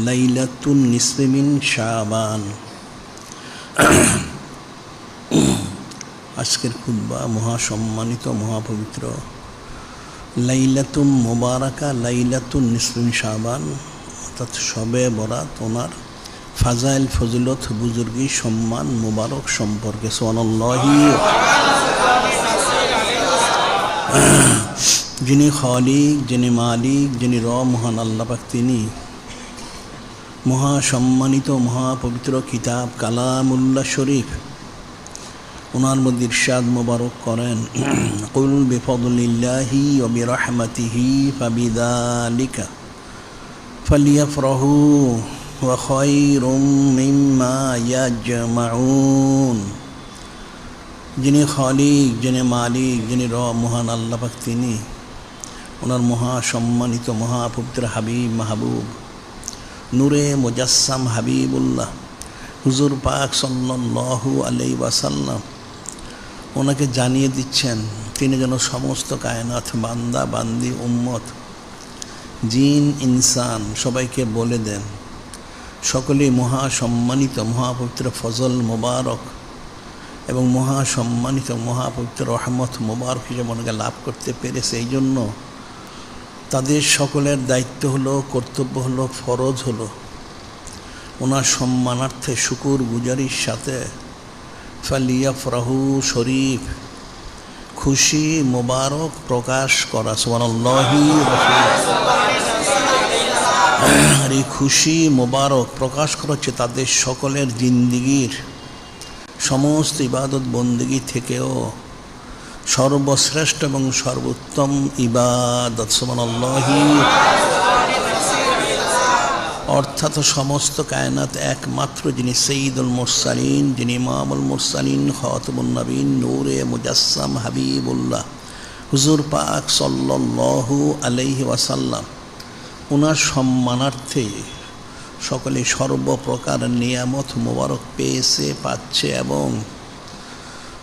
লাইলাতুন নিসফি মিন শাবান। আজকের খুতবা মহাসম্মানিত মহাপবিত্র লাইলাতুন মুবারাকা লাইলাতুন নিসফি মিন শাবান, অর্থাৎ শবে বরাত ওনার ফাজাইল ফজিলত বুজুর্গি সম্মান মুবারক সম্পর্কে সুবহানাল্লাহি। যিনি খালিক, যিনি মালিক, যিনি মহান আল্লাহ পাক, তিনি মহাসম্মানিত মহাপবিত্র কিতাব কালামুল্লাহ শরীফ ওনার মধ্যে ইরশাদ মুবারক করেন, কুল বিফদলিল্লাহি ওয়া বিরহমাতিহি ফাবিযালিকা ফালিয়াফরাহু ওয়া খায়রুম মিম্মা ইয়াজমাউন। যিনি খালিক, যিনি মালিক, যিনি মহান আল্লাহ পাক, তিনি ওনার মহাসম্মানিত মহাপবিত্র হাবিব মাহবুব নূরে মুজাসসাম হাবিবুল্লাহ হুজুর পাক সাল্লাল্লাহু আলাইহি ওয়াসাল্লাম ওনাকে জানিয়ে দিচ্ছেন তিনি যেন সমস্ত কায়নাত বান্দা বান্দি উম্মত জিন ইনসান সবাইকে বলে দেন, সকলেই মহাসম্মানিত মহাপবিত্র ফজল মুবারক এবং মহাসম্মানিত মহাপবিত্র রহমত মুবারক হিসেবে ওনাকে লাভ করতে পেরেছে। এই জন্য তাদের সকলের দায়িত্ব হলো, কর্তব্য হলো, ফরজ হলো ওনার সম্মানার্থে শুকুর গুজারির সাথে ফালিয়াফরাহু শরীফ খুশি মুবারক প্রকাশ করা। সুবহানাল্লাহি। আর এই খুশি মুবারক প্রকাশ করা হচ্ছে তাদের সকলের জিন্দিগির সমস্ত ইবাদত বন্দেগী থেকেও সর্বশ্রেষ্ঠ এবং সর্বোত্তম ইবাদত। সুবহানাল্লাহি। অর্থাৎ সমস্ত কায়নাত একমাত্র যিনি সৈয়দুল মুরসালিন, যিনি ইমামুল মুরসালিন, খাতামুন নবীন, নূরে মুজাসসাম হাবিবুল্লাহ হুজুর পাক সাল্লাল্লাহু আলাইহি ওয়াসাল্লাম ওনার সম্মানার্থে সকলে সর্বপ্রকার নিয়ামত মুবারক পেয়েছে, পাচ্ছে এবং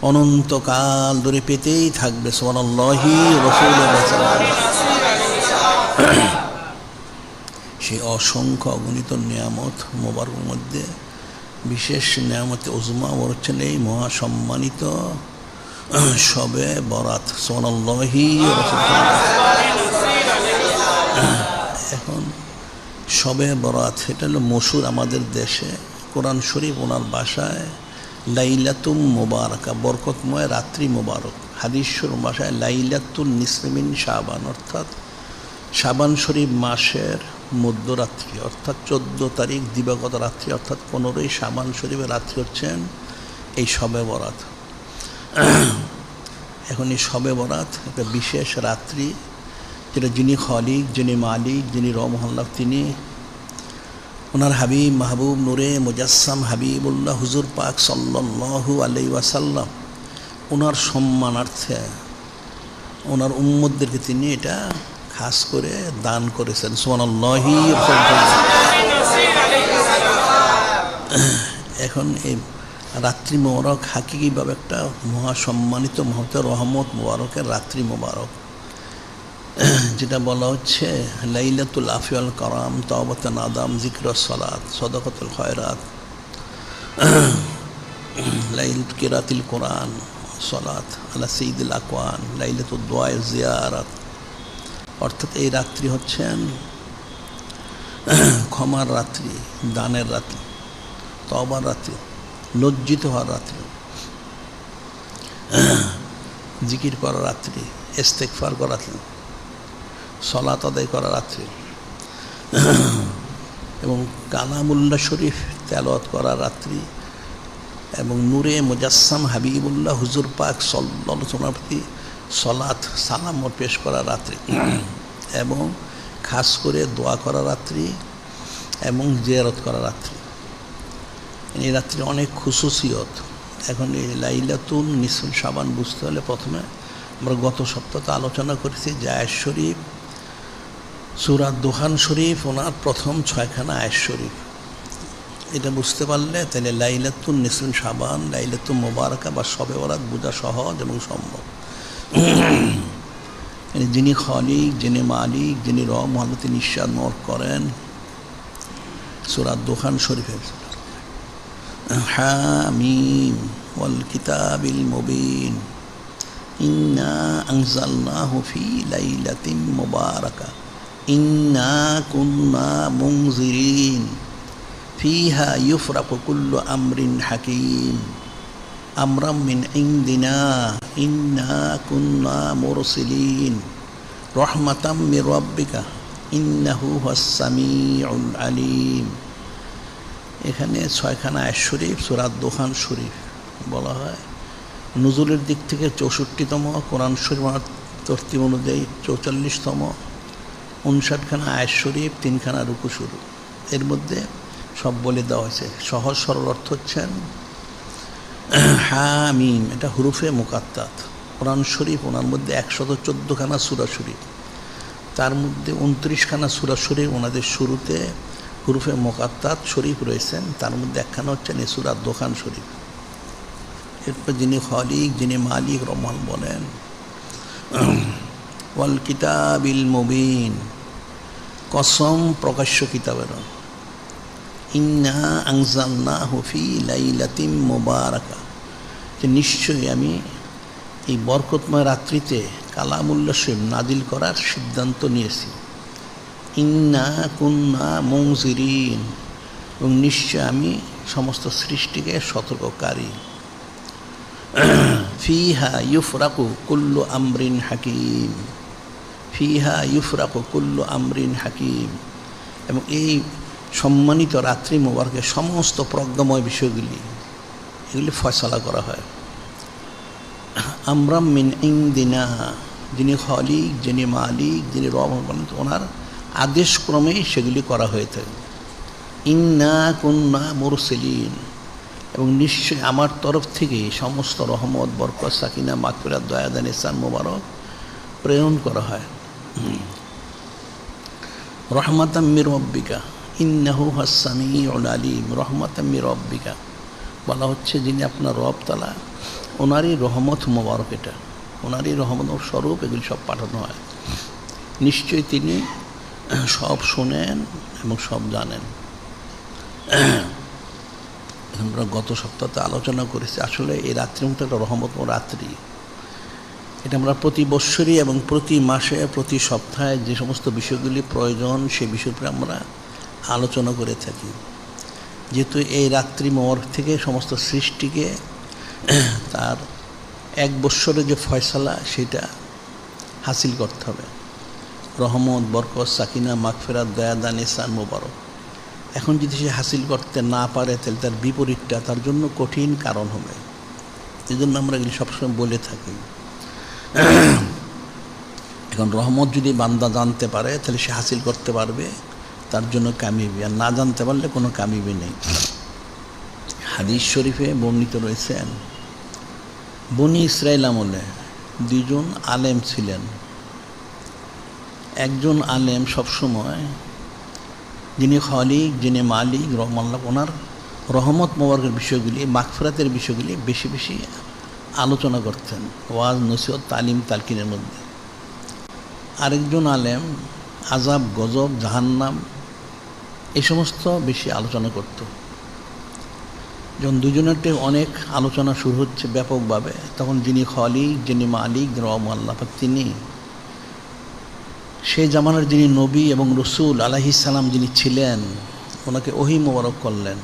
অনন্তকাল ধরে পেতেই থাকবে। সুবহানাল্লাহি। সেই অসংখ্য অগণিত নিয়ামত মোবারকের মধ্যে বিশেষ নিয়ামতে উজমা হচ্ছেন এই মহাসম্মানিত শবে বরাত। সুবহানাল্লাহি। এখন শবে বরাত এটা হলো মশহুর আমাদের দেশে, কোরআন শরীফ ওনার ভাষায় লাইলাতুম মুবারাকা বরকতময় রাত্রি মুবারক, হাদিস শরীফ ভাষায় লাইলাতুন নিসফি মিন শাবান, অর্থাৎ শাবান শরীফ মাসের মধ্যরাত্রি অর্থাৎ 14 তারিখ দিবাগত রাত্রি অর্থাৎ 15ই শাবান শরীফের রাত্রি হচ্ছেন এই শবে বরাত। এখন এই শবে বরাত একটা বিশেষ রাত্রি, যেটা যিনি খালিক, যিনি মালিক, যিনি মহাল্লাহ, তিনি ওনার হাবিব মাহবুব নূরে মুজাসসাম হাবিবুল্লাহ হুজুর পাক সাল্লাল্লাহু আলাইহি ওয়াসাল্লাম ওনার সম্মানার্থে ওনার উম্মতদেরকে তিনি এটা খাস করে দান করেছেন। সুবহানাল্লাহি। এখন এই রাত্রি মোবারক হাকিকিভাবে একটা মহাসম্মানিত মহতের রহমত মোবারকের রাত্রি মোবারক, যেটা বলা হচ্ছে লাইলাতুল আফি ওয়াল কারাম, তাওবাতুন নাদাম, যিকরুস সালাত, সাদাকাতুল খায়রাত, লাইলাতুল কিরাতিল কোরআন, সালাত আলা সাইয়্যিদিল আকওয়ান, লাইলাতুদ দুআ জিয়ারাত। অর্থাৎ এই রাত্রি হচ্ছেন ক্ষমার রাত্রি, দানের রাত্রি, তওবার রাত্রি, লজ্জিত হওয়ার রাত্রি, জিকির করার রাত্রি, ইস্তেগফার করার রাত্রি, সালাত আদায় করার রাত্রি এবং কালামুল্লাহ শরীফ তেলাওয়াত করার রাত্রি এবং নূরে মুজাসসাম হাবিবুল্লাহ হুজুর পাক সাল্লাল্লাহু আলাইহি ওয়াসাল্লামের প্রতি সালাত সালাম পেশ করার রাত্রি এবং খাস করে দোয়া করার রাত্রি এবং জিয়ারত করার রাত্রি। এই রাত্রি অনেক খুশুসিয়ত। এখন এই লাইলাতুন নিসফি শাবান বুঝতে হলে প্রথমে আমরা গত সপ্তাহে আলোচনা করেছি যে আয়াত শরীফ সূরা দুখান শরীফ ওনার প্রথম 6খানা আয়াত শরীফ, এটা বুঝতে পারলে তাহলে লাইলাতুন নিসফি শাবান, লাইলাতুন মুবারাকা বা শবে বরাত বোঝা সহজ এবং সম্ভব। যিনি খালিক, যিনি মালিক, যিনি রব, মহান তিনি ইরশাদ করেন সূরা দুখান শরীফের হামিম ওয়াল কিতাবিল মুবিন ইন্না আনজালনাহু ফি লাইলাতিন মুবারাকা ইন্না কুন্না মুনজিরিন ফিহা ইউফরাকু কুল্লু আমরিন হাকিম আমরাম মিন ইনদিনা ইন্না কুন্না মুরসিলিন রহমাতাম মির রাব্বিকা ইন্নাহু হুয়াস সামিউল আলিম। এখানে 6খানা আয়াত শরীফ সূরা দুখান শরীফ বলা হয়। নুজুলের দিক থেকে 64তম, কোরআন শরীফ তরতিব অনুযায়ী 44তম, 59খানা আয়াত শরীফ, 3খানা রুকু শুরু। এর মধ্যে সব বলে দেওয়া হয়েছে। সহজ সরল অর্থ হচ্ছেন হামিম, এটা হুরুফে মুকাত্তাত। কোরআন শরীফ ওনার মধ্যে 114খানা সূরা শরীফ, তার মধ্যে 29খানা সূরা শরীফ ওনাদের শুরুতে হুরুফে মুকাত্তাত শরীফ রয়েছেন, তার মধ্যে একখানা হচ্ছেন এই সূরা দুখান শরীফ। এরপর যিনি খালিক, যিনি মালিক, রহমান বলেন ওয়াল কিতাবিল মুবিন, কসম প্রকাশ্য কিতাবের, ইন্না আনজালনাহু ফি লাইলাতিন মুবারাকা, যে নিশ্চয়ই আমি এই বরকতময় রাত্রিতে কালামুল্লাহ শরীফ নাজিল করার সিদ্ধান্ত নিয়েছি। ইন্না কুন্না মুনজিরিন, এবং নিশ্চয় আমি সমস্ত সৃষ্টিকে সতর্ককারী। ফিহা ইউফরাকু কুল্লু আমরিন হাকিম, ফিহা ইউফরাকু কুল্লু আমরিন হাকিম, এবং এই সম্মানিত রাত্রি মোবারকে সমস্ত প্রজ্ঞাময় বিষয়গুলি এগুলি ফয়সালা করা হয়। আমরাম মিন ইনদিনা, যিনি খালিক, যিনি মালিক, যিনি রব, ওনার আদেশক্রমেই সেগুলি করা হয়ে থাকে। ইন্না কুন্না মুরসিলিন, এবং নিশ্চয় আমার তরফ থেকে সমস্ত রহমত, বরকত, সাকিনা, মাগফিরাত, দয়াদান, ইহসান মোবারক প্রেরণ করা হয়। রহমাতাম মির রাব্বিকা ইন্নাহু হুয়াস সামিউল আলিম, রহমাতাম মির রাব্বিকা বলা হচ্ছে যিনি আপনার রব তাআলা, ওনারই রহমত মোবারক, এটা ওনারই রহমত স্বরূপ এগুলি সব পাঠানো হয়। নিশ্চয়ই তিনি সব শোনেন এবং সব জানেন। আমরা গত সপ্তাহে আলোচনা করেছি আসলে এই রাত্রির মতো একটা রহমত রাত্রি, এটা আমরা প্রতি বৎসরই এবং প্রতি মাসে, প্রতি সপ্তাহে যে সমস্ত বিষয়গুলি প্রয়োজন সেই বিষয়ের উপরে আমরা আলোচনা করে থাকি। যেহেতু এই রাত্রি মোবারক থেকে সমস্ত সৃষ্টিকে তার এক বৎসরে যে ফয়সালা সেটা হাসিল করতে হবে, রহমত, বরকত, সাকিনা, মাগফিরাত, দয়াদান, ইহসান মোবারক। এখন যদি সে হাসিল করতে না পারে তাহলে তার বিপরীতটা তার জন্য কঠিন কারণ হবে। এই জন্য আমরা এগুলি সবসময় বলে থাকি। এখন রহমত যদি বান্দা জানতে পারে তাহলে সে হাসিল করতে পারবে, তার জন্য কামিয়াবি, আর না জানতে পারলে কোনো কামিয়াবি নেই। হাদিস শরীফে বর্ণিত রয়েছেন বনি ইসরাইল আমলে 2জন আলেম ছিলেন। একজন আলেম সবসময় যিনি খালিক, যিনি মালিক, রহমাল্লাহ, ওনার রহমত মোবারকের বিষয়গুলি, মাগফিরাতের বিষয়গুলি বেশি বেশি আলোচনা করতেন ওয়াজ, নসিহত, তালিম, তালকিনের মধ্যে। আরেকজন আলেম আযাব, গজব, জাহান্নাম এই সমস্ত বেশি আলোচনা করত। যখন দুজনেরটে অনেক আলোচনা শুরু হচ্ছে ব্যাপকভাবে, তখন যিনি খালিক, যিনি মালিক, রহমাল্লাহ, তিনি সেই জামানার যিনি নবী এবং রসুল আলাইহিস সালাম যিনি ছিলেন, ওনাকে ওহী মোবারক করলেন,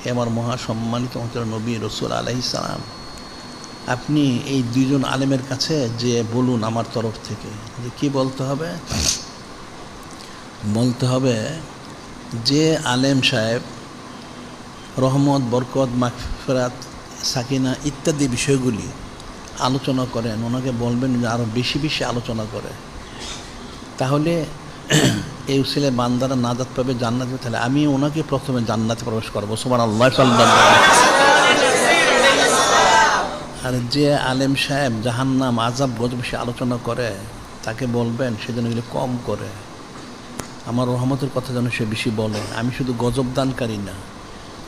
হে আমার মহাসম্মানিত নবী রসুল আলাইহিস সালাম, আপনি এই 2জন আলেমের কাছে যে বলুন আমার তরফ থেকে যে কি বলতে হবে। বলতে হবে যে আলেম সাহেব রহমত, বরকত, মাগফিরাত, সাকিনা ইত্যাদি বিষয়গুলি আলোচনা করেন, ওনাকে বলবেন যে আরও বেশি বেশি আলোচনা করে, তাহলে এই উসিলে বান্দারা নাজাত পাবে, জান্নাত পাবে। তাহলে আমি ওনাকে প্রথমে জান্নাতে প্রবেশ করবো, সুবহানাল্লাহ। আর যে আলেম সাহেব জাহান্নাম, আযাব, গজব বেশি আলোচনা করে, তাকে বলবেন সে যেন এগুলো কম করে, আমার রহমতের কথা যেন সে বেশি বলে। আমি শুধু গজব দানকারী না,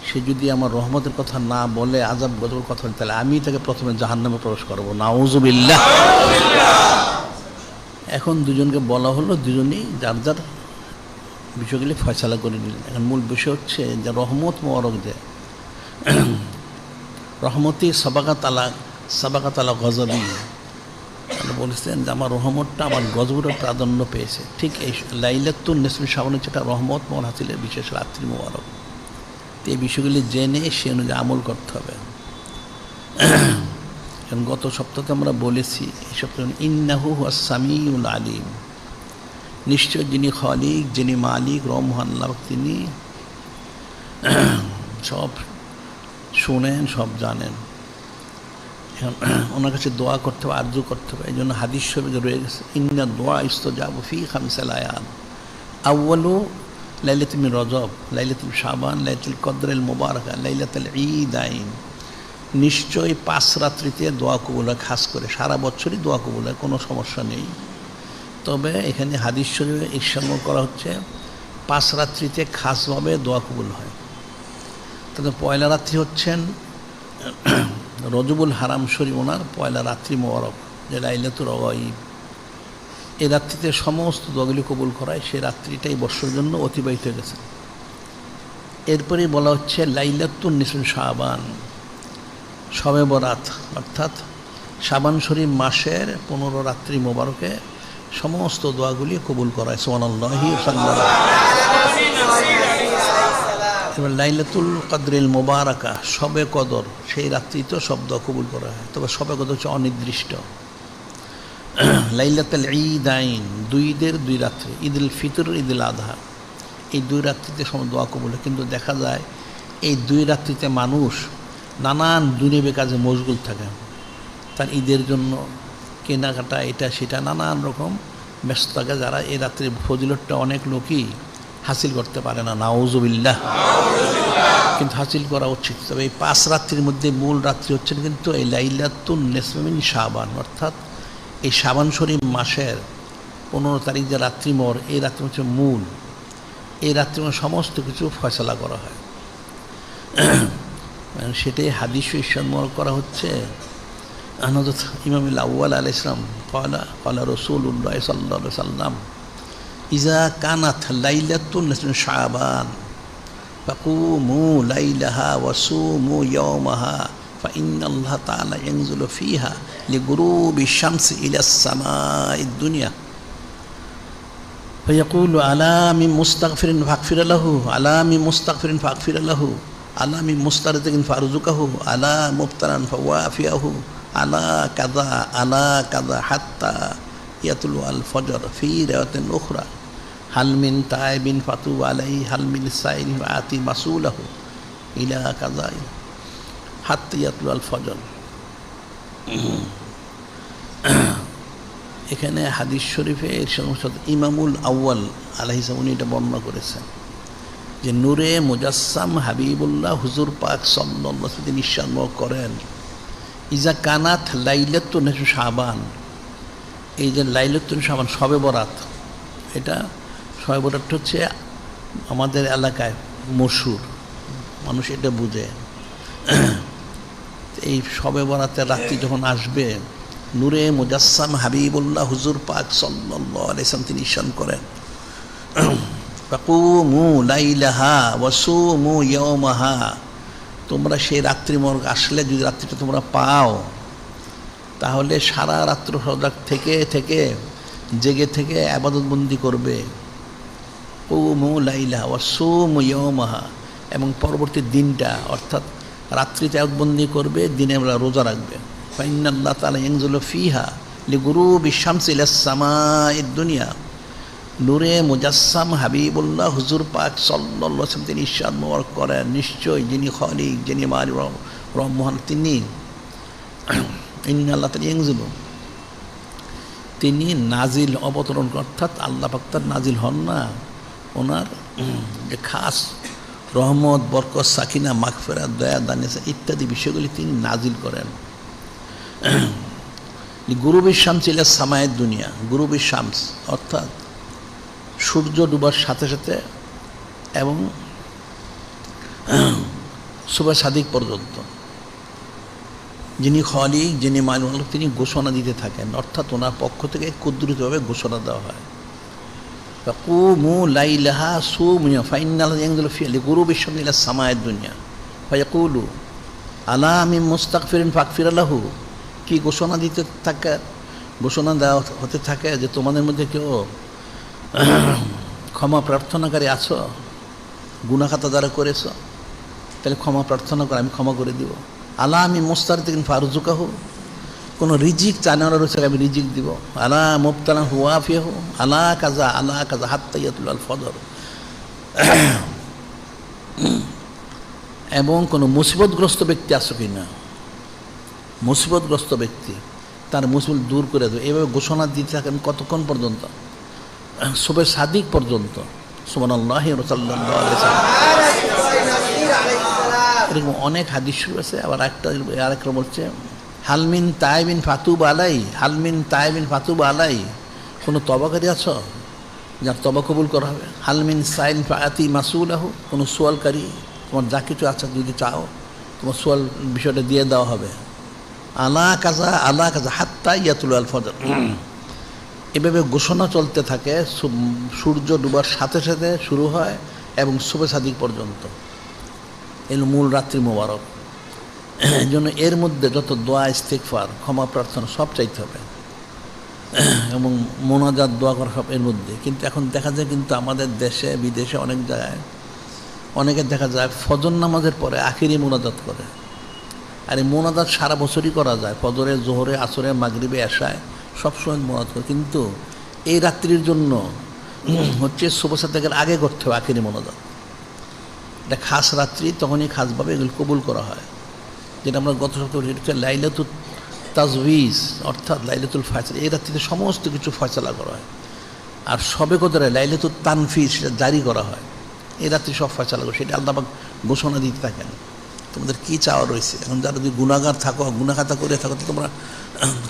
সে যদি আমার রহমতের কথা না বলে, আযাব, গজবের কথা বলে, তাহলে আমি তাকে প্রথমে জাহান্নামে প্রবেশ করবো, নাউযুবিল্লাহ। এখন দুজনকে বলা হলো, দুজনেই যার যার বিষয়গুলি ফয়সালা করে নিলেন। এখন মূল বিষয় হচ্ছে যে রহমত মোবারক যে রহমতি সাবাকাত আলা গজবি, বলেছেন যে আমার রহমতটা আমার গজবের প্রাধান্য পেয়েছে। ঠিক এই লাইলাতুন নিসফি শাবান হচ্ছে একটা রহমত মোহন হাসিলের বিশেষ রাত্রি মোবারক। তো এই বিষয়গুলি জেনে সে অনুযায়ী আমল করতে হবে। কারণ গত সপ্তাহে আমরা বলেছি, এই সপ্তাহে ইন্নাহু হুয়াস সামিউল আলিম, নিশ্চয় যিনি খালিক, যিনি মালিক, রহমান আল্লাহ, তিনি সব শুনেন, সব জানেন। এখন ওনার কাছে দোয়া করতে হবে, আরজু করতে হবে। এই জন্য হাদিস শরীফে রয়ে গেছে, ইন্না দোয়া ইস্তাজাবু ফি খামসিল আয়াত, আউয়ালু লাইলাতুল মিন রজব, লাইলাতুল শাবান, লাইলাতুল কদরিল মুবারাকা, লাইলাতুল ঈদাইন। নিশ্চয়ই 5 রাত্রিতে দোয়া কবুল হয়, খাস করে সারা বছরই দোয়া কবুল হয়, কোনো সমস্যা নেই। তবে এখানে হাদিস শরীফে ইরশাদ করা হচ্ছে 5 রাত্রিতে খাসভাবে দোয়া কবুল হয়। তবে পয়লা রাত্রি হচ্ছেন রজবুল হারাম শরীফ, ওনার পয়লা রাত্রি মোবারক, যে লাইলাতুল গায়ব। এই রাত্রিতে সমস্ত দোয়াগুলি কবুল করায়, সেই রাত্রিটাই বর্ষের জন্য অতিবাহিত হয়ে গেছে। এরপরেই বলা হচ্ছে লাইলাতুন নিসফি শাবান, শবে বরাত, অর্থাৎ শাবান শরীফ মাসের 15 রাত্রি মোবারকে সমস্ত দোয়াগুলি কবুল করায়। সুবহানাল্লাহি এবার লাইলাতুল কদরিল মুবারাকা, শবে কদর, সেই রাত্রি তো সব দোয়া কবুল করা হয়। তবে শবে কদর হচ্ছে অনির্দিষ্ট। লাইলাতুল ঈদাইন, 2 ঈদের 2 রাত্রি, ঈদুল ফিতর, ঈদুল আযহা, এই 2 রাত্রিতে সব দোয়া কবুল হয়। কিন্তু দেখা যায় এই 2 রাত্রিতে মানুষ নানান দুনিয়াবি কাজে মশগুল থাকে। তার ঈদের জন্য কেনাকাটা, এটা সেটা নানান রকম ব্যস্ত থাকে, যারা এই রাত্রির ফজিলতটা অনেক লোকই হাসিল করতে পারে না। নাউজুবিল্লাহ। কিন্তু হাসিল করা উচিত। তবে এই 5 রাত্রির মধ্যে মূল রাত্রি হচ্ছেন কিন্তু এই লাইলাতুন নিসফি মিন শাবান, অর্থাৎ এই শাবান শরীফ মাসের 15 তারিখ যে রাত্রি মোর, এই রাত্রি হচ্ছে মূল। এই রাত্রি সমস্ত কিছু ফয়সালা করা হয়। সেটাই হাদিস ইরশাদ করা হচ্ছে। হযরত ইমাম আউয়াল আলাইহিস সালাম ক্বালা রাসূলুল্লাহ সাল্লাল্লাহু আলাইহি ওয়াসাল্লাম, ইজা কানাত লাইলাতুন নিসফি শাবান ফাকুমু লাইলাহা ওয়াসুমু ইয়াওমাহা ফাইন্নাল্লাহ তাআলা ইয়ানজিলু ফিহা লিগুরুবি শামসি ইলাস সামাঈদ দুনিয়া ফায়াকুলু আলা মিন মুস্তাগফিরিন ফাগফির লাহু, আলা মিন মুস্তাগফিরিন ফাগফির লাহু, আলা মিন মুস্তারজিকিন ফারজুকাহু, আলা মুবতালান ফাওয়াফিয়াহু, আলা কাযা হাত্তা ইয়াতুলু আল ফজর, ফি রাওয়াতিন উখরা হাল মিন তাইবিন ফাতু আলাইহি, হাল মিন সাইরিন আতি মাসুলাহু, ইলা কাযা হাত্তা ইয়াতুলু আল ফজর। এখানে হাদিস শরীফে ইমামুল আউয়াল আলাইহিস সালাম এটা বর্ণনা করেছেন যে নূরে মুজাসসাম হাবিবুল্লাহ হুজুর পাক সাল্লাল্লাহু আলাইহি ওয়াসাল্লাম ইরশাদ করেন, ইজা কানাত লাইলাতুন নিসফি শাবান, এই যে লাইলাতুন শাবান শবে বরাত, এটা শবে বরাত হচ্ছে আমাদের এলাকায় মশহুর, মানুষ এটা বুঝে। এই শবে বরাতের রাত্রি যখন আসবে, নূরে মুজাসসাম হাবিবুল্লাহ হুজুর পাক সাল্লাল্লাহু আলাইহি ওয়াসাল্লাম তিনি ইরশাদ করেন, ফাকুমু লাইলাহা ওয়াসুমু ইয়াওমাহা, তোমরা সেই রাত্রি মোবারক আসলে, যদি রাত্রিটা তোমরা পাও, তাহলে সারা রাত্র সজাগ থেকে থেকে জেগে থেকে ইবাদত বন্দি করবে। কুমু লাইলাহা ওয়াসুমু ইয়াওমাহা, এবং পরবর্তী দিনটা অর্থাৎ রাত্রিতে ইবাদত বন্দি করবে, দিনে আমরা রোজা রাখবে। ফাইন্নাল্লাহ তাআলা ইয়ানজিলু ফিহা লিগুরুবি শামসি ইলাস সামাঈদ দুনিয়া, নূরে মুজাসসাম হাবিবুল্লাহ হুজুর পাক সাল্লাল্লাহু আলাইহি ওয়াসাল্লাম তিনি ইরশাদ মোবারক করেন, নিশ্চয় যিনি খালিক, যিনি মালিক, রহমান, তিনি ইন্নাল্লাহ তাআলা ইয়ানজিলু, তিনি নাজিল অবতরণ, অর্থাৎ আল্লাহ পাক তার নাজিল হন না, ওনার যে খাস রহমত, বরকত, সাকিনা, মাগফিরাত, দয়া, দানিসা ইত্যাদি বিষয়গুলি তিনি নাজিল করেন। গুরুবি শামস ইলা সামায়েদ দুনিয়া, গুরুবি শামস অর্থাৎ সূর্য ডুবার সাথে সাথে এবং সুবহ সাদিক পর্যন্ত। যিনি খালিক, যিনি মালিক, তিনি ঘোষণা দিতে থাকেন, অর্থাৎ ওনার পক্ষ থেকে কুদরতভাবে ঘোষণা দেওয়া হয়। ফাকুমু লাইলাহা সুমিয়া ফাইনাল ইয়ানজুলু ফি লিগুরুবিশ শামসি ইলা সামায়েদ দুনিয়া ফায়াকুলু আলা মিন মুস্তাগফিরিন ফাগফির লাহু। কি ঘোষণা দিতে থাকে, ঘোষণা দেওয়া হতে থাকে যে তোমাদের মধ্যে কেউ ক্ষমা প্রার্থনাকারী আছো, গুনাহ খাতা যারা করেছো, তাহলে ক্ষমা প্রার্থনা করে আমি ক্ষমা করে দিব। আলা আমি মুস্তারদিন ফারুজুকাহু, কোনো রিজিক চানার রয়েছে আমি রিজিক দিব। আলা মুবতালা হুয়াফিয়াহু আলা কাজা হাত্তা ইয়াতুল আল ফজর। এবং কোনো মুসিবতগ্রস্ত ব্যক্তি আছো কি না, মুসিবতগ্রস্ত ব্যক্তি, তার মুসিবত দূর করে দেবে। এভাবে ঘোষণা দিতে থাকেন কতক্ষণ পর্যন্ত? সুবহে সাদিক পর্যন্ত। সুবহানাল্লাহি ওয়া সাল্লাল্লাহু আলাইহি ওয়াসাল্লাম। এরকম অনেক হাদিস আছে। আবার আরেকটা বলছে হালমিন তাইবিন ফাতুব আলাই, হালমিন তাইবিন ফাতুব আলাই, কোনো তবাকারী আছো যার তবা কবুল করা হবে? হালমিন সাইল ফাতি মাসুলাহু, কোনো সোয়ালকারী, তোমার যা কিছু আছে যদি চাও তোমার সোয়াল বিষয়টা দিয়ে দেওয়া হবে। আলা কাজা হাত্তা ইয়াতুল আল ফজর। এভাবে ঘোষণা চলতে থাকে, সূর্য ডুবার সাথে সাথে শুরু হয় এবং সুবহে সাদিক পর্যন্ত। এর মূল রাত্রি মোবারক। এই জন্য এর মধ্যে যত দোয়া, ইস্তিগফার, ক্ষমা প্রার্থনা সব চাইতে হবে এবং মোনাজাত দোয়া করা সব এর মধ্যে। কিন্তু এখন দেখা যায় কিন্তু আমাদের দেশে বিদেশে অনেক জায়গায় অনেকে দেখা যায় ফজর নামাজের পরে আখিরি মোনাজাত করে। আর এই মোনাজাত সারা বছরই করা যায়, ফজরে, জোহরে, আসরে, মাগরিবে, এশায় সবসময় মোনাজাত করে। কিন্তু এই রাত্রির জন্য হচ্ছে সুবহ সাদিকের আগে করতে হবে আখিরি মোনাজাত। এটা খাস রাত্রি, তখনই খাসভাবে এগুলো কবুল করা হয়। যেটা আমরা গত সপ্তাহে হচ্ছে লাইলাতুল তাজউইজ, অর্থাৎ লাইলাতুল ফায়সালা। এই রাত্রিতে সমস্ত কিছু ফয়সালা করা হয়। আর সবে কদরে লাইলাতুল তানফিস, সেটা জারি করা হয়। এই রাত্রি সব ফয়সালা করে, সেটা আল্লাহ পাক ঘোষণা দিতে থাকেন তোমাদের কী চাওয়া রয়েছে। এখন যারা যদি গুনাহগার থাকো, গুনাহখাতা করে থাকো, তো তোমরা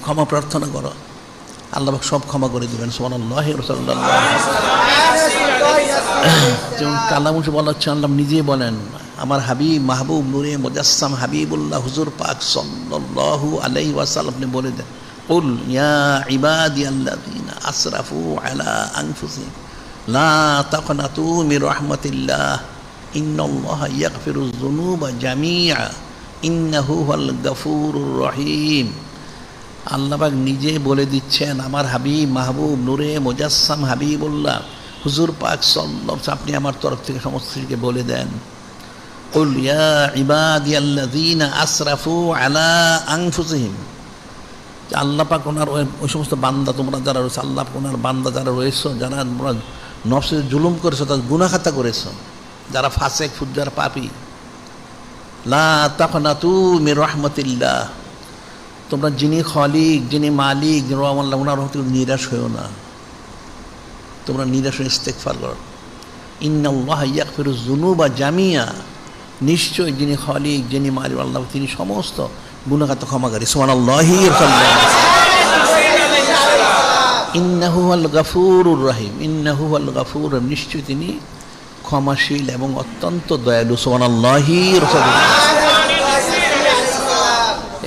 ক্ষমা প্রার্থনা করো, আল্লাহ পাক সব ক্ষমা করে দেবেন। সুবহানাল্লাহি ওয়া সাল্লাল্লাহু আলাইহি ওয়াসাল্লাম। যেমন কালামুশে বলা হচ্ছে, আল্লাহ নিজেই বলেন, আমার হাবিব মাহবুব নূরে মুজাসসাম হাবিবুল্লাহ হুজুর পাক সাল্লাল্লাহু আলাইহি ওয়াসাল্লাম আপনি বলে দেন, কুল ইয়া ইবাদিয়াল্লাযীনা আসরাফু আলা আনফুসিহিম লা তাকনাতু মির রাহমাতিল্লাহ ইন্নাল্লাহা ইয়াগফিরুয যুনুবা জামিআ ইন্নাহু হুয়াল গাফুরুর রহিম। আল্লাহ পাক নিজে বলে দিচ্ছেন, আমার হাবিব মাহবুব নূরে মুজাসসাম হাবিবুল্লাহ হুজুর পাক সাল্লাল্লাহু আলাইহি, আপনি আমার তরফ থেকে সমস্ত কিছুকে বলে দেন, কুল ইয়া ইবাদিয়াল্লাযীনা আসরাফু আলা আনফুসিহিম। আল্লাহ পাক ওনার ওই সমস্ত বান্দা, তোমরা যারা রয়েছে, আল্লাহ পাক ওনার বান্দা যারা রয়েছে, যারা তোমরা নফসে জুলুম করেছো, তার গুনাহখাতা করেছো, যারা ফাসেক, ফুজ্জার, পাপী, লা তাকনাতু মির রাহমাতিল্লাহ, তোমরা যিনি খালিক, যিনি মালিক, যিনি রহমাল্লাহ, ওনার হতে নিরাশ হয়েও না। তোমরা নিরাশ হয়ে ইস্তেগফার করো। ইন্নাল্লাহা ইয়াগফিরুয যুনুবা জামিআ, নিশ্চয় যিনি খালিক, যিনি মালিক আল্লাহ, তিনি সমস্ত গুনাহখাতা ক্ষমাকারী। সুবহানাল্লাহি ওয়া সাল্লাল্লাহু। ইন্নাহু হুয়াল গাফুরুর রহিম, ইন্নাহু হুয়াল গাফুর, নিশ্চয় তিনি ক্ষমাশীল এবং অত্যন্ত দয়ালু। সুবহানাল্লাহি ওয়া সাল্লাল্লাহু।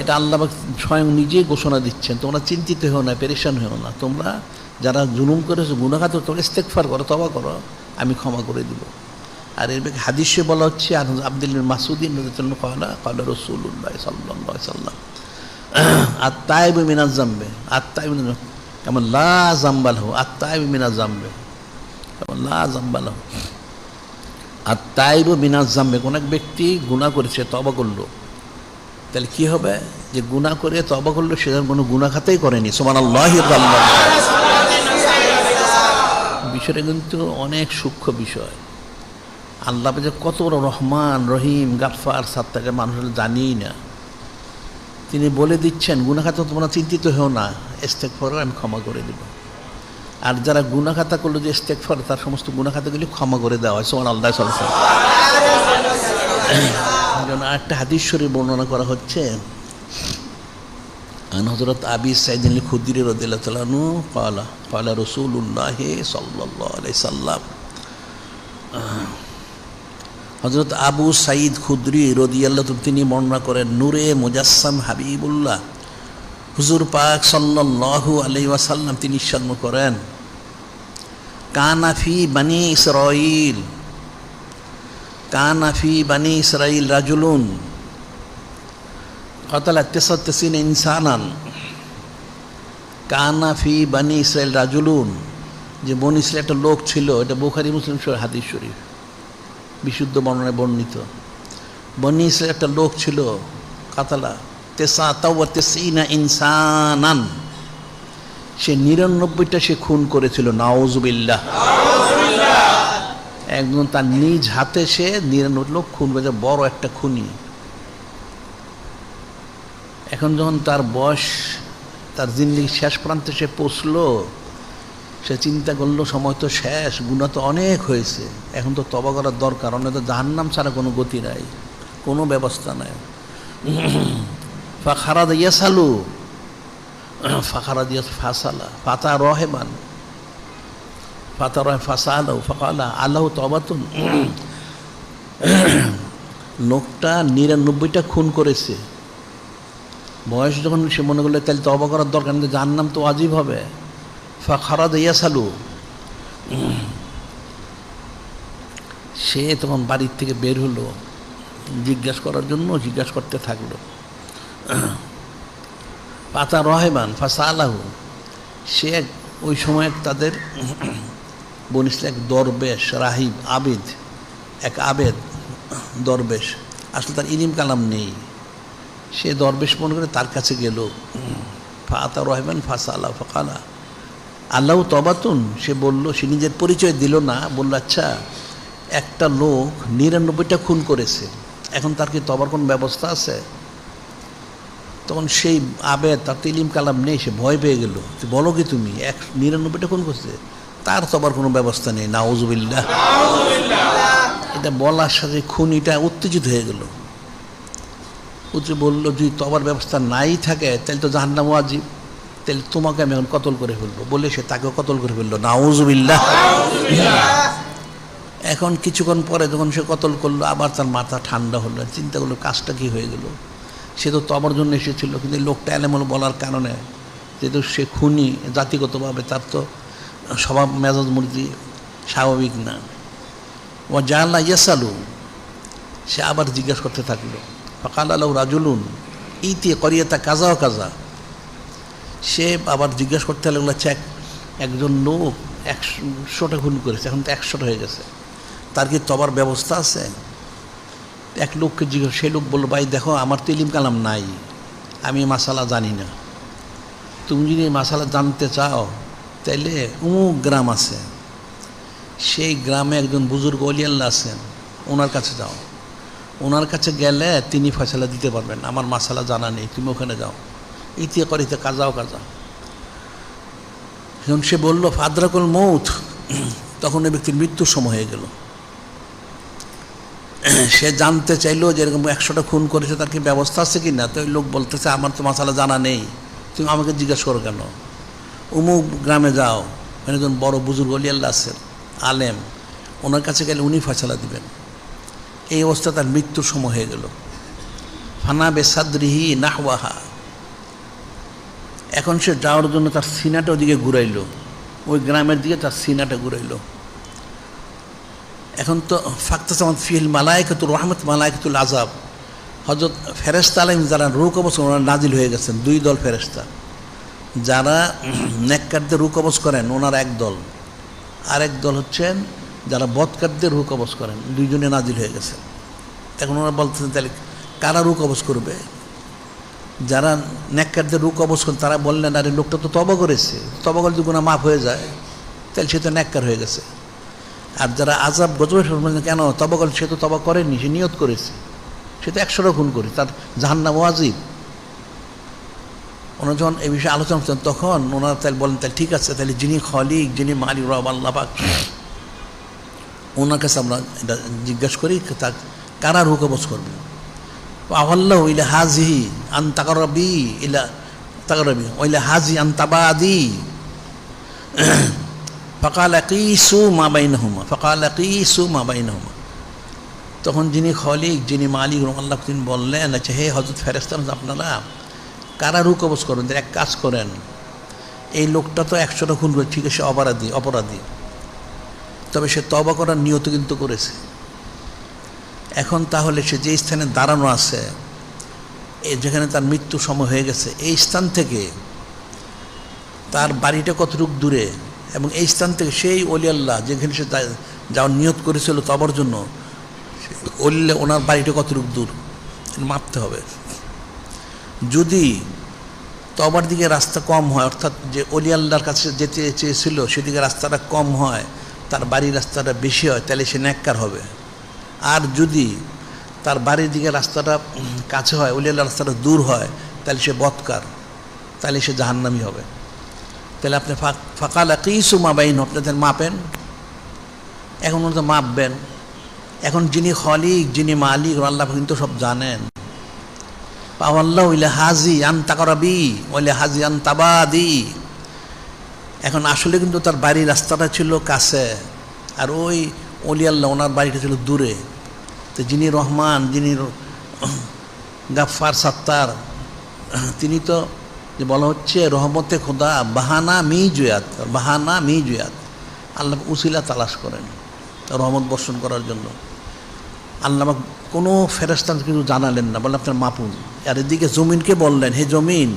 এটা আল্লাহ স্বয়ং নিজেই ঘোষণা দিচ্ছেন, তোমরা চিন্তিত হও না, পেরেশান হও না। তোমরা যারা জুলুম করেছো, গুনাহখাতা, তোমরা ইস্তেগফার করো, তওবা করো, আমি ক্ষমা করে দিব। আর এর হাদিসে বলা হচ্ছে, আব্দুল্লাহ মাসউদিন রাদিয়াল্লাহু ক্বালা ক্বালা রাসূলুল্লাহ সাল্লাল্লাহু আলাইহি ওয়াসাল্লাম আত-তাইবু মিনাজ যামবি, আত-তাইবু কামা লা যামবা লাহু, আত-তাইবু মিনাজ যামবি কামা লা যামবা লাহু। আত-তাইবু মিনাজ যামবি, কোন এক ব্যক্তি গুনাহ করেছে, তওবা করলো, তাহলে কি হবে? যে গুনাহ করে তওবা করলো, সে কোনো গুনাহখাতাই করেনি। সুবহানাল্লাহি ওয়া সাল্লাল্লাহু। বিষয়টা কিন্তু অনেক সূক্ষ্ম বিষয়। আল্লাহ যে কত বড় রহমান, রহিম, গাফফার, সাত্তার, মানুষের জানিই না। তিনি বলে দিচ্ছেন, গুনাহখাতা তোমরা চিন্তিত হও না, ইস্তেগফার আমি ক্ষমা করে দেব। আর যারা গুনাহখাতা করলো, যে ইস্তেগফার, তার সমস্ত গুনাহখাতাগুলি ক্ষমা করে দেওয়া হয়। সুবহানাল্লাহ সাল্লাল্লাহু আলাইহি ওয়াসাল্লাম। একটা হাদিস শরীফ বর্ণনা করা হচ্ছে, আন হযরত আবি সাঈদ আল খুদরি রাদিয়াল্লাহু তাআলা আনহু ক্বালা ক্বালা রাসূলুল্লাহ সাল্লাল্লাহু আলাইহি সাল্লাম, হযরত আবু সাঈদ খুদরি রাদিয়াল্লাহু তাআলা তিনি বর্ণনা করেন, নূরে মুজাসসাম হাবিবুল্লাহ হুজুর পাক সাল্লাল্লাহু আলাইহি ওয়াসাল্লাম তিনি ইরশাদ করেন, কানা ফি বানি ইসরাঈল, কানা ফি বানি ইসরাঈল রাজুলুন কাতালা 99 ইনসানান, কানা ফি বানি ইসরাঈল রাজুলুন, যে বনি ইসরাঈল একটা লোক ছিল, এটা বুখারী মুসলিম শরীফ হাদিস শরীফ বিশুদ্ধ বর্ণনায় বর্ণিত। বনি ইসরাঈল একটা লোক ছিল, কাতালা 99 ইনসানান, সে 99টা সে খুন করেছিল। নাউজুবিল্লাহ। একজন তার নিজ হাতে সে 99 লোক খুন করেছে, বড় একটা খুনি। এখন যখন তার বয়স, তার জিন্দেগির শেষ প্রান্তে সে পৌঁছলো, সে চিন্তা করলো সময় তো শেষ, গুনাহ তো অনেক হয়েছে, এখন তো তওবা করার দরকার, অন্যথা জাহান্নাম ছাড়া কোনো গতি নাই, কোনো ব্যবস্থা নাই। ফাখারাদ ইয়াসালু, ফাখারাদ ফাসালা ফাতা রহেবান, ফাতা রহে ফাসালাউ ফাকালা আল্লাহু তওবাতুন। লোকটা 99টা খুন করেছে, বয়স যখন সে মনে করলো তাহলে তওবা করার দরকার, কিন্তু জাহান্নাম তো ওয়াজিব হবে। ফাখারাদ ইয়াসালু, সে তখন বাড়ির থেকে বের হলো জিজ্ঞাসা করার জন্য, জিজ্ঞাসা করতে থাকলো। পাতা রহেবান ফাসালাহু, সে ওই সময় তাদের বনিস এক দরবেশ, রাহিব, আবেদ, এক আবেদ দরবেশ, আসলে তার ইলিম কালাম নেই, সে দরবেশ মনে করে তার কাছে গেল। ফাতা রহেবান ফাসালা ফাকালা আল্লাহু তওবাতুন, সে বলল, সে নিজের পরিচয় দিল না, বলল আচ্ছা একটা লোক 99টা খুন করেছে, এখন তার কি তওবার কোনো ব্যবস্থা আছে? তখন সেই আবেদ, তার তো ইলিম কালাম নেই, সে ভয় পেয়ে গেল, বলো কি তুমি, 99টা খুন করছে, তার তওবার কোনো ব্যবস্থা নেই। নাউজুবিল্লাহ। এটা বলার সাথে খুনিটা উত্তেজিত হয়ে গেল, বললো যদি তওবার ব্যবস্থা নাই থাকে তাহলে তো জাহান্নাম ওয়াজিব, তাহলে তোমাকে আমি এখন কতল করে ফেলবো, বলে সে তাকেও কতল করে ফেললো। নাউজুবিল্লাহ। এখন কিছুক্ষণ পরে যখন সে কতল করলো, আবার তার মাথা ঠান্ডা হলো, চিন্তা করলো কাজটা কি হয়ে গেল, সে তো তওবার জন্য এসেছিল, কিন্তু লোকটা এলেমল বলার কারণে, যেহেতু সে খুনি জাতিগতভাবে, তার তো স্বভাব মেজাজ মূর্তি স্বাভাবিক না। ও জাআলা ইয়াসালু, সে আবার জিজ্ঞাসা করতে থাকলো। ফাকালা লাহু রাজুলুন ইতি করিয়াতা কাজা ও কাজা, সে আবার জিজ্ঞাসা করতে লাগলো, আচ্ছা একজন লোক 100টা খুন করেছে, এখন তো 100টা হয়ে গেছে, তার কি তওবার ব্যবস্থা আছে? এক লোককে জিজ্ঞাসা, সেই লোক বললো, ভাই দেখো আমার তো ইলিম কালাম নাই, আমি মাসালা জানি না, তুমি যদি মাসালা জানতে চাও তাইলে অমুক গ্রাম আছে, সেই গ্রামে একজন বুজুর্গ ওলি আল্লাহ আছেন, ওনার কাছে যাও, ওনার কাছে গেলে তিনি ফয়সালা দিতে পারবেন, আমার মাসালা জানা নেই, তুমি ওখানে যাও। ইতিয়ে করিতে কাজাও কাজা। যখন সে বললো ফাদরাকুল মৌত, তখন ওই ব্যক্তির মৃত্যুর সময় হয়ে গেল। সে জানতে চাইলো যে এরকম 100টা খুন করেছে, তার কি ব্যবস্থা আছে কি না? তো ওই লোক বলতেছে, আমার তো মাসালা জানা নেই, তুমি আমাকে জিজ্ঞাসা করো কেন? অমুক গ্রামে যাও, ওখানে একজন বড় বুজুর্গ ওলি আল্লাহ আছেন, আলেম, ওনার কাছে গেলে উনি ফয়সালা দিবেন। এই অবস্থা তার মৃত্যুর সময় হয়ে গেল। ফানা বেসাদরিহি নাহওয়াহা, এখন সে যাওয়ার জন্য তার সিনাটা ওদিকে ঘুরাইল, ওই গ্রামের দিকে তার সিনাটা ঘুরাইল। এখন তো ফাক্তাসামাত ফিল মালায়েকাতুর রহমত মালায়েকাতুল আযাব, হযরত ফেরেশতা আলাইহিম যারা রূহ কবজ ওনারা নাজিল হয়ে গেছেন, 2 দল ফেরেশতা, যারা নেককারদের রূহ কবজ করেন ওনারা এক দল, আরেক দল হচ্ছেন যারা বদকারদের রূহ কবজ করেন, 2 জনে নাজিল হয়ে গেছে। এখন ওনারা বলতেছেন তাহলে কারা রূহ কবজ করবে? যারা নেককারদের রূহ কবজ করেন তারা বললেন, আরে লোকটা তো তওবা করেছে, তওবা করলে গুনাহ মাফ হয়ে যায়, তাহলে সে তো নেককার হয়ে গেছে। আর যারা আযাব গজবের বললেন, কেন তওবা করলে, সে তো তওবা করেনি, সে নিয়ত করেছে, সে তো 100টা খুন করে, তার জাহান্নাম ওয়াজিব। ওনারা যখন এই বিষয়ে আলোচনা করছেন, তখন ওনারা তাহলে বলেন, তাহলে ঠিক আছে, তাহলে যিনি খলিক, যিনি মালিক রব আল্লাহ পাক, ওনার কাছে আমরা এটা জিজ্ঞাসা করি তা কারা রূহ কবজ করবে। আল্লাহ ইলা হাজিহি আন তাকারবি ইলা তাকারবি ওইলা হাজি আন তাবাদি ফাকালা কিসু মা বাইনাহুমা, ফাকালা কিসু মা বাইনাহুমা, তখন যিনি খলিক, যিনি মালিক আল্লাহ, তিনি বললেন, আচ্ছা হে হযরত ফেরেশতা, আপনারা কারা রু কবজ করবেন? এক কাজ করেন, এই লোকটা তো 100টা খুন করে, ঠিক আছে, অপরাধী, তবে সে তওবা করার নিয়ত কিন্তু করেছে। এখন তাহলে সে যে স্থানে দাঁড়ানো আছে, যেখানে তার মৃত্যু সময় হয়ে গেছে, এই স্থান থেকে তার বাড়িটা কতটুকু দূরে, এবং এই স্থান থেকে সেই ওলি আল্লাহ যেখানে সে যাওয়ার নিয়ত করেছিল তবার জন্য, ওনার বাড়িটা কতটুকু দূর মাপতে হবে। যদি তবার দিকে রাস্তা কম হয়, অর্থাৎ যে ওলি আল্লাহর কাছে যেতে চেয়েছিল সেদিকে রাস্তাটা কম হয়, তার বাড়ির রাস্তাটা বেশি হয়, তাহলে সে নেককার হবে। আর যদি তার বাড়ির দিকে রাস্তাটা কাছে হয়, ওলি আল্লাহর রাস্তাটা দূর হয়, তাহলে সে বদকার, তাহলে সে জাহান্নামী হবে। তাহলে আপনি ফাকাল কিসু মা বাইন, আপনাদের মাপেন। এখন ওনারা মাপবেন। এখন যিনি খলিক, যিনি মালিক আল্লাহ কিন্তু সব জানেন। পাওয়াল্লাহ ইলা হাজি আন তাকরাবি ওইলে হাজি আন তাবাদি। এখন আসলে কিন্তু তার বাড়ির রাস্তাটা ছিল কাছে, আর ওই ওলি আল্লাহ ওনার বাড়িটা ছিল দূরে। তো যিনি রহমান, যিনি গাফফার সাত্তার, তিনি তো যে বলা হচ্ছে রহমতে খোদা বাহানা মি জুয়াত, আল্লাহ উসিলা তালাশ করেন রহমত বর্ষণ করার জন্য। আল্লাহ কোনো ফেরেশতা কিন্তু জানালেন না, বললেন আপনার মাপুন। আর এদিকে জমিনকে বললেন, হে জমিন,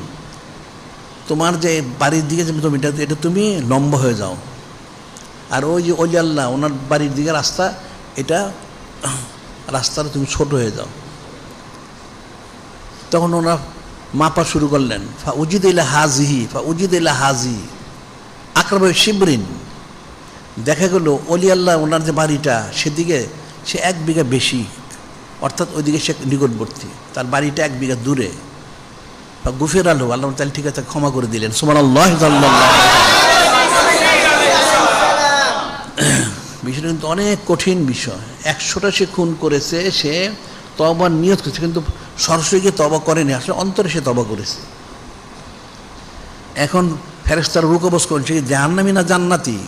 তোমার যে বাড়ির দিকে যে জমিটা, এটা তুমি লম্বা হয়ে যাও, আর ওই যে ওলি আল্লাহ ওনার বাড়ির দিকে রাস্তা, এটা রাস্তাটা তুমি ছোট হয়ে যাও। তখন ওনারা মাপা শুরু করলেন। ফা উজিদ ইলা হাজি আকরাব শিবরিন। দেখা গেল ওলি আল্লাহ ওনার যে বাড়িটা, সেদিকে সে 1 বিঘা বেশি, অর্থাৎ ওইদিকে সে নিকটবর্তী, তার বাড়িটা 1 বিঘা দূরে। গুফির আল্লাহ, আল্লাহ তাহলে ঠিক আছে ক্ষমা করে দিলেন। সুবহানাল্লাহ। বিষয়টা কিন্তু অনেক কঠিন বিষয়। 100টা সে খুন করেছে, সে তওবার নিয়ত করেছে, কিন্তু সরাসরি গিয়ে তওবা করেনি, আসলে অন্তরে সে তওবা করেছে। এখন ফেরেশতারা রু কবজ করেছে জাহান্নামী না জান্নাতি।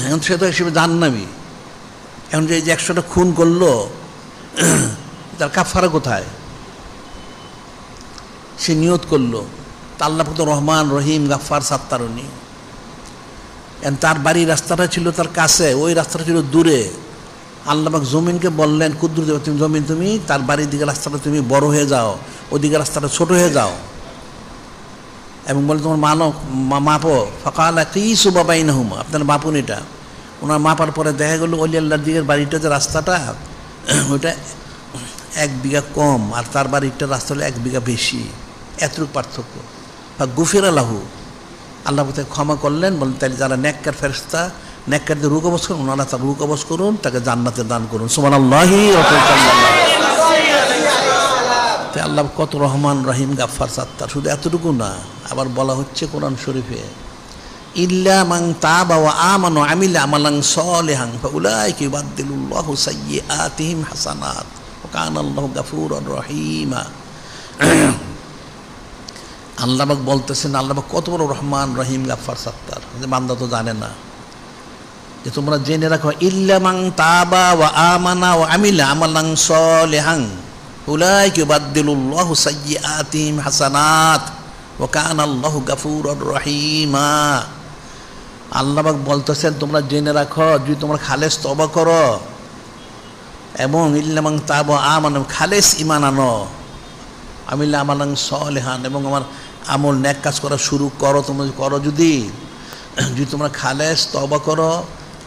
এখন সে তো হিসেবে জাহান্নামী। এখন যে 100টা খুন করলো, তার কাফারা কোথায়? সে নিয়ত করলো, তা আল্লাহ তো রহমান রহিম গাফফার সাত্তার উনি। তার বাড়ির রাস্তাটা ছিল তার কাছে, ওই রাস্তাটা ছিল দূরে। আল্লাহ পাক জমিনকে বললেন, কুদ্দুর দেব, তুমি জমিন, তুমি তার বাড়ির দিকে রাস্তাটা তুমি বড় হয়ে যাও, ওইদিকে রাস্তাটা ছোট হয়ে যাও, এবং বলে তোমার মাপো। ফাকালা কিসু বাইনাহুমা, আপনার মাপুন এটা। ওনার মাপার পরে দেখা গেল ওলি আল্লাহর দিকের বাড়িটা যে রাস্তাটা, ওইটা 1 বিঘা কম, আর তার বাড়িটার রাস্তা হলো 1 বিঘা বেশি, এতটুকু পার্থক্য। বা গুফির আল্লাহু, আল্লাহ তাকে ক্ষমা করলেন। বলেন তাহলে যারা নেককার ফেরেশতা, নেককারদের রু কবজ করুন, ওনারা তার রু কবজ করুন, তাকে জান্নাতে দান করুন। সুবহানাল্লাহি। তাই আল্লাহ কত রহমান রহিম গাফফার সাত্তার। শুধু এতটুকু না, আবার বলা হচ্ছে কোরআন শরীফে, ইল্লা মান তাবা ওয়া আমানা ওয়া আমিলা আমালান সালিহান ফাউলাইকা ইউবাদদিলুল্লাহু সাইয়্যাতিহিম হাসানাত ওয়া কানাল্লাহু গাফুরুর রহিমা। আল্লাহ পাক বলতেছেন, আল্লাহ পাক কত বড় রহমান রহিম গাফফার সাত্তার, যে বান্দা তো জানে না। যে তোমরা জেনে রাখো, ইল্লা মান তাবা ওয়া আমানা ওয়া আমিলা আমালান সালিহান উলাইকা ইউবাদদিলুল্লাহু সাইয়্যাতিহিম হাসানাত ওয়া কানাল্লাহু গাফুরুর রহিমা। আল্লাহ পাক বলতেছেন, তোমরা জেনে রাখো, যদি তোমরা খালেস তওবা করো, এবং ইল্লা মান তাবা আমানা, খালেস ঈমান আনো, আমিলা আমালান সালিহান, এবং আমার আমল নেক কাজ করা শুরু করো, তোমরা করো, যদি তোমরা খালেস তওবা করো,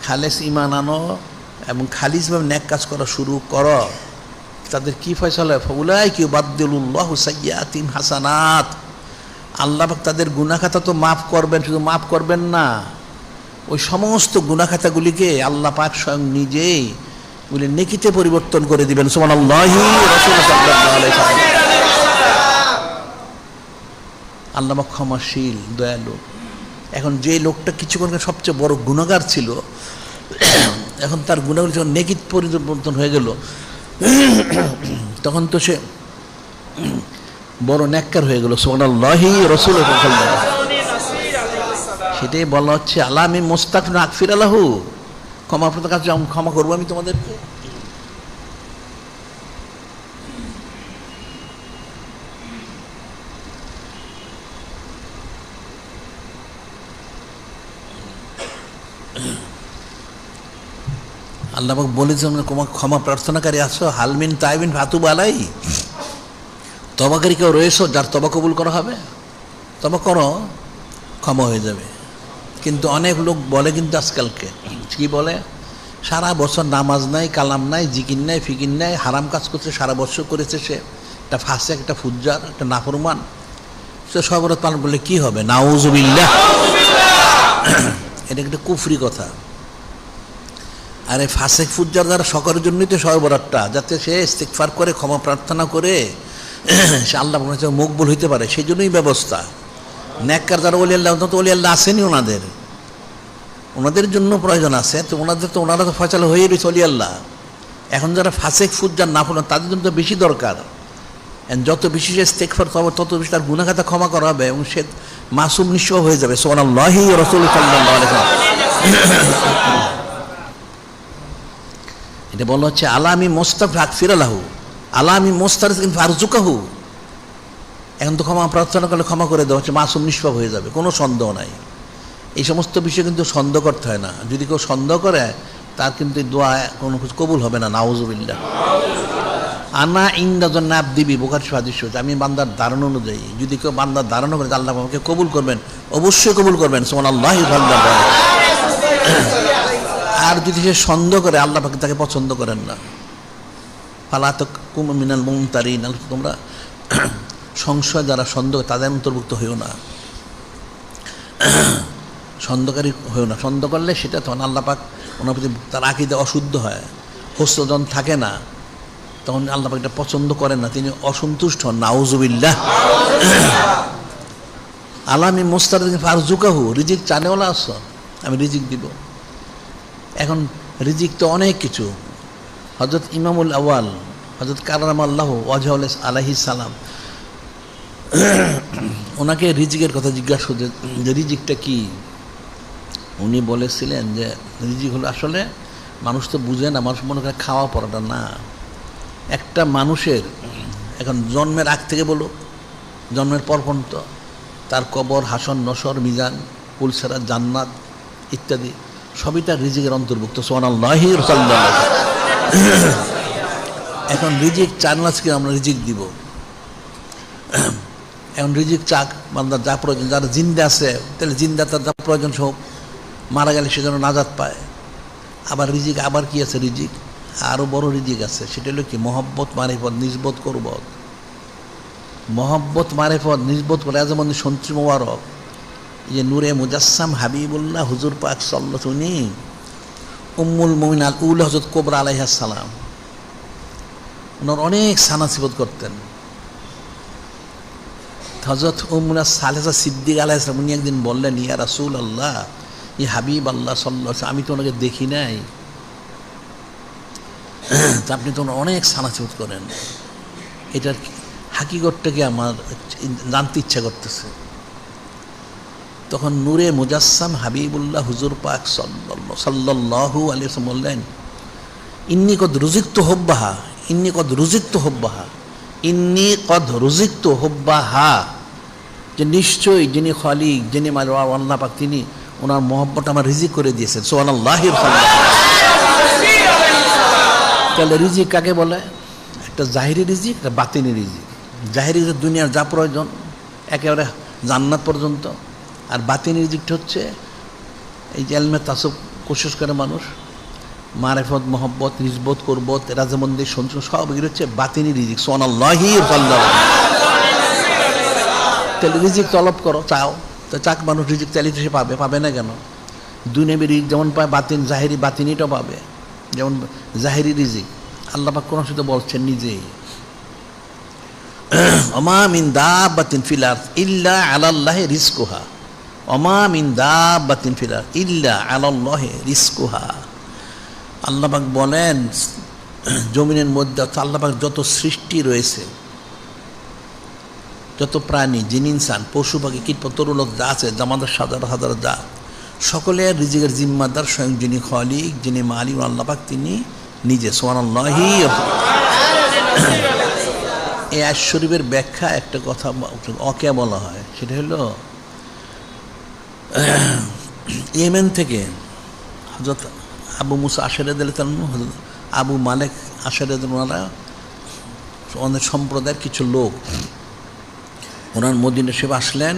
খালেস ঈমান আনো, এবং খালিসভাবে নেক কাজ করা শুরু করো, তাদের কি ফয়সালা? ফাউলাইকা ইউবাদদিলুল্লাহু সাইয়্যাতিহিম হাসানাত। আল্লাহ পাক তাদের গুনাহ খাতা তো মাফ করবেন, শুধু মাফ করবেন না, ওই সমস্ত গুনাহ খাতাগুলিকে আল্লাহ পাক স্বয়ং নিজেই বলে নেকিতে পরিবর্তন করে দিবেন। সুবহানাল্লাহি। রাসূল সাল্লাল্লাহু আলাইহি ওয়াসাল্লাম। আল্লাহ পাক ক্ষমাশীল, দয়ালু। এখন যে লোকটা কিছুক্ষণ সবচেয়ে বড় গুনাহগার ছিল, এখন তার গুনাহগুলি যখন নেকিত পরিবর্তন হয়ে গেল, তখন তো সে বড় নেককার হয়ে গেল। সুবহানাল্লাহি। রাসূল সাল্লাল্লাহু আলাইহি ওয়াসাল্লাম। সেটাই বলা হচ্ছে, আল্লাহ আমি মুস্তাগফির আকফির আলাহু, ক্ষমা আপনাদের কাছে ক্ষমা করবো আমি তোমাদেরকে। আল্লাহ পাক বলেছেন ক্ষমা প্রার্থনাকারী আছো, হালমিন তাইবিন ফাতুব আলাই, তবাকারী কেউ রয়েছো যার তবা কবুল করা হবে, তবা করো, ক্ষমা হয়ে যাবে। কিন্তু অনেক লোক বলে কিন্তু আজকালকে কি বলে, সারা বছর নামাজ নাই, কালাম নাই, জিকির নাই, ফিকির নাই, হারাম কাজ করছে, সারা বছর করেছে, সে একটা ফাসেক, একটা ফুজ্জার, একটা নাফরমান, সে শবে পালন করলে কি হবে? নাউজুবিল্লাহ। এটা একটা কুফরি কথা। আরে ফাসেক ফুজ্জার দ্বারা সকলের জন্যই তো শবে বরাতটা, যাতে সে ইস্তিগফার করে, ক্ষমা প্রার্থনা করে সে আল্লাহ মকবুল হইতে পারে, সেই জন্যই ব্যবস্থা। নেককার যারা ওলি আল্লাহ, তো ওলি আল্লাহ আসেনি ওনাদের জন্য প্রয়োজন আছে, তো ওনারা তো ফয়সালা হয়ে রয়েছে ওলি আল্লাহ। এখন যারা ফাসেক ফুজ্জার নাফরমান, তাদের জন্য তো বেশি দরকার। যত বেশি সে ইস্তিগফার করবে, তত বেশি তার গুনাহ খাতা ক্ষমা করা হবে এবং সে মাসুম নিঃস্ব হয়ে যাবে। সুবহানাল্লাহি ওয়া রাসূলুহু সাল্লাল্লাহু আলাইহি ওয়াসাল্লাম। এটা বলা হচ্ছে আলামি মোস্তাফাক ফিরালাহু, আলামি মোস্তারিন ফারজুকাহু। এখন তো ক্ষমা প্রার্থনা করলে ক্ষমা করে দেওয়া হচ্ছে, মাসুম নিষ্পাপ হয়ে যাবে, কোনো সন্দেহ নাই। এই সমস্ত বিষয় কিন্তু সন্দেহ করতে হয় না। যদি কেউ সন্দেহ করে, তার কিন্তু দোয়া কোনো কিছু কবুল হবে না। নাউজুবিল্লাহ। আনা ইন্দাজন নাব দিবি, বুখারী হাদিস হচ্ছে, আমি বান্দার ধারণা অনুযায়ী, যদি কেউ বান্দার ধারণা করে আল্লাহ আমাকে কবুল করবেন, অবশ্যই কবুল করবেন। সুবহানাল্লাহি ওয়া আর যদি সে সন্দেহ করে, আল্লাহ পাক তাকে পছন্দ করেন না। ফালা তাকুম মিনাল মুমতারিন, তোমরা সংশয় যারা সন্দেহ, তাদের অন্তর্ভুক্ত হইও না, সন্দেহকারী হইও না। সন্দেহ করলে সেটা তখন আল্লাহ পাক ওনার প্রতি তার আকীদা অশুদ্ধ হয়, হোসন থাকে না, তখন আল্লাহ পাক এটা পছন্দ করেন না, তিনি অসন্তুষ্ট হন। নাউজুবিল্লাহ। আলামি মোস্তারিন ফারজুকাহু, রিজিক চানেওয়ালা আছো, আমি রিজিক দিব। এখন রিজিক তো অনেক কিছু। হযরত ইমামুল আওয়াল হযরত কারামাল্লাহু ওয়াজহাহু আলাইহিস সালাম, ওনাকে রিজিকের কথা জিজ্ঞাসা করতে, যে রিজিকটা কি? উনি বলেছিলেন যে রিজিক হলো, আসলে মানুষ তো বুঝে না, মানুষ মনে করে খাওয়া পড়াটা না। একটা মানুষের এখন জন্মের আগ থেকে বলো, জন্মের পর পর্যন্ত তার কবর, হাসন, নসর, মিজান, পুলসেরাত, জান্নাত ইত্যাদি সবই তার রিজিকের অন্তর্ভুক্ত। সুবহানাল্লাহি ওয়া সাল্লাল্লাহু আলাইহি। এখন রিজিক চান না, আজকে আমরা রিজিক দিব। এখন রিজিক চাক, বান্দার যা প্রয়োজন, যারা জিন্দা আছে তাহলে জিন্দা তার যা প্রয়োজন সব, মারা গেলে সে যেন নাজাত পায়। আবার রিজিক, আবার কি আছে রিজিক, আরও বড় রিজিক আছে, সেটা হলো কি? মহব্বত, মারিফত, নিজবত, কুরবত। মহব্বত, মারিফত, নিজবত করে যেমন সন্ত্রী মোবারক, যে নূরে মুজাসসাম হাবিবুল্লাহ হুজুর পাক সাল্লাল্লাহু আলাইহি, উম্মুল মুমিনিন আল উলা হযরত কোবরা আলাইহিস সালাম, ওনার অনেক সানাসিবত করতেন। হযরত উম্মুনা সালেহা সিদ্দিক আলাইহিস সালাম, উনি একদিন বললেন, ইয়া রাসূলুল্লাহ, ই হাবিব আল্লাহ সাল্লাল্লাহু আলাইহি, আমি তো ওনাকে দেখি নাই, আপনি তো অনেক সানাসিবত করেন, এটার হাকিকতটাকে আমার জানতে ইচ্ছা করতেছে। তখন নূরে মুজাসসাম হাবিবুল্লাহ হুজুর পাক সাল্লাল্লাহু আলাইহি ওয়াসাল্লাম বললেন, ইন্নী কদ রুজিকতু হুব্বাহা, ইন্নী কদ রুজিকতু হুব্বাহা, ইন্নী কদ রুজিকতু হুব্বাহা, যে নিশ্চয়ই যিনি খালিক, যিনি আল্লাহ পাক, তিনি ওনার মহব্বত আমার রিজিক করে দিয়েছেন। সুবহানাল্লাহি। তাহলে রিজিক কাকে বলে? একটা জাহিরি রিজিক, একটা বাতিনি রিজিক। জাহিরি রিজিক দুনিয়ার যা প্রয়োজন একেবারে জান্নাত পর্যন্ত, আর বাতিনি রিজিকটা হচ্ছে এই যে এলমে তাসব কোশিশ করে মানুষ, মারিফত, মহব্বত, নিজবত, কুরবত, রাজমন্দির, সঞ্চয়, সব এগুলো হচ্ছে বাতিনি রিজিক। সুবহানাল্লাহি। তাহলে রিজিক তলব করো, চাও, তো চাক মানুষ রিজিক চাইলে সে পাবে, পাবে না কেন? দুনিয়াবি রিজিক যেমন পায়, বাতিন জাহিরি বাতিনিটাও পাবে। যেমন জাহিরি রিজিক আল্লাহ পাক কোরআন শরীফে বলছেন নিজেই, ওমা মিন দাব্বাতিন ফিল আরদ ইল্লা আলাল্লাহি রিজকুহা, ওমা মিন দাব্বাতিন ফিল আরদ ইল্লা আলাল্লাহি রিজকুহা। আল্লাহ পাক বলেন, জমিনের মধ্যে আল্লাহ পাক যত সৃষ্টি রয়েছে, যত প্রাণী, জিন, ইনসান, পশু পাখি, কীটপতঙ্গ, তরুলোক যা আছে, আমাদের হাজার হাজার যা, সকলের রিজিকের জিম্মাদার স্বয়ং যিনি খালিক, যিনি মালিক আল্লাহ পাক, তিনি নিজে। সুবহানাল্লাহি। এই আয়াত শরীফের ব্যাখ্যা একটা কথা ওকে বলা হয়, সেটা হলো ইয়েমেন থেকে হযরত আবু মুসা আশারি রাদিয়াল্লাহু আনহু, আবু মালিক আশারি রাদিয়াল্লাহু আনহু, ওনারা অনেক সম্প্রদায়ের কিছু লোক ওনার মদিনা শরীফে আসলেন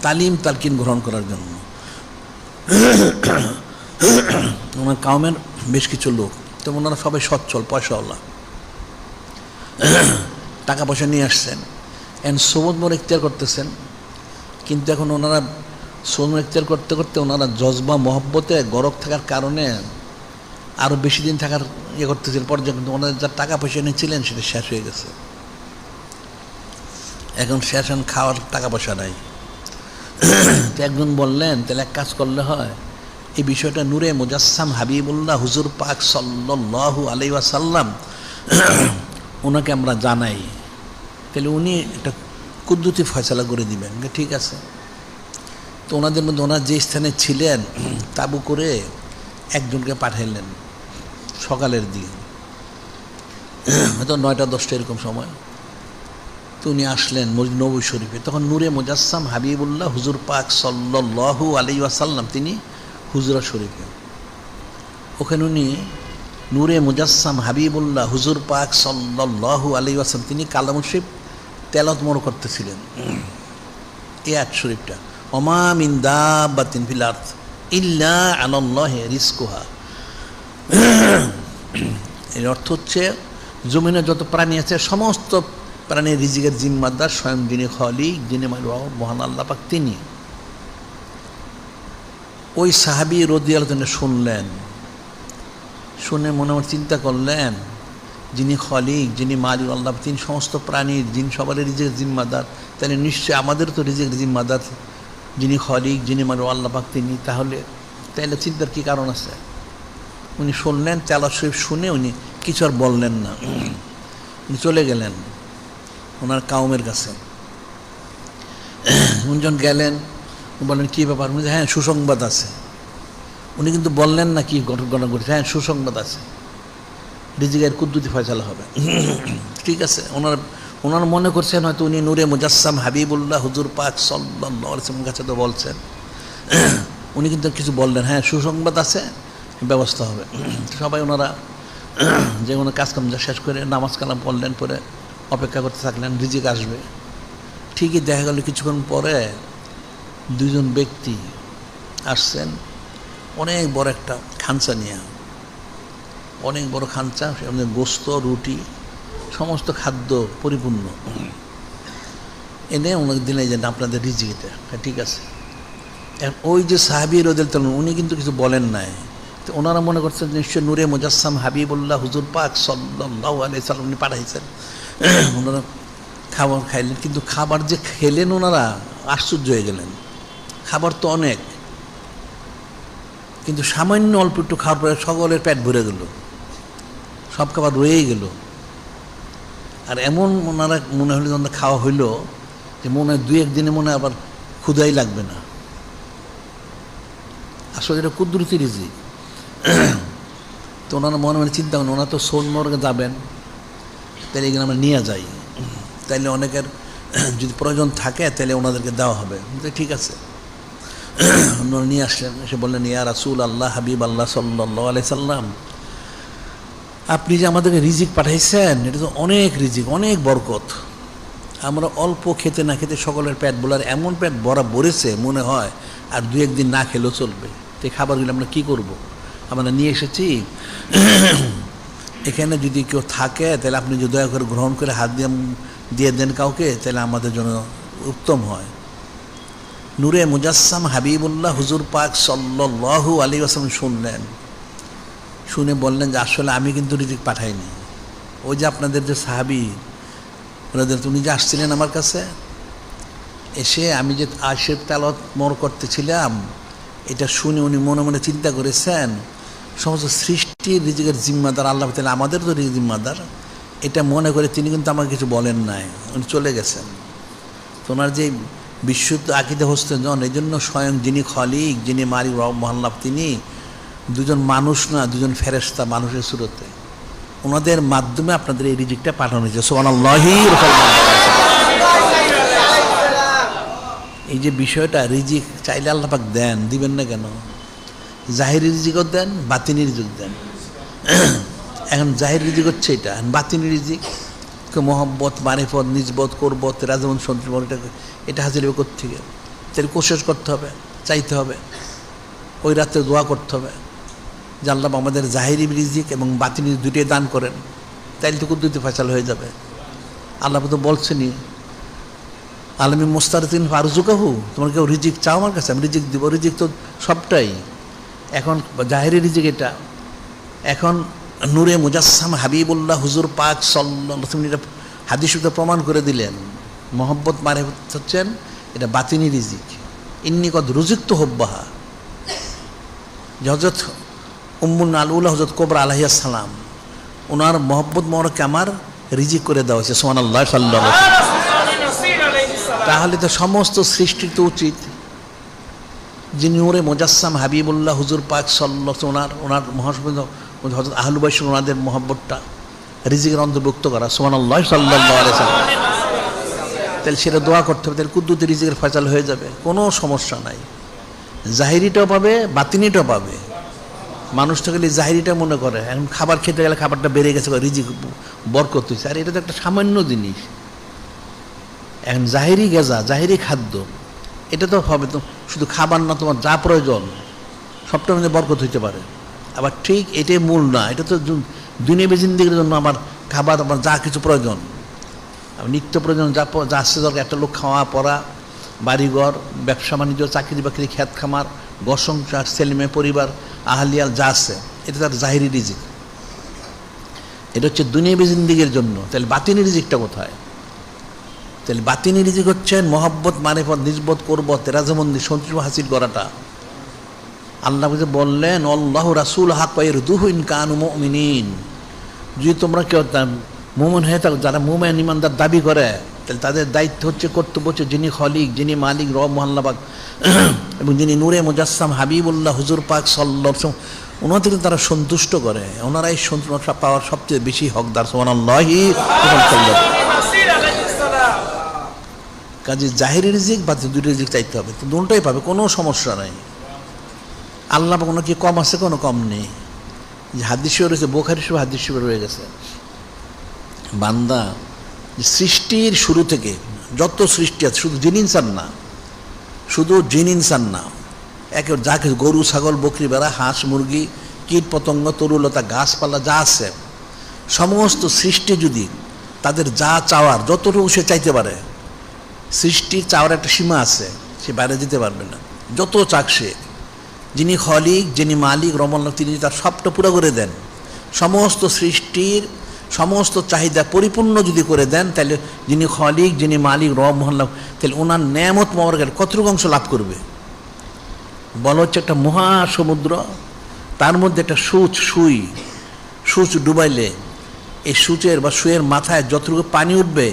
তালিম তালকিন গ্রহণ করার জন্য। ওনার কাউমের বেশ কিছু লোক, তো ওনারা সবাই সচ্ছল, পয়সাওয়ালা, টাকা পয়সা নিয়ে আসছেন, সবুজ মোড় ইখতিয়ার করতেছেন। কিন্তু এখন ওনারা সবুজ মোড় ইখতিয়ার করতে করতে ওনারা জজবা মহব্বতে গরক থাকার কারণে আরও বেশি দিন থাকার ইয়ে করতেছিলেন, পর্যায়ে কিন্তু ওনাদের যা টাকা পয়সা নিয়েছিলেন সেটা শেষ হয়ে গেছে। এখন শেষ, এখন খাওয়ার টাকা পয়সা নাই। তো একজন বললেন, তাহলে এক কাজ করলে হয়, এই বিষয়টা নূরে মুজাসসাম হাবিবুল্লাহ হুজুর পাক সাল্লাল্লাহু আলাইহি ওয়াসাল্লাম ওনাকে আমরা জানাই, তাহলে উনি একটা কুদরতি ফয়সালা করে দিবেন। ঠিক আছে। তো ওনাদের মধ্যে ওনার যে স্থানে ছিলেন তাবু করে একজনকে পাঠাইলেন সকালের দিকে, হয়তো 9টা-10টা এরকম সময়। তো উনি আসলেন মসজিদ নববী শরীফে, তখন নূরে মুজাসসাম হাবিবুল্লাহ হুজুর পাক সাল্লাল্লাহু আলাইহি ওয়াসাল্লাম তিনি হুজরা শরীফে। ওখানে উনি নূরে মুজাসসাম হাবিবুল্লাহ হুজুর পাক সাল্লাল্লাহু আলাইহি ওয়াসাল্লাম তিনি কালামুল শরীফ তেলাওয়াত মনে করতেছিলেন। এই আয়াত শরীফটা, ওমা মিন দাব্বাতিন ফিল আরদ ইল্লা আলাল্লাহি রিজকুহা। এর অর্থ হচ্ছে জমিনে যত প্রাণী আছে সমস্ত প্রাণীর রিজিকের জিম্মাদার স্বয়ং যিনি খালিক, যিনি মহান আল্লাহ পাক তিনি। ওই সাহাবী রাদিয়াল্লাহু আনহু শুনলেন, শুনে মনে মনে চিন্তা করলেন, যিনি খালিক, যিনি মালিক আল্লাহ, তিনি সমস্ত প্রাণীর, যিনি সবার রিজিকের জিম্মাদার, তাহলে নিশ্চয়ই আমাদের তো রিজিকের জিম্মাদার যিনি খালিক, যিনি মালিক আল্লাহ পাক তিনি। তাহলে চিন্তার কী কারণ আছে? উনি শুনলেন, তেলাওয়াত শরীফ শুনে উনি কিছু আর বললেন না, উনি চলে গেলেন ওনার কাউমের কাছে। উনি যখন গেলেন, বললেন কী ব্যাপার? উনি হ্যাঁ সুসংবাদ আছে। উনি কিন্তু বললেন না কি ঘটনা ঘটেছে, হ্যাঁ সুসংবাদ আছে, রিজিকের কুদরতি ফয়সালা হবে। ঠিক আছে। ওনার মনে করছেন হয়তো উনি নূরে মুজাসসাম হাবিবুল্লাহ হুজুর পাক সাল্লাল্লাহু আলাইহি ওয়াসাল্লামের কাছে তো বলছেন। উনি কিন্তু কিছু বললেন, হ্যাঁ সুসংবাদ আছে, ব্যবস্থা হবে। সবাই ওনারা যে কোনো কাজকাম যা শেষ করে নামাজ কালাম পড়লেন, পরে অপেক্ষা করতে থাকলেন রিজিক আসবে। ঠিকই দেখা গেল কিছুক্ষণ পরে দুজন ব্যক্তি আসছেন অনেক বড় একটা খাঞ্চা নিয়ে, অনেক বড় খাঞ্চা, সেখানে গোস্ত, রুটি, সমস্ত খাদ্য পরিপূর্ণ এনে ওনাকে দিলেন যে আপনাদের রিজিক এটা। ঠিক আছে। ওই যে সাহাবী রাদিয়াল্লাহু আনহু উনি কিন্তু কিছু বলেন নাই। তো ওনারা মনে করছেন নিশ্চয় নূরে মুজাসসাম হাবিবুল্লাহ হুজুর পাক সাল্লাল্লাহু আলাইহি ওয়াসাল্লাম উনি পাঠাইছেন। ওনারা খাবার খাইলেন, কিন্তু খাবার যে খেলেন ওনারা আশ্চর্য হয়ে গেলেন। খাবার তো অনেক, কিন্তু সামান্য অল্প একটু খাওয়ার পরে সকলের পেট ভরে গেল, সব খাবার রয়েই গেল। আর এমন ওনারা মনে হলো যখন খাওয়া হইল যে মনে হয় 2-1 দিনে মনে হয় আবার ক্ষুধাই লাগবে না। আসলে এটা কুদরতি রিজিক। তো ওনারা মনে মনে চিন্তা করেন, ওনারা তো সোনমর্গে যাবেন, তাহলে এখানে আমরা নিয়ে যাই, তাইলে অনেকের যদি প্রয়োজন থাকে তাহলে ওনাদেরকে দেওয়া হবে। ঠিক আছে। ওনারা নিয়ে আসলেন, এসে বললেন, ইয়া রাসূল আল্লাহ, হাবিব আল্লাহ সাল্লাল্লাহু আলাইহি সাল্লাম, আপনি যে আমাদেরকে রিজিক পাঠাইছেন এটা তো অনেক রিজিক, অনেক বরকত। আমরা অল্প খেতে না খেতে সকলের পেট ভরার, এমন পেট ভরা ভরেছে মনে হয় আর 2-1 দিন না খেলেও চলবে। তো এই খাবারগুলো আমরা কী করব? আমরা নিয়ে এসেছি, এখানে যদি কেউ থাকে তাহলে আপনি যদি দয়া করে গ্রহণ করে হাত দিয়ে দেন কাউকে, তাহলে আমাদের জন্য উত্তম হয়। নূরে মুজাসসাম হাবিবুল্লাহ হুজুর পাক সাল্লাল্লাহু আলাইহি ওয়াসাল্লাম শুনলেন, শুনে বললেন যে আসলে আমি কিন্তু রিজিক পাঠাইনি। ওই যে আপনাদের যে সাহাবী উনি যে আসছিলেন আমার কাছে, এসে আমি যে আয়াত তেলাওয়াত মনে করতেছিলাম এটা শুনে উনি মনে মনে চিন্তা করেছেন সমস্ত সৃষ্টির রিজিকের জিম্মাদার আল্লাহ, তাহলে আমাদের তো রিজিক জিম্মাদার, এটা মনে করে তিনি কিন্তু আমাকে কিছু বলেন নাই, উনি চলে গেছেন। তো ওনার যে বিশুদ্ধ আকীদা হচ্ছেন জন, এই জন্য স্বয়ং যিনি খালিক, যিনি মালিক মহাল্লাভ, তিনি দুজন মানুষ না, দুজন ফেরেশতা মানুষের সুরতে, ওনাদের মাধ্যমে আপনাদের এই রিজিকটা পাঠানো হয়েছে। সুবহানাল্লাহি। এই যে বিষয়টা, রিজিক চাইলে আল্লাহ পাক দেন, দিবেন না কেন? জাহিরি রিজিকও দেন, বাতিনি রিজিক দেন। এখন জাহির রিজিক হচ্ছে এটা, বাতিনি রিজিক মোহব্বত, মারিফত, নিজবত, করবত, রাজমন, সন্ত্রীবন, এটা হাজির হবে কোত্থেকে? তাহলে কোশিশ করতে হবে, চাইতে হবে, ওই রাতে দোয়া করতে হবে যে আল্লাহ আমাদের জাহিরি রিজিক এবং বাতিনি দুটোই দান করেন, তাইলে তো কুদ্দুতি ফয়সালা হয়ে যাবে। আল্লাহ তো বলছেনই, আলমী মোস্তারতিন ফারজুকাহু, তোমার কেউ রিজিক চাও আমার কাছে, আমি রিজিক দিব। রিজিক তো সবটাই, এখন জাহিরি রিজিক এটা। এখন নূরে মুজাসসাম হাবিবুল্লাহ হুজুর পাক সাল্লাল্লাহু আলাইহি ওয়াসাল্লাম হাদিসে প্রমাণ করে দিলেন মোহব্বত মারিফত হচ্ছেন এটা বাতিনি রিজিক। ইন্নী কদ রুজিকতু হুব্বাহা, হযরত উম্মুল আলউলা হযরত কোবরা আলাইহিস সালাম, ওনার মোহব্বত মোবারক আমার রিজিক করে দেওয়া হয়েছে। সুবহানাল্লাহ সাল্লাল্লাহু আলাইহি ওয়াসাল্লাম। তাহলে তো সমস্ত সৃষ্টির তো উচিত যিনি নূরে মুজাসসাম হাবিবুল্লাহ হুজুর পাক সাল্লাল্লাহু আলাইহি ওয়াসাল্লাম ওনার মহাসম্মানিত হযরত আহলু বাইত ওনাদের মহব্বতটা রিজিকের অন্তর্ভুক্ত করা। সুবহানাল্লাহ সাল্লাল্লাহু আলাইহি ওয়াসাল্লাম। তাহলে সেটা দোয়া করতে হবে, তাহলে কুদ্দুতি রিজিকের ফয়সালা হয়ে যাবে, কোনো সমস্যা নাই। জাহিরিটাও পাবে, বাতিনিটাও পাবে। মানুষ তো খালি জাহিরিটা মনে করে, এখন খাবার খেতে গেলে খাবারটা বেড়ে গেছে, রিজিক বরকত হয়েছে। আর এটা তো একটা সামান্য জিনিস। এখন জাহিরি গেজা, জাহিরি খাদ্য, এটা তো হবে তো শুধু খাবার না, তোমার যা প্রয়োজন সবটার মধ্যে বরকত হইতে পারে। আবার ঠিক এটাই মূল না, এটা তো দুনিয়াবী জিন্দেগির জন্য আমার খাবার, আমার যা কিছু প্রয়োজন, নিত্য প্রয়োজন যা আসছে দরকার, একটা লোক খাওয়া পড়া, বাড়িঘর, ব্যবসা বাণিজ্য, চাকরি বাকরি, খ্যাত খামার, ঘর সংসার, ছেলেমেয়ে, পরিবার, আহালিয়াল যা আছে, এটা তার জাহিরি রিজিক। এটা হচ্ছে দুনিয়াবী জিন্দেগির জন্য। তাহলে বাতিনি রিজিকটা কোথায়? তাহলে বাতিনি রিজিক হচ্ছেন মহব্বত, মারিফত, নিজবত, করবত, রাজমন্দি, সন্তুষ্ট হাসিল করাটা। আল্লাহ বললেন আল্লাহু রাসূল হাক ইয়ারদুহু ইন কানু মুমিনিন, যদি তোমরা কেউ মুমিন হয়ে থাকো, যারা মুমিন ইমানদার দাবি করে, তাহলে তাদের দায়িত্ব হচ্ছে, কর্তব্য হচ্ছে, যিনি খলিক, যিনি মালিক রব মুহাল্লাবাক এবং যিনি নূরে মুজাসসাম হাবিবুল্লাহ হুজুর পাক সাল্লাল্লাহু আলাইহি ওয়াসাল্লাম, ওনাদের তারা সন্তুষ্ট করে, ওনারাই সন্তুষ্ট পাওয়ার সবচেয়ে বেশি হকদার। সুবহানাল্লাহি। কাজে জাহিরি রিজিক বা দুটো রিজিক চাইতে হবে, তো দুটোই পাবে, কোনো সমস্যা নাই। আল্লাহ কোনো কি কম আছে? কোনো কম নেই। যে হাদিস রয়েছে, বুখারী শরীফ হাদিস রয়ে গেছে, বান্দা সৃষ্টির শুরু থেকে যত সৃষ্টি আছে, শুধু জিন ইনসান না, শুধু জিন ইনসান না, একেবারে যা কিছু গরু, ছাগল, বকরি, ভেড়া, হাঁস, মুরগি, কীট পতঙ্গ, তরুলতা, গাছপালা যা আছে, সমস্ত সৃষ্টি যদি তাদের যা চাওয়ার যতটুকু সে চাইতে পারে, সৃষ্টির চাওয়ার একটা সীমা আছে, সে বাইরে যেতে পারবে না। যত চাক সে, যিনি খলিক, যিনি মালিক রমল্লাহ, তিনি তার সবটা পুরো করে দেন, সমস্ত সৃষ্টির সমস্ত চাহিদা পরিপূর্ণ যদি করে দেন, তাহলে যিনি খলিক, যিনি মালিক রব মহল্লাহ, তাহলে ওনার নেয়ামত মোবারকের কতটুকু অংশ লাভ করবে? বলা হচ্ছে একটা মহাসমুদ্র, তার মধ্যে একটা সূচ ডুবাইলে এই সূচের বা সুয়ের মাথায় যতটুকু পানি উঠবে,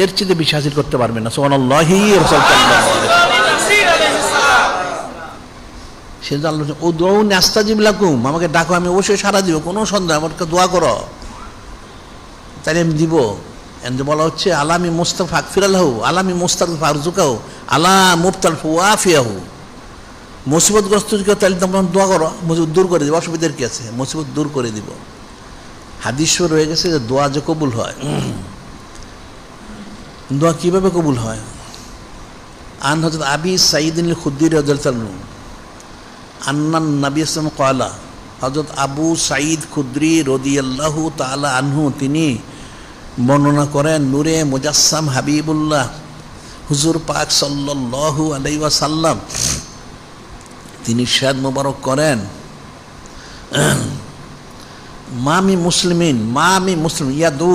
এর চেয়ে বেশি হাসিল করতে পারবে না। সুবহানাল্লাহি। সে জানলো ও দৌন আস্তাজিব লাকুম, আমাকে ডাকো, আমি অবশ্যই সারা দিব, কোনো সন্দেহ, আমাকে দোয়া করো, তাই আমি দিব। এমনি বলা হচ্ছে আলামি মুস্তাফা আকফিরাল্লাহু, আলামি মুস্তাফা ফারজুকাহু, আলা মুবতাল ফুয়াফিয়াহু, মুসিবতগ্রস্ত কেউ, তাহলে তোমরা দোয়া করো, মুসিবত দূর করে দিব। অসুবিধার কি আছে? মুসিবত দূর করে দিব। হাদিস রয়ে গেছে যে দোয়া যে কবুল হয়, দোয়া কীভাবে কবুল হয়? আন হযরত আবি সাঈদ আল খুদরি রাদিয়াল্লাহু আনহু আন্নান নবী সাল্লাল্লাহু আলাইহি ওয়াসাল্লাম ক্বালা, হযরত আবু সাঈদ খুদরি রাদিয়াল্লাহু তাআলা আনহু তিনি বর্ণনা করেন, নূরে মুজাসসাম হাবিবুল্লাহ হুজুর পাক সাল্লাল্লাহু আলাইহি ওয়াসাল্লাম তিনি ইরশাদ মোবারক করেন, মামি মুসলিমিন ইয়াদু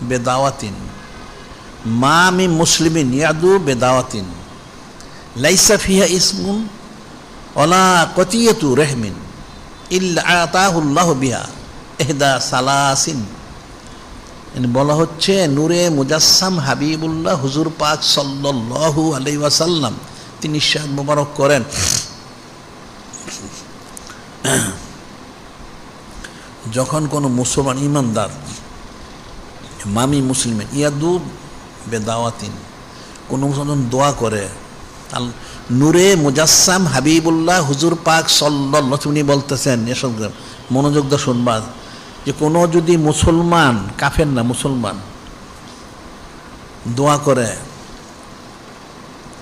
বেদাওয়াতিন, মামি মুসলিমিন ইয়াদু বেদাওয়াতিন লাইসা ফিহা ইসমুন ওয়ালা কতিয়াতু রহমিন ইল্লা আতাহুল্লাহু বিহা ইহদা সালাসিন। বলা হচ্ছে নূরে মুজাসসাম হাবিবুল্লাহ হুজুর পাক সাল্লাল্লাহু আলাইহি ওয়াসাল্লাম তিনি ইরশাদ মোবারক করেন, যখন কোনো মুসলমান ইমানদার মামি মুসলিমেন ইয়াদু বেদাওয়াতিন, কোনো মুসলমান দোয়া করে, নূরে মুজাসসাম হাবিবুল্লাহ হুজুর পাক সাল্লাল্লাহু তিনি বলতেছেন, এসব মনোযোগ দিয়ে শুনবা, যে কোনো যদি মুসলমান, কাফের না মুসলমান, দোয়া করে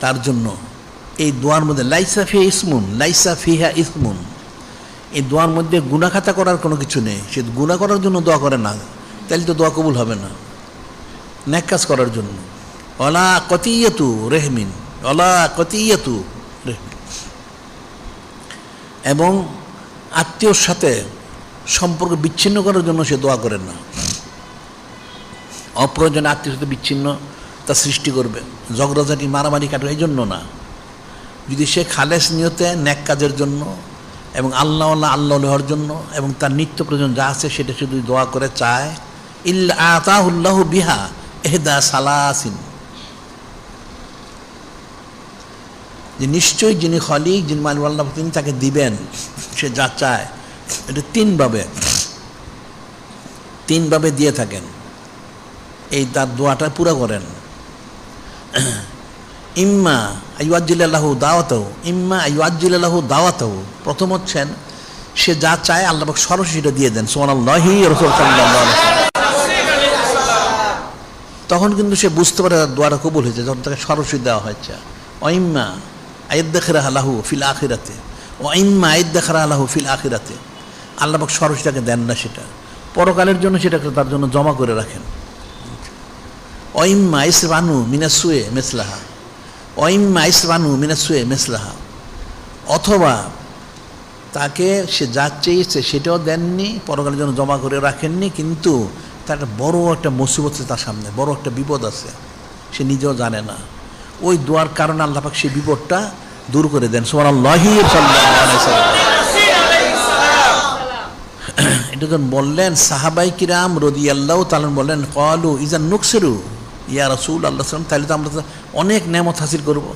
তার জন্য, এই দোয়ার মধ্যে লাইসা ফিহা ইসমুন, লাইসা ফিহা ইসমুন, এই দোয়ার মধ্যে গুনাহ খাতা করার কোনো কিছু নেই। সে গুনাহ করার জন্য দোয়া করে না, তাহলে তো দোয়া কবুল হবে না। নেক কাজ করার জন্য, ওয়ালা কতিয়াতু রেহমিন, ওয়ালা কতিয়াতু রেহমিন, এবং আত্মীয়র সাথে সম্পর্ক বিচ্ছিন্ন করার জন্য সে দোয়া করেন না। অপ্রয়োজনে আত্মীয়র সাথে বিচ্ছিন্ন তা সৃষ্টি করবে, ঝগড়াঝাটি মারামারি কাটবে, এই জন্য না। যদি সে খালেস নিয়তে নেক কাজের জন্য এবং আল্লাহ হওয়ার জন্য এবং তার নিত্য প্রয়োজন যা আছে সেটা শুধু দোয়া করে চায়, ইল্লা আতাহুল্লাহু বিহা ইহদা সালাসিন, যে নিশ্চয়ই যিনি খলিক, যিনি মালিক আল্লাহ, তিনি তাকে দিবেন সে যা চায়। এটা তিনভাবে দিয়ে থাকেন, এই তার দোয়াটা পুরো করেন। ইম্মা আইয়াজ্জিলাল্লাহু দাওয়াতাহু, ইম্মা আইয়াজ্জিলাল্লাহু দাওয়াতাহু, প্রথম হচ্ছেন সে যা চায় আল্লাহ পাক সরাসরি সেটা দিয়ে দেন। সুবহানাল্লাহি রাসূল সাল্লাল্লাহু আলাইহি ওয়াসাল্লাম, তখন কিন্তু সে বুঝতে পারে তার দোয়াটা কবুল হয়েছে, যখন তাকে সরাসরি দেওয়া হয়েছে। ওয়াইম্মা আইয়াদ্দাখিরাহা লাহু ফিল আখিরাতে, ওয়াইম্মা আইয়াদ্দাখিরাহা লাহু ফিল আখিরাতে, আল্লাহ পাক সরাসরি তাকে দেন না, সেটা পরকালের জন্য সেটাকে তার জন্য জমা করে রাখেন। ওয়াইম্মা ইসরানু মিনাস সুয়ে মিসলাহা, ওয়াইম্মা ইসরানু মিনাস সুয়ে মিসলাহা, অথবা তাকে সে যা চেয়েছে সেটাও দেননি, পরকালের জন্য জমা করে রাখেননি, কিন্তু তার বড় একটা মুসিবত আছে, তার সামনে বড় একটা বিপদ আছে, সে নিজেও জানে না। ওই দোয়ার কারণে আল্লাহ পাক সেই বিপদটা দূর করে দেন। সুবহানাল্লাহি সাল্লাল্লাহু আলাইহি ওয়াসাল্লাম এটা যখন বললেন, সাহাবাই কিরাম রাদিয়াল্লাহু তাআলা বললেন, ক্বালু ইযান নুকসিরু ইয়া রাসূলুল্লাহ সাল্লাল্লাহু আলাইহি ওয়াসাল্লাম, তাহলে তো আমরা অনেক নেয়ামত হাসিল করব।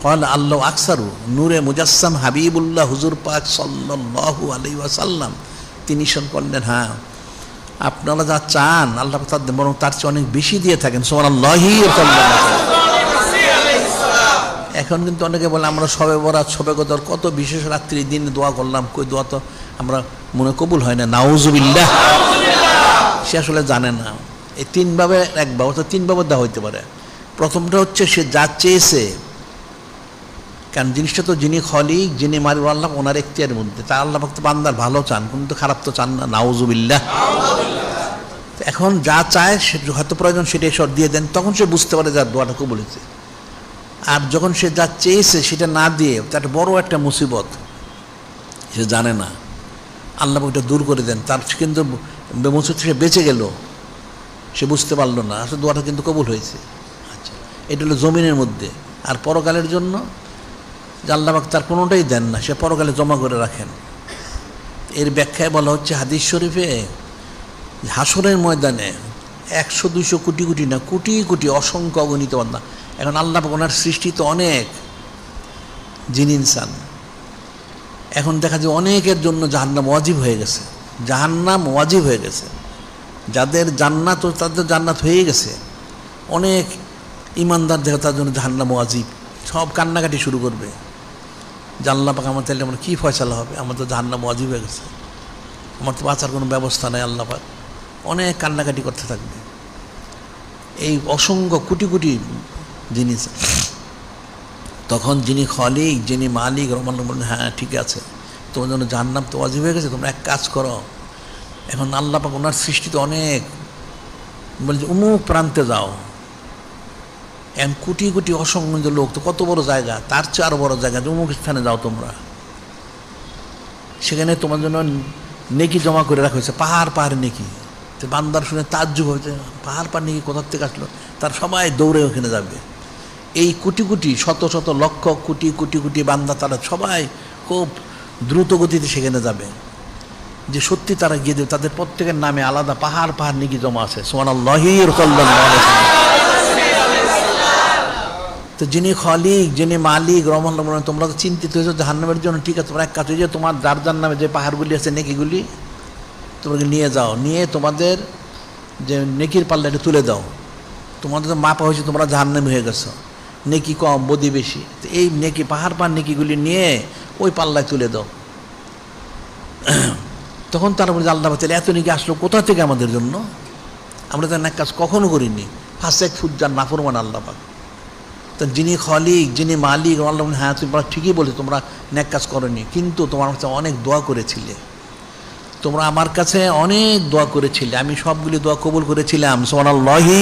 ক্বাল আল্লাহু আকসারু, নূরে মুজাসসাম হাবিবুল্লাহ হুজুর পাক সাল্লাল্লাহু আলাইহি ওয়াসাল্লাম তিনি ঈর্ষাদ করলেন, হ্যাঁ আপনারা যা চান আল্লাহ তার বরং তার চেয়ে অনেক বেশি দিয়ে থাকেন। সুবহানাল্লাহি সাল্লাল্লাহু। এখন কিন্তু অনেকে বলে আমরা শবে বরাত, শবে কদর, কত বিশেষ রাত্রি দিন দোয়া করলাম, কই দোয়া তো আমরা মনে কবুল হয় না, নাউজুবিল্লাহ। সে আসলে জানে না এই তিনভাবে, একবার অর্থাৎ তিনভাবে দেওয়া হইতে পারে। প্রথমটা হচ্ছে সে যা চেয়েছে, কারণ জিনিসটা তো যিনি খলিক, যিনি মালিক আল্লাহ, ওনার এখতিয়ারের মধ্যে, তা আল্লাহ ভক্ত বান্দার ভালো চান, কিন্তু খারাপ তো চান না, নাউজুবিল্লাহ। এখন যা চায় সে হয়তো প্রয়োজন সেটা ঈশ্বর দিয়ে দেন, তখন সে বুঝতে পারে যার দোয়াটা কবুল হয়েছে। আর যখন সে যা চেয়েছে সেটা না দিয়ে তার বড় একটা মুসিবত, সে জানে না, আল্লাহ ওইটা দূর করে দেন, তার কিন্তু মুসিবত সে বেঁচে গেল, সে বুঝতে পারলো না, আসলে দোয়াটা কিন্তু কবুল হয়েছে। আচ্ছা, এটা হলো জমিনের মধ্যে। আর পরকালের জন্য যে আল্লাহ পাক তার কোনোটাই দেন না, সে পরকালে জমা করে রাখেন। এর ব্যাখ্যায় বলা হচ্ছে হাদিস শরীফে, হাসরের ময়দানে 100-200 কোটি কোটি না, কোটি কোটি অসংখ্য অগণিত বান্দা। এখন আল্লাহ পাক ওনার সৃষ্টি তো অনেক জিন ইনসান, এখন দেখা যায় অনেকের জন্য জাহান্নাম ওয়াজিব হয়ে গেছে, জাহান্নাম ওয়াজিব হয়ে গেছে। যাদের জান্নাত, তাদের জান্নাত হয়ে গেছে, অনেক ইমানদার দেখা তার জন্য জাহান্নাম ওয়াজিব, সব কান্নাকাটি শুরু করবে, আল্লাহ পাক আমার তাহলে আমার কী ফয়সালা হবে, আমার তো জাহান্নাম ওয়াজিব হয়ে গেছে, আমার তো বাঁচার কোনো ব্যবস্থা নেই। আল্লাহ পাক অনেক কান্নাকাটি করতে থাকবে। এই অসংখ্য কোটি কোটি জিনিস, তখন যিনি খলিক, যিনি মালিক রহমান বলেন, হ্যাঁ ঠিক আছে, তোমার জন্য জাহান্নাম তো ওয়াজিব হয়ে গেছে, তোমরা এক কাজ করো। এখন আল্লাহ পাক ওনার সৃষ্টিতে অনেক বলছে অমুক প্রান্তে যাও, এখন কোটি কোটি অসংখ্য লোক, তো কত বড় জায়গা, তার চেয়ে আরো বড় জায়গা, অমুক স্থানে যাও তোমরা, সেখানে তোমার জন্য নেকি জমা করে রাখা হয়েছে, পাহাড় পাহাড় নেকি। তো বান্দার শুনে তাজ্জুব হয়েছে, পাহাড় পাহাড় নেকি কোথার থেকে আসলো, তার সবাই দৌড়ে ওখানে যাবে। এই কোটি কোটি শত শত লক্ষ কোটি কোটি কোটি বান্দা, তারা সবাই খুব দ্রুত গতিতে সেখানে যাবে, যে সত্যি তারা গিয়ে দেবে, তাদের প্রত্যেকের নামে আলাদা পাহাড় পাহাড় নেকি জমা আছে। সুবহানাল্লাহি সাল্লাল্লাহু আলাইহি ওয়াসাল্লাম। তো যিনি খলিক, যিনি মালিক রহমান বলেন, তোমরা তো চিন্তিত হয়েছো জাহান্নামের জন্য, ঠিক আছে, তোমরা এক কাজ, যে তোমার যার যার নামে যে পাহাড়গুলি আছে নেকিগুলি তোমরা নিয়ে যাও, নিয়ে তোমাদের যে নেকির পাল্লাটা তুলে দাও, তোমাদের তো মাপা হয়েছে, তোমরা জাহান্নামী হয়ে গেছো, নেকি কম বদি বেশি, তো এই নেকি পাহাড় নেকিগুলি নিয়ে ওই পাল্লায় তুলে দাও। তখন তারা বলছে আল্লাহ তাহলে এত নেকি আসলো কোথা থেকে আমাদের জন্য? আমরা তো ন্যাক কাজ কখনো করিনি, ফাসেক ফুজ্জার নাফরমান আল্লাহ পাক। তো যিনি খলিক, যিনি মালিক, আল্লাহ হ্যাঁ তোমরা ঠিকই বলে তোমরা ন্যাক কাজ করনি, কিন্তু তোমার কাছে অনেক দোয়া করেছিলে, তোমরা আমার কাছে অনেক দোয়া করেছিলে, আমি সবগুলি দোয়া কবুল করেছিলাম। সুবহানাল্লাহি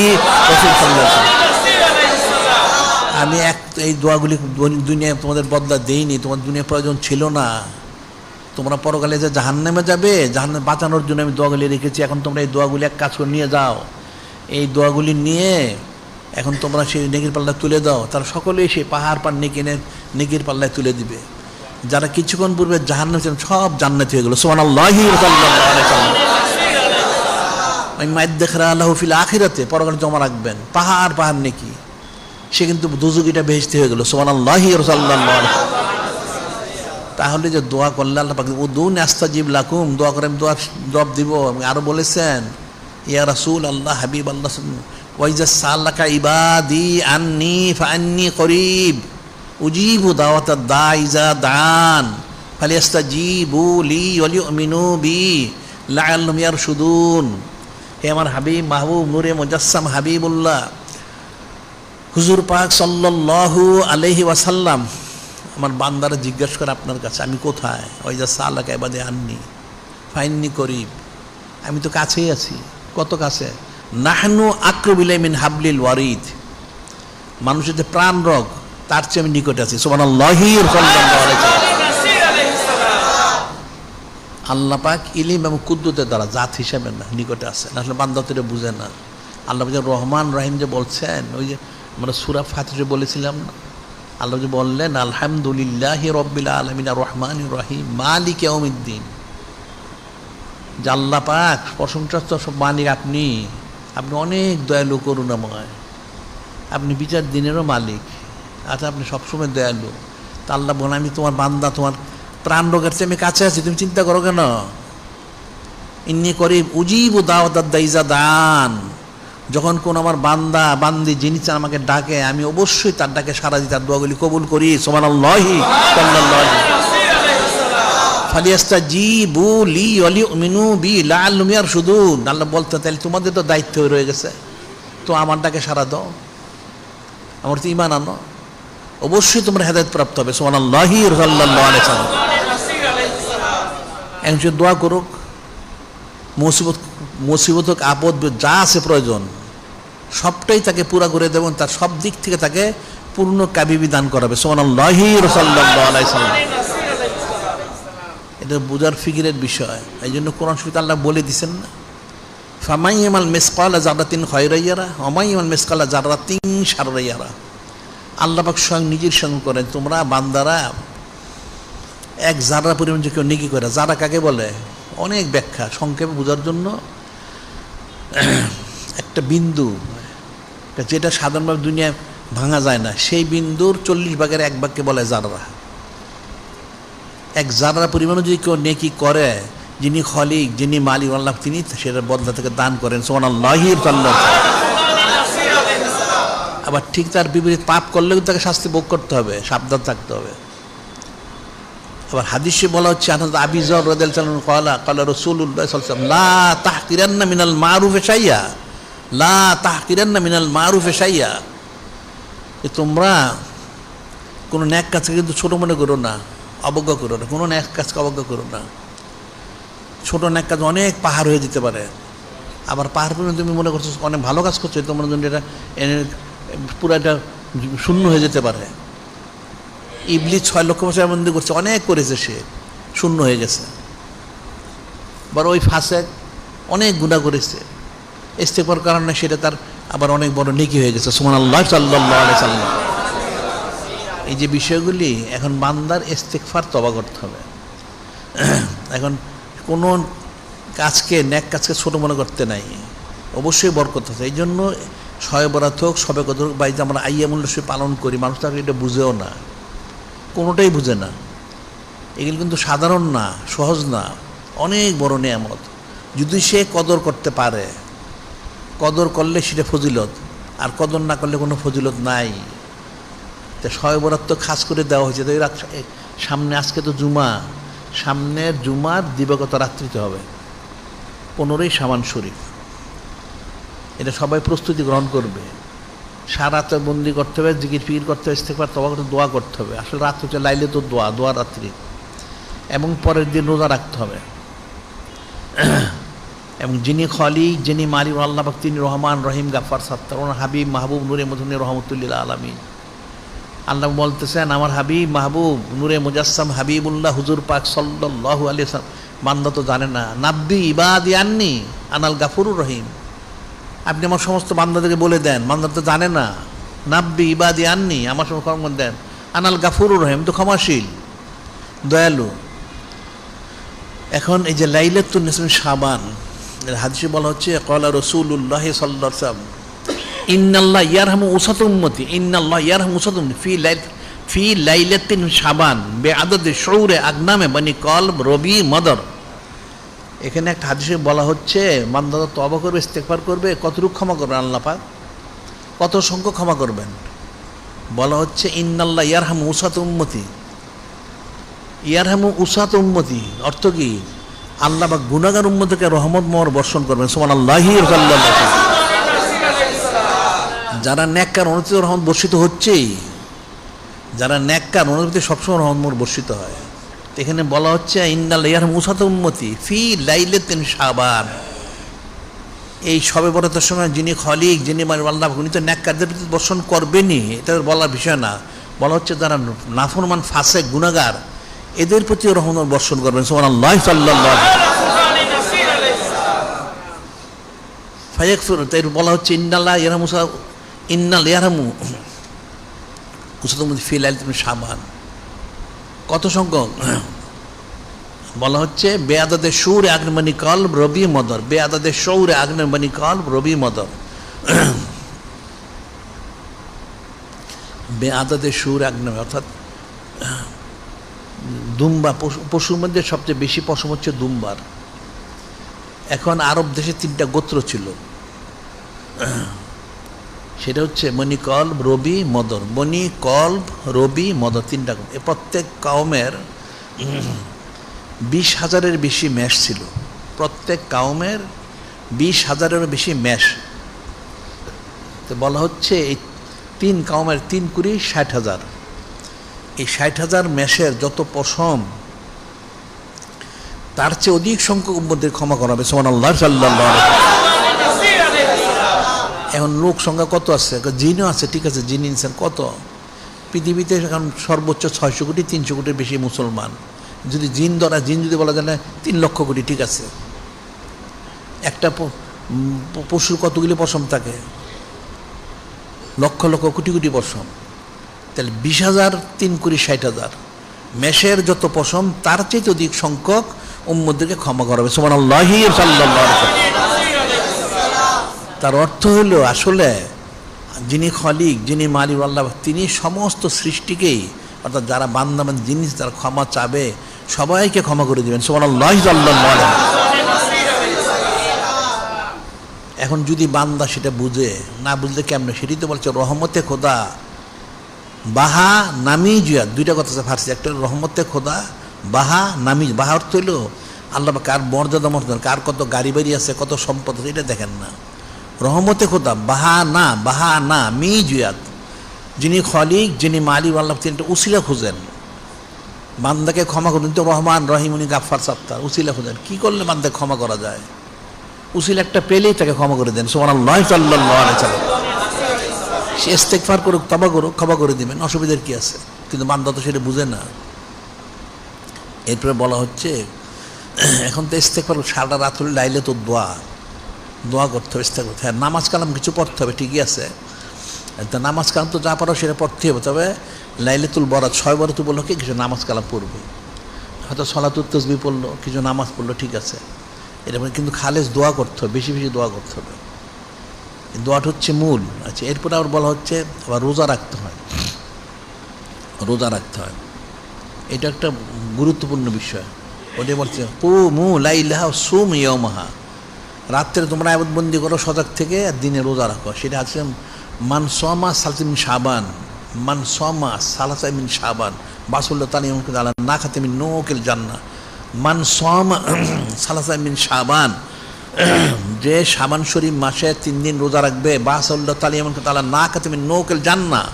রাসূল সাল্লাল্লাহু আলাইহি ওয়াসাল্লাম। আমি এই দোয়াগুলি দুনিয়ায় তোমাদের বদলা দেইনি, তোমার দুনিয়ার প্রয়োজন ছিল না। তোমরা পরকালে যে জাহান্নামে যাবে, জাহান্নামে বাঁচানোর জন্য আমি দোয়াগুলি রেখেছি। এখন তোমরা এই দোয়াগুলি এক কাজ করে নিয়ে যাও, এই দোয়াগুলি নিয়ে এখন তোমরা সেই নেকির পাল্লায় তুলে দাও। তারা সকলেই সেই পাহাড় নেকির পাল্লায় তুলে দিবে। যারা কিছুক্ষণ পূর্বে জাহান্নামে ছিলেন সব জান্নাতি হয়ে গেল। সুবহানাল্লাহি সাল্লাল্লাহু আলাইহি ওয়াসাল্লাম। মাইদ্দাখরা লাহু ফিল আখিরাতে, পরকালে জমা রাখবেন পাহাড় নেকি, সে কিন্তু দুজুকিটা বেহেশতি হয়ে গেল। সুবহানাল্লাহি সাল্লাল্লাহু আলাইহি ওয়াসাল্লাম। তাহলে যে দোয়া করলে আল্লাহ পাক উদুনি আস্তাজিব লাকুম, দোয়া করে আমি দোয়ার জবাব দিব। আরো বলেছেন ইয়া রাসূল আল্লাহ, হাবিব আল্লাহ, ওয়াইজা সালাকা ইবাদি আন্নি ফাআন্নি করিব উজিবু দাওয়াতাদ দাঈ ইযা দান ফালিয়াস্তাজিবু লি ওয়া লিউমিনু বি লাআল্লাহুম ইয়ারশুদুন। হে আমার হাবিব, মাহবুব, নূরে মুজাসসাম হাবিবুল্লাহ হুজুর পাক সাল্লাল্লাহু আলাইহি ওয়াসাল্লাম, আমার বান্দারা জিজ্ঞেস করে আপনার কাছে আমি কোথায়? ওয়াইজা সালাকা ইবাদি আন্নি ফাআন্নি করিব, আমি তো কাছেই আছি। কত কাছে? নাহনু আকরাবু ইলাইহি মিন হাবলিল ওয়ারিদ, মানুষের যে প্রাণ রোগ তার চেয়ে আমি নিকটে আছি। সুবহানাল্লাহি সাল্লাল্লাহু আলাইহি ওয়াসাল্লাম। আল্লাহ পাক ইলম এবং কুদরতের দ্বারা জাত হিসাবে না, নিকটে আছে। আসলে বান্দা তো এটা বুঝে না। আল্লাহ যে রহমান রহিম যে বলছেন, ওই যে আমরা সূরা ফাতিহা বলেছিলাম না, আল্লাহ যে বললেন আলহামদুলিল্লাহি রাব্বিল আলামিন আর রহমানির রহিম মালিক ইয়াউমিদ্দিন, যে আল্লাহ পাক প্রশংসা সব মালিক আপনি, আপনি অনেক দয়ালু করুণাময়, আপনি বিচার দিনেরও মালিক, আচ্ছা আপনি সবসময় দয়ালু। তা আল্লাহ বলেন আমি তোমার বান্দা, তোমার প্রাণ রোগের চেয়ে আমি কাছে আছি, তুমি চিন্তা করো কেন? ইন্নী করিব উজিবু দাওয়াতাদ দাঈ ইযা দান, যখন কোন আমার বান্দা বান্দি যিনি চান আমাকে ডাকে, আমি অবশ্যই তার ডাকে সাড়া দিই, তার দোয়াগুলি কবুল করি। সুবহানাল্লাহি সাল্লাল্লাহু আলাইহি ওয়াসাল্লাম। ফালিয়াস্তাজিবু লি ওয়া লিউমিনু বি লাআল্লাহুম ইয়ারশুদুন। আল্লাহ বলতে তাহলে তোমাদের তো দায়িত্ব রয়ে গেছে, তো আমার ডাকে সাড়া দাও, আমার তো ঈমান আনো, অবশ্যই তোমরা হেদায়েত প্রাপ্ত হবে। সুবহানাল্লাহি সাল্লাল্লাহু আলাইহি ওয়াসাল্লাম। একজন দোয়া করুক, মুসিবত হোক, আপদ যা আছে প্রয়োজন সবটাই তাকে পুরা করে দেবেন, তার সব দিক থেকে তাকে পূর্ণ কাবিবি দান করাবে। সুবহানাল্লাহি সাল্লাল্লাহু আলাইহি ওয়াসাল্লাম। এটা বুঝার ফিকিরের বিষয়। এই জন্য কোরআন শরীফে আল্লাহ বলে দিচ্ছেন না, ফামান ইয়ামাল মিসকালা যারাতিন খায়রান ইয়ারা ওয়া মান ইয়ামাল মিসকালা যারাতিন শাররান ইয়ারা। আল্লাহ পাক স্বয়ং নিজের সঙ্গে করেন, তোমরা বান্দারা এক জাররা পরিমাণ যে কেউ নেকি করে, যারা কাকে বলে অনেক ব্যাখ্যা, সংক্ষেপে বোঝার জন্য একটা বিন্দু যেটা সাধারণভাবে দুনিয়ায় ভাঙা যায় না, সেই বিন্দুর 40 ভাগের 1 ভাগকে বলে জাররা। এক জাররা পরিমাণও যদি কেউ নেকি করে, যিনি খলিক, যিনি মালিক আল্লাহ, তিনি সেটার বদলা থেকে দান করেন। সুবহানাল্লাহি সাল্লাল্লাহু আলাইহি ওয়াসাল্লাম। আবার ঠিক তার বিপরীত পাপ করলেও তাকে শাস্তি ভোগ করতে হবে, সাবধান থাকতে হবে। আবার হাদিসে বলা হচ্ছে আবি যর রাদিয়াল্লাহু আনহু ক্বালা রাসূলুল্লাহ সাল্লাল্লাহু আলাইহি ওয়াসাল্লাম লা তাহকিরান্না মিনাল মারুফি শাইয়া, লা তাহকিরান্না মিনাল মারুফি শাইয়া, যে তোমরা কোনো ন্যাক কাজকে কিন্তু ছোট মনে করো না, অবজ্ঞা করো না, কোনো ন্যাক কাজকে অবজ্ঞা করো না। ছোট ন্যাক কাজ অনেক পাহাড় হয়ে যেতে পারে। আবার পাহাড় পর্যন্ত তুমি মনে করছো অনেক ভালো কাজ করছো, তোমার জন্য এটা পুরো এটা শূন্য হয়ে যেতে পারে। ইবলিস 6 লক্ষ বছর বন্দী করছে, অনেক করেছে, সে শূন্য হয়ে গেছে। বড় ওই ফাসেক অনেক গুনাহ করেছে, ইস্তেগফার কারণে সেটা তার আবার অনেক বড় নেকি হয়ে গেছে। সুবহানাল্লাহ সাল্লাল্লাহু আলাইহি ওয়াসাল্লাম। এই যে বিষয়গুলি এখন বান্দার ইস্তেগফার তওবা করতে হবে। এখন কোনো কাজকে, ন্যাক কাজকে ছোট মনে করতে নাই, অবশ্যই বরকত আছে। এই জন্য শবে বরাত হোক, শবে কদর হোক, বা এই যে আমরা আইয়ামুল রসুল পালন করি, মানুষ তার এটা বুঝেও না, কোনোটাই বুঝে না। এগুলো কিন্তু সাধারণ না, সহজ না, অনেক বড় নিয়ামত। যদি সে কদর করতে পারে, কদর করলে সেটা ফজিলত, আর কদর না করলে কোনো ফজিলত নাই। তা শবে বরাত তো খাস করে দেওয়া হয়েছে, তো এই রাত সামনে, আজকে তো জুমা, সামনের জুমার দিবাগত রাত্রিতে হবে 15ই শাবান শরীফ। এটা সবাই প্রস্তুতি গ্রহণ করবে, সারা রাত বন্দি করতে হবে, জিকির ফিকির করতে হবে, ইস্তেগফার তওবা করতে, দোয়া করতে হবে। আসলে রাত হচ্ছে লাইলে তো দোয়া রাত্রি, এবং পরের দিন রোজা রাখতে হবে। এবং যিনি খলিক, যিনি মালিক আল্লাহ পাক, তিনি রহমান রহিম গাফফার সাত্তার, ওনার হাবিব মাহবুব নূরে মদনী রহমতুল্লিল আলামিন। আল্লাহ বলতেছেন, আমার হাবিব মাহবুব নূরে মুজাসসাম হাবিবুল্লাহ হুজুর পাক সাল্লাল্লাহু আলাইহি ওয়াসাল্লাম, বান্দা তো জানে না, নাব্বি ইবাদি আন্নি আনাল গাফুরুর রহিম, আপনি আমার সমস্ত বান্দাদেরকে বলে দেন, বান্দা তো জানে না, নাব্বি ইবাদি আন্নি, আমার সমস্ত খবর দেন, আনাল গাফুরুর রহিম, তো ক্ষমাশীল দয়ালু। এখন এই যে লাইলাতুন নিসফি শাবান, হাদিসে বলা হচ্ছে, ক্বালা রাসূলুল্লাহ সাল্লাল্লাহু আলাইহি ওয়াসাল্লাম, ইন্নাল্লাহ ইয়ারহামু উসাত উম্মতি, ইন্নাল্লাহ ইয়ারহামু উসাত উম্মতি ফি লাইলাতিন শাবান বিআদাদি শুউরে আগনামে বনি কলব রবি মদর। এখানে একটা হাদিসে বলা হচ্ছে, বান্দা তওবা করবে, ইস্তেগফার করবে, কতটুকু ক্ষমা করবেন আল্লাহ পাক, কত সংখ্যক ক্ষমা করবেন? বলা হচ্ছে ইন্নাল্লাহ ইয়ারহামু উসাত উম্মতি, ইয়ারহামু উসাত উম্মতি অর্থ কি? আল্লাহ পাক গুনাহগার উম্মতকে রহমত মোহর বর্ষণ করবেন। সুবহানাল্লাহি ওয়া সাল্লাল্লাহু আলাইহি। যারা নেককার অনুচিত রহমত বর্ষিত হচ্ছেই, যারা নেককার অনুচিত সবসময় রহমত বর্ষিত হয়। এখানে বলা হচ্ছে ইন্নাল্লাহ ইয়ারহামু উসাত উম্মতি ফি লাইলাতিন শাবান, এই শবে বরাতের সময় যিনি খলিক, যিনি আল্লাহ, উনি তো নেককারদের প্রতি বর্ষণ করবেনই, এটা বলার বিষয় না। বলা হচ্ছে যারা নাফরমান, ফাসেক, গুনাহগার, এদের প্রতিও রহমত বর্ষণ করবেন। সুবহানাল্লাহি সাল্লাল্লাহু আলাইহি ফায়াকফির। তাই বলা হচ্ছে ইন্নাল্লাহ ইয়ারহামু উসাত উম্মতি ফি লাইলাতিন শাবান, কত সংখ্যক? বলা হচ্ছে বেআদাদে শৌরে আগ্নেমণি কলব রবি মদর, বেআদাদে শৌরে আগ্নেমণি কলব রবি মদর, বেআদাদে শৌরে আগ্নেম অর্থাৎ দুম্বা, পশুর মধ্যে সবচেয়ে বেশি পশম হচ্ছে দুম্বার। এখন আরব দেশে 3টা গোত্র ছিল, সেটা হচ্ছে বনি কলব, রবি, মদর। বনি কলব, রবি, মদর, 3টা। প্রত্যেক কওমের 20,000-এর বেশি মেষ ছিল, প্রত্যেক কওমের 20,000-এরও বেশি মেষ। তো বলা হচ্ছে এই 3 কওমের 3 কুড়ি 60,000, এই 60,000 মেষের যত পশম, তার চেয়ে অধিক সংখ্যক উম্মতদের ক্ষমা করা হবে। সুবহানাল্লাহ সাল্লাল্লাহু আলাইহি। এখন লোক সংখ্যা কত আছে? জিনও আছে, ঠিক আছে, জিন ইনসান কত পৃথিবীতে? এখন সর্বোচ্চ 600 কোটি, 300 কোটির বেশি মুসলমান। যদি জিন ধরা, জিন যদি বলা যায় না 3 লক্ষ কোটি, ঠিক আছে। একটা পশুর কতগুলি পশম থাকে? লক্ষ লক্ষ কোটি কোটি পশম। তাহলে 20,000, 3 কোটি 60,000 মেষের যত পশম, তার চেয়ে অধিক সংখ্যক উম্মতদেরকে ক্ষমা করা হবে। সুবহানাল্লাহি সাল্লাল্লাহু আলাইহি। তার অর্থ হলো আসলে যিনি খলিক, যিনি মালিক আল্লাহ, তিনি সমস্ত সৃষ্টিকেই, অর্থাৎ যারা বান্দাবান জিনিস যারা ক্ষমা চাবে সবাইকে ক্ষমা করে দিবেন। সুবহানাল্লাহি সাল্লাল্লাহু আলাইহি। এখন যদি বান্দা সেটা বুঝে, না বুঝলে কেমনে? সেটাই তো বলছে রহমতে খোদা বাহা নামি জুয়া, 2টা কথা আছে ফার্সি। একটা রহমতে খোদা বাহা নামি, বাহা অর্থ হইল আল্লাহ কার মর্যাদা, কার কত গাড়ি বাড়ি আছে, কত সম্পদ আছে, এটা দেখেন না। রহমতে খোদা বাহা না মি জুয়াত, যিনি খলিক, যিনি মালিক আল্লাহ, তিনি একটা উসিলা খুঁজেন বান্দাকে ক্ষমা করুন। তো রহমান রহিম, উনি গাফফার সাত্তার, উসিলা খুঁজেন। কি করলে বান্দাকে ক্ষমা করা যায়? উসিলা একটা পেলেই তাকে ক্ষমা করে দেন। সুবহানাল্লাহি সাল্লাল্লাহু আলাইহি ওয়াসাল্লাম। সে ইস্তেগফার করুক, তওবা করুক, ক্ষমা করে দিবেন, অসুবিধার কি আছে? কিন্তু বান্দা তো সেটা বুঝে না। এরপরে বলা হচ্ছে এখন তো ইস্তেগফার সারা রাত হলে লাইলে তো দোয়া করতে হবে, ইস্তেগফার। হ্যাঁ, নামাজ কালাম কিছু পড়তে হবে, ঠিকই আছে। তা নামাজ কালাম তো যা পারো সেটা পড়তে হবে, তবে লাইলাতুল বরাত, শবে বরাত উপলক্ষে কিছু নামাজ কালাম পড়বে, হয়তো সলাতুত তাসবিহ পড়লো, কিছু নামাজ পড়লো, ঠিক আছে। এটা কিন্তু খালেস দোয়া করতে হবে, বেশি বেশি দোয়া করতে হবে। দোয়াটা হচ্ছে মূল। আচ্ছা, এরপরে আবার বলা হচ্ছে আবার রোজা রাখতে হয়, রোজা রাখতে হয়। এটা একটা গুরুত্বপূর্ণ বিষয়। ওটা বলছে কুমু লাইলাহা সুম ইয়াওমাহা, রাত্রে তোমরা ইবাদতবন্দি করো সজাগ থেকে, আর দিনে রোজা রাখো। সেটা আছে মান সামা সালতিন শাবান মান সমা সালাসা মিন শাবান বাসুল্লাহ তাআলা ইয়ামকুতু আলা নাকাতি মিন নুকিল জান্নাহ। মান সমা সালাসা মিন শাবান, যে শাবান শরীফ মাসে 3 দিন রোজা রাখবে, বাসুল্লাহ তাআলা ইয়ামকুতু আলা নাকাতি মিন নুকিল জান্নাহ,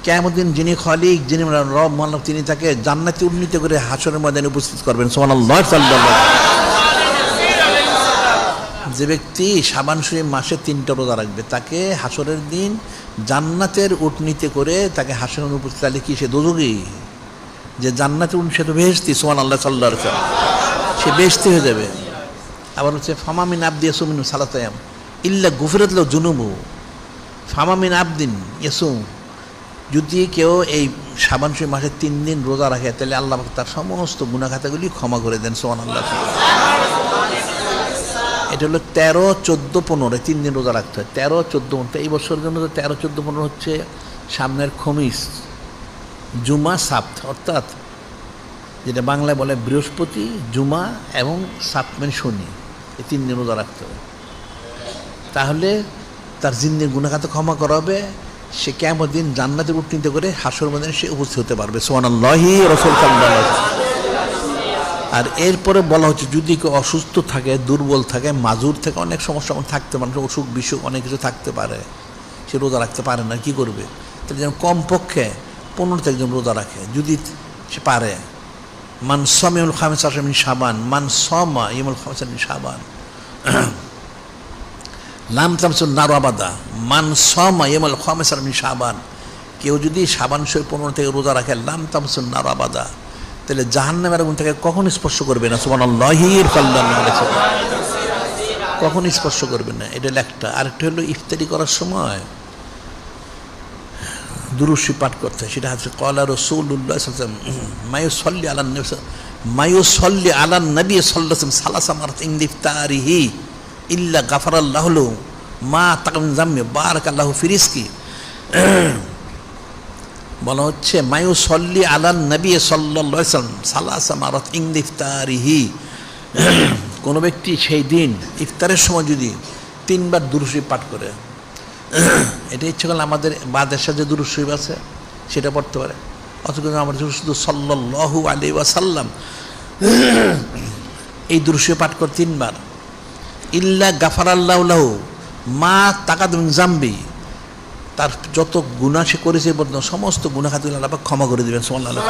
কিয়ামত দিন যিনি খালিক, যিনি রব মালিক, তিনি তাকে জান্নাতে উন্নীত করে হাশরের ময়দানে উপস্থিত করবেন। সুবহানাল্লাহ সাল্লাল্লাহু যে ব্যক্তি শাবান শরীফ মাসে 3টা রোজা রাখবে, তাকে হাশরের দিন জান্নাতের উটনীতে করে তাকে হাশরের উপস্থিত, তাহলে কি সে দোজখী? যে জান্নাতে সে তো বেহেশতি। সুবহানাল্লাহ সাল্লাল্লাহু আলাইহি ওয়াসাল্লাম, সে বেহেশতি হয়ে যাবে। আবার হচ্ছে ফামা মিন আবদি ইয়াসুম মিন সালাসা আইয়াম ইল্লা গুফিরাত লাহু যুনুবু। ফামা মিন আবদিন ইয়াসুম, যদি কেউ এই শাবান শরীফ মাসে 3 দিন রোজা রাখে, তাহলে আল্লাহ পাক তার সমস্ত গুনাহ খাতাগুলি ক্ষমা করে দেন। সুবহানাল্লাহ। এটা হলো 13, 14, 15 3 দিন রোজা রাখতে হয়। 13, 14 এই বছরের জন্য তো 13, 14, 15 হচ্ছে সামনের খমিস, জুমা, সাপ্ত, অর্থাৎ যেটা বাংলায় বলে বৃহস্পতি, জুমা এবং সাপ্ত মানে শনি, এই 3 দিন রোজা রাখতে হবে। তাহলে তার জিন্দের গুনাহ খাতা ক্ষমা করা হবে, সে কিয়ামত দিন জান্নাতের উটনীত করে হাশর ময়দানে সে উপস্থিত হতে পারবে। সুবহানাল্লাহি রাসূল সাল্লাল্লাহু আলাইহি ওয়াসাল্লাম। আর এরপরে বলা হচ্ছে যদি কেউ অসুস্থ থাকে, দুর্বল থাকে, মাজুর থাকে, অনেক সমস্যা থাকতে পারে, অসুখ বিসুখ অনেক কিছু থাকতে পারে, সে রোজা রাখতে পারে না, কি করবে? তাহলে যেন কমপক্ষে 15টা একজন রোজা রাখে যদি সে পারে। মান সামা ইয়াউমুল খামিস মিন শাবান, মান সামা ইয়াউমুল খামিস মিন শাবান লাম তামসুন নার আবাদা। মান সামা ইয়াউমুল খামিস মিন শাবান, কেউ যদি শাবান শরীফ 15 থেকে রোজা রাখে, লাম তামসুন নার আবাদা, তাহলে জাহান্নামের আগুন তাকে কখনো স্পর্শ করবে না। সুবহানাল্লাহি সাল্লাল্লাহু আলাইহি ওয়াসাল্লাম, কখনো স্পর্শ করবে না। এটা একটা। আরেকটা হলো ইফতারি করার সময় দুরূদ শরীফ পাঠ করতে হয়। সেটা হচ্ছে ক্বালা রাসূলুল্লাহ সাল্লাল্লাহু আলাইহি ওয়াসাল্লাম মায়ুসাল্লি আলান নবী সাল্লাল্লাহু আলাইহি ওয়াসাল্লাম সালাসা মারাত ইনদা ইফতারিহি ইল্লা গাফারাল্লাহু লাহু মা তাকাম জাম্মি বারাকাল্লাহু ফি রিজকি। বলা হচ্ছে মায়ুসাল্লি আলান নবী সাল্লাল্লাহু আলাইহি ওয়াসাল্লাম সালাসা মারাত ইনদা ইফতারিহি, কোনো ব্যক্তি সেই দিন ইফতারের সময় যদি 3 বার দুরূদ শরীফ পাঠ করে, এটা ইচ্ছে করলে আমাদের বাদেশে যে দুরূদ শরীফ আছে সেটা পড়তে পারে, অথচ আমরা শুধু সাল্লাল্লাহু আলাইহি ওয়াসাল্লাম এই দুরূদ শরীফ পাঠ করে 3 বার, ইল্লা গাফারাল্লাহু লাহু মা তাকাদ্দাম মিন জামবি, তার যত গুনাহ সে করেছে সমস্ত গুনাহ খাতাগুলো আল্লাহ পাক ক্ষমা করে দিবেন। সুবহানাল্লাহ।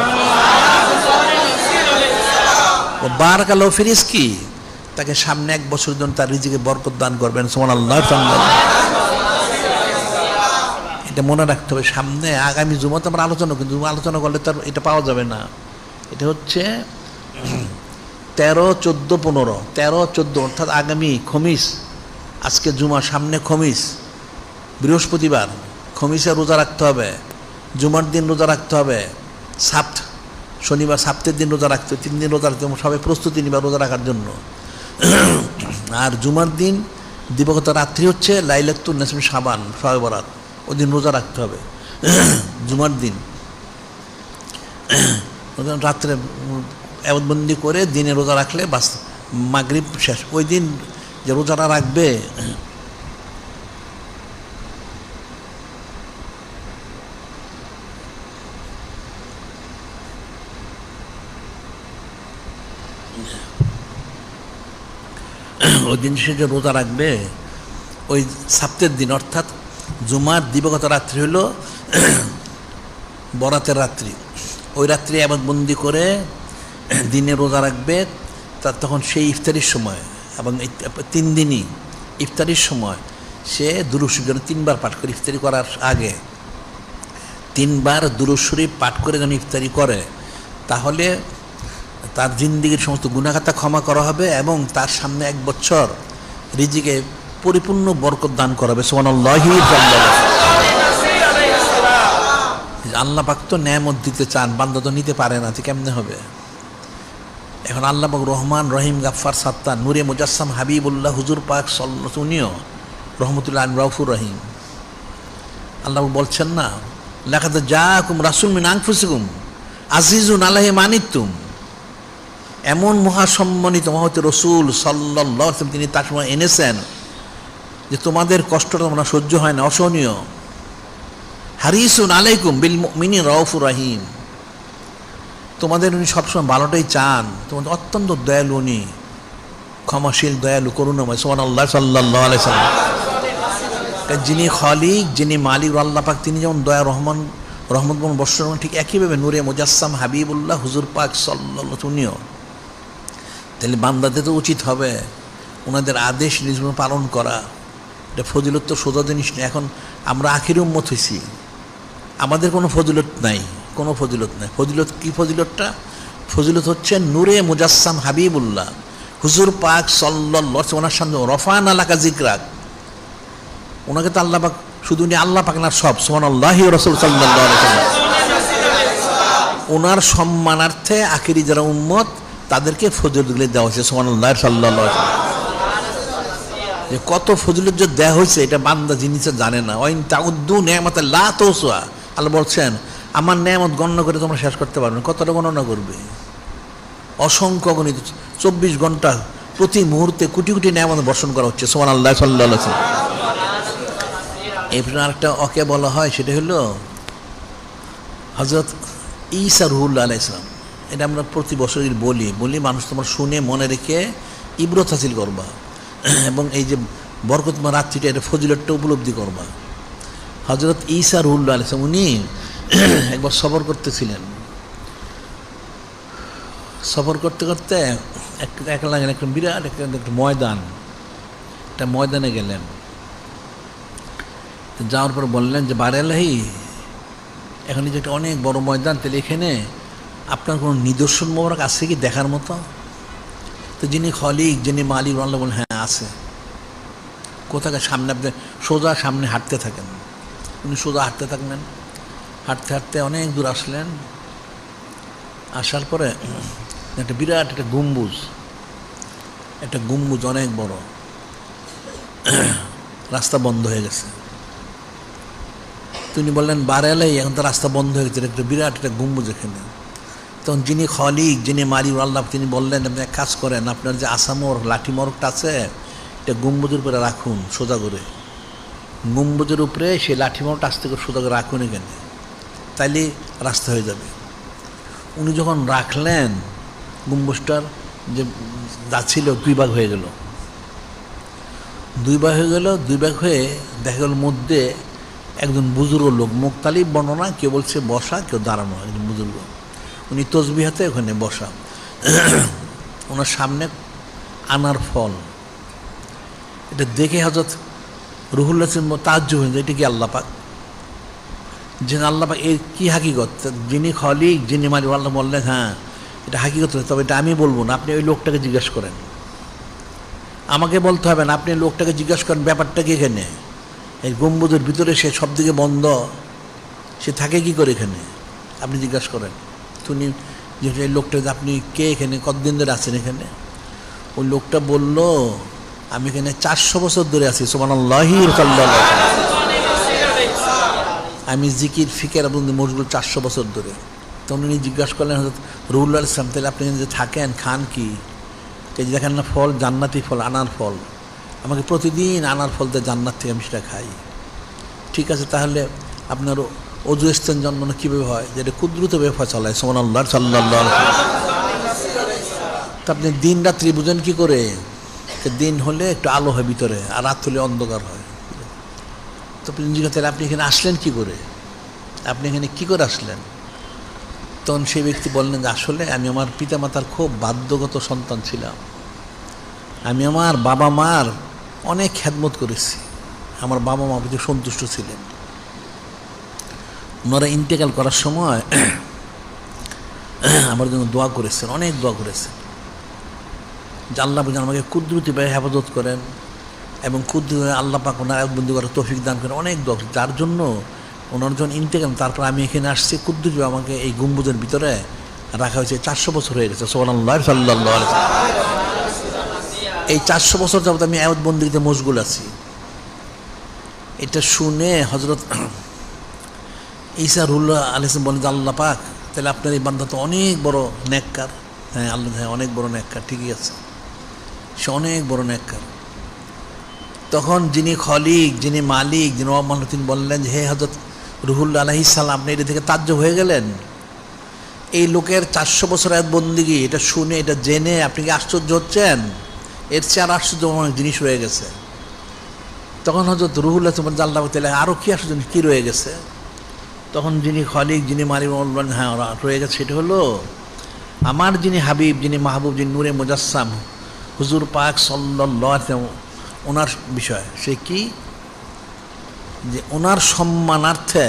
ও বারাকাল্লাহু ফি রিজকি, তাকে সামনে 1 বছর জন্য তার রিজিকে বরকত দান করবেন। সুবহানাল্লাহ। এটা মনে রাখতে হবে। সামনে আগামী জুমাতে আমরা আলোচনা, কিন্তু আলোচনা করলে তার এটা পাওয়া যাবে না। এটা হচ্ছে 13, 14, 15, 13, 14 অর্থাৎ আগামী খমিস, আজকে জুমা, সামনে খমিস, বৃহস্পতিবার খমিসে রোজা রাখতে হবে, জুমার দিন রোজা রাখতে হবে, সাপ্ত শনিবার সাপ্তের দিন রোজা রাখতে হবে, 3 দিন রোজা রাখতে হবে, সবাই প্রস্তুতি নিবা রোজা রাখার জন্য। আর জুমার দিন দিবাগত রাত্রি হচ্ছে লাইলাতুন নিসফি শাবান, শবে বরাত, ওই দিন রোজা রাখতে হবে। জুমার দিন রাত্রে এবাদতবন্দি করে দিনে রোজা রাখলে বাস মাগরিব শেষ। ওই দিন যে রোজাটা রাখবে ওই দিন সে যে রোজা রাখবে, ওই সাপ্তের দিন অর্থাৎ জুমার দিবাগত রাত্রি হলো বরাতের রাত্রি, ওই রাত্রি এবাদতবন্দি করে দিনে রোজা রাখবে। তার তখন সেই ইফতারির সময় এবং 3 দিনই ইফতারির সময় সে দুরূদ শরীফ যেন 3 বার পাঠ করে, ইফতারি করার আগে 3 বার দুরূদ শরীফ পাঠ করে যেন ইফতারি করে, তাহলে তার জিন্দেগীর সমস্ত গুনাহ খাতা ক্ষমা করা হবে এবং তার সামনে 1 বছর রিজিকে পরিপূর্ণ বরকত দান করা হবে। সুবহানাল্লাহি। আল্লাহ পাক তো নেয়ামত দিতে চান, বান্দা তো নিতে পারে না, কেমনে হবে? এখন আল্লাহ পাক রহমান, রহিম, গাফফার, সাত্তার, নূরে মুজাসসাম, হাবিবুল্লাহ হুজুর পাক সাল্লাল্লাহু উনিও রহমতুল্লাহ রাউফুর রহিম। আল্লাহ বলছেন না, লাকাদ জাআকুম রাসূলুম মিন আনফুসিকুম আজিজুন আলাইহি মা আনিতুম, এমন মহাসম্মানিত মহৎ রসুল সাল্লাল্লাহু আলাইহি ওয়াসাল্লাম তিনি তার সময় এনেছেন যে তোমাদের কষ্টটা তোমরা সহ্য হয় না, অসহনীয়। হারিসুন আলাইকুম বিল মুমিনিন রাউফুর রহিম, তোমাদের উনি সবসময় ভালোটাই চান, তোমাদের অত্যন্ত দয়ালু, উনি ক্ষমাশীল, দয়ালু, করুণাময়। সুবহানাল্লাহ, সাল্লাল্লাহু আলাইহি সাল্লাম। যিনি খালিক, যিনি মালিক আল্লাহ পাক, তিনি যেমন দয়া রহমান রহমত বর্ষণ, ঠিক একইভাবে নূরে মুজাসসাম হাবিবুল্লাহ হুজুর পাক সাল্লাল্লাহু, উনিও। তাহলে বান্দাদের তো উচিত হবে ওনাদের আদেশ নির্দেশ পালন করা। এটা ফজিলত তো সোজা জিনিস নেই। এখন আমরা আখির উম্মত হয়েছি, আমাদের কোনো ফজিলত নাই, কোনো ফজিলত নাই। ফজিলত কি? ফজিলতটা ফজিলত হচ্ছে নূরে মুজাসসাম হাবিবুল্লাহ হুজুর পাক সাল্লাল্লাহু, ওনার সামনে রফানা লাকা যিকরাক, ওনাকে তো আল্লাহ পাক, শুধু উনি আল্লাহ পাক না, সব সুবহানাল্লাহি ওয়া রাসূল সাল্লাল্লাহু আলাইহি ওয়াসাল্লাম, ওনার সম্মানার্থে আখিরি যারা উম্মত তাদেরকে ফজিলতগুলি দেওয়া হয়েছে। সুবহানাল্লাহ, সাল্লাল্লাহু আলাইহি ওয়াসাল্লাম। যে কত ফজিলত যে দেওয়া হয়েছে এটা বান্দা জিনিসে জানে না। ওয়াইন তাউদ্দু নি'মাতাল্লাহ লা তুহসুহা, আল্লাহ বলছেন আমার নেয়ামত গণনা করে তোমরা শেষ করতে পারবে না। কতটা গণনা করবে? অসংখ্য গণিত, 24 ঘন্টা প্রতি মুহূর্তে কোটি কোটি নেয়ামত বর্ষণ করা হচ্ছে। সুবহানাল্লাহ, সাল্লাল্লাহু আলাইহি ওয়াসাল্লাম। এরপর আরেকটা ওকে বলা হয়, সেটা হলো হযরত ঈসা রুহুল্লাহ আলাইহিস সালাম। এটা আমরা প্রতি বছরই বলি মানুষ তোমার শুনে মনে রেখে ইবরত হাসিল করবা, এবং এই যে বরকতময় রাত্রিটা, এটা ফজিলতটা উপলব্ধি করবা। হযরত ঈসা রুহুল্লাহ আলাইহিস সালাম উনি একবার সফর করতেছিলেন। সফর করতে করতে একলা গেলেন একটা বিরাট একটা ময়দান, একটা ময়দানে গেলেন। যাওয়ার পর বললেন যে বারে আল্লাহি, এখন যে একটা অনেক বড় ময়দান, তাহলে এখানে আপনার কোনো নিদর্শন মোবারক আছে কি দেখার মতো? তো যিনি খলিক, যিনি মালিক আল্লাহ বলেন হ্যাঁ আছে। কোথাকার? সামনে, আপনি সোজা সামনে হাঁটতে থাকেন। উনি সোজা হাঁটতে থাকলেন, হাঁটতে হাঁটতে অনেক দূর আসলেন। আসার পরে একটা বিরাট একটা গম্বুজ, অনেক বড়, রাস্তা বন্ধ হয়ে গেছে। তিনি বললেন বারে আলাই, এখন তো রাস্তা বন্ধ হয়ে গেছে, একটা বিরাট একটা গম্বুজ এখানে। তখন যিনি খলিক, যিনি মালিক আল্লাহ, তিনি বললেন আপনি এক কাজ করেন, আপনার যে আসামর লাঠি মরকটা আছে এটা গম্বুজের উপরে রাখুন সোজা করে, গম্বুজের উপরে সেই লাঠি মরকটা আস্তে করে সোজা করে রাখুন এখানে, তাইলে রাস্তা হয়ে যাবে। উনি যখন রাখলেন, গম্বুজটার যে যাচ্ছিল 2 ভাগ হয়ে গেল। 2 ভাগ হয়ে দেখা গেল মধ্যে একজন বুজুর্গ লোক, মুক্তালিব বর্ণনা, কেউ বলছে বসা, কেউ দাঁড়ানো, একজন বুজুর্গ, উনি তসবিহ হাতে ওখানে বসা। ওনার সামনে আনার ফল, এটা দেখে হযরত রুহুল্লাহ তাজ্জুব হয়ে যায়, এটা কি আল্লাহ পাক? যে আল্লাহ পাক, এর কি হাকিকত? যিনি খলিক, যিনি মালিক আল্লাহ বললেন হ্যাঁ এটা হাকিকত, তবে এটা আমি বলবো না, আপনি ওই লোকটাকে জিজ্ঞাসা করেন, আমাকে বলতে হবে না, আপনি লোকটাকে জিজ্ঞাসা করেন ব্যাপারটা কি এখানে, এই গম্বুজের ভিতরে সে সব দিকে বন্ধ, সে থাকে কি করে এখানে, আপনি জিজ্ঞাসা করেন। তুমি যে এই লোকটা, আপনি কে, এখানে কতদিন ধরে আছেন এখানে? ওই লোকটা বলল আমি এখানে 400 বছর ধরে আছি। সুবহানাল্লাহি সাল্লাল্লাহু আলাইহি ওয়াসাল্লাম। আমি জিকির ফিকের এবং মশগুল 400 বছর ধরে। তখন উনি জিজ্ঞাসা করলেন হযরত রুহুল্লাহ ইসলাম, তাহলে আপনি যে থাকেন খান কি? এই যে দেখেন না ফল, জান্নাতি ফল, আনার ফল, আমাকে প্রতিদিন আনার ফল দিয়ে জান্নাত থেকে আমি সেটা খাই। ঠিক আছে, তাহলে আপনার অজু স্থান জন্মানো কীভাবে হয়? যেটা কুদরতভাবে ফয়সালা হয়। সুবহানাল্লাহ, সাল্লাল্লাহু আলাইহি ওয়াসাল্লাম। তা আপনি দিন রাত্রি বুঝেন কি করে? দিন হলে একটু আলো হয় ভিতরে, আর রাত হলে অন্ধকার হয়। তো আপনি জিজ্ঞাসা, তাহলে আপনি এখানে আসলেন কি করে? আপনি এখানে কী করে আসলেন? তখন সেই ব্যক্তি বললেন যে আসলে আমি আমার পিতামাতার খুব বাধ্যগত সন্তান ছিলাম, আমি আমার বাবা মার অনেক খেদমত করেছি, আমার বাবা মা প্রতি সন্তুষ্ট ছিলেন। ওনারা ইন্তেকাল করার সময় আমার জন্য দোয়া করেছেন, অনেক দোয়া করেছেন যে আল্লাহ যেন আমাকে কুদরতিভাবে হেফাজত করেন এবং কুদরতি আল্লাহ পাক ওনার এক বন্ধু করার তৌফিক দান করেন, অনেক দোয়া। যার জন্য ওনার যখন ইন্তেকাল, তারপর আমি এখানে আসছি, কুদরতিভাবে আমাকে এই গম্বুজের ভিতরে রাখা হয়েছে। 400 বছর হয়ে গেছে। সুবহানাল্লাহ, সাল্লাল্লাহু আলাইহি ওয়াসাল্লাম। এই 400 বছর যাবত আমি আয়াত বন্দিতে মশগুল আছি। এটা শুনে হযরত ঈসা রুহুল্লাহ আলাইহিস সালাম বলেন যে আল্লাহ পাক, তাহলে আপনার এই বান্দা তো অনেক বড় নেককার। হ্যাঁ আল্লাহ, হ্যাঁ অনেক বড় নেককার, ঠিকই আছে, সে অনেক বড় নেককার। তখন যিনি খলিক, যিনি মালিক, যিনি তিনি বললেন যে হে হযরত রুহুল্লাহ আলাইহিস সালাম আপনি এটা থেকে তাজ্জব হয়ে গেলেন? এই লোকের 400 বছর এক বন্দিগি, এটা শুনে এটা জেনে আপনি কি আশ্চর্য হচ্ছেন? এর চেয়ে আর আশ্চর্য অনেক জিনিস রয়ে গেছে। তখন হযরত রুহুল্লাহ তোমার আল্লাহ তাআলা আরও কি আশ্চর্য কী রয়ে গেছে? তখন যিনি খলিক, যিনি মালিক বললেন হ্যাঁ রয়ে গেছে, সেটা হলো আমার যিনি হাবিব, যিনি মাহবুব, যিনি নূরে মুজাসসাম হুজুর পাক সাল্লাল্লাহু আলাইহি ওয়াসাল্লাম, ওনার বিষয়। সে কি যে ওনার সম্মানার্থে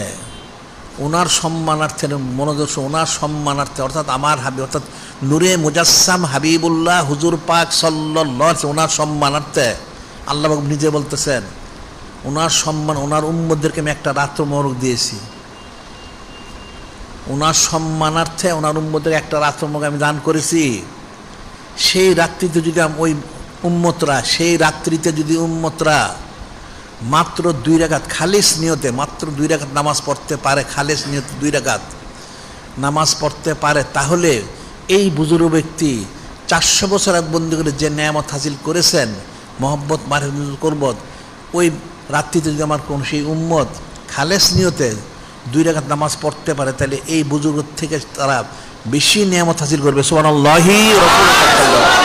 মনোযোগ, ওনার সম্মানার্থে অর্থাৎ আমার হাবিব অর্থাৎ নূরে মুজাসসাম হাবিবুল্লাহ হুজুর পাক সাল্লাল্লাহু আলাইহি ওনার সম্মানার্থে আল্লাহ নিজে বলতেছেন ওনার সম্মান, ওনার উম্মতদেরকে আমি একটা রাত্র মোবারক দিয়েছি। ওনার সম্মানার্থে ওনার উম্মতদেরকে একটা রাত্র মোবারক আমি দান করেছি। সেই রাত্রিতে যদি ওই উম্মতরা মাত্র 2 রাকাত খালিস নিয়তে, মাত্র 2 রাকাত নামাজ পড়তে পারে, খালিস নিয়তে 2 রাকাত নামাজ পড়তে পারে, তাহলে এই বুজুর্গ ব্যক্তি 400 বছর এক বন্দি করে যে নেয়ামত হাসিল করেছেন, মহব্বত মারহামতুল কুরবত, ওই রাত্রিতে যদি আমার কোন সেই উম্মত খালেস নিয়তে 2 রাকাত নামাজ পড়তে পারে, তাহলে এই বুজুর্গ থেকে তারা বেশি নেয়ামত হাসিল করবে। সুবহানাল্লাহি রাসূলুল্লাহ।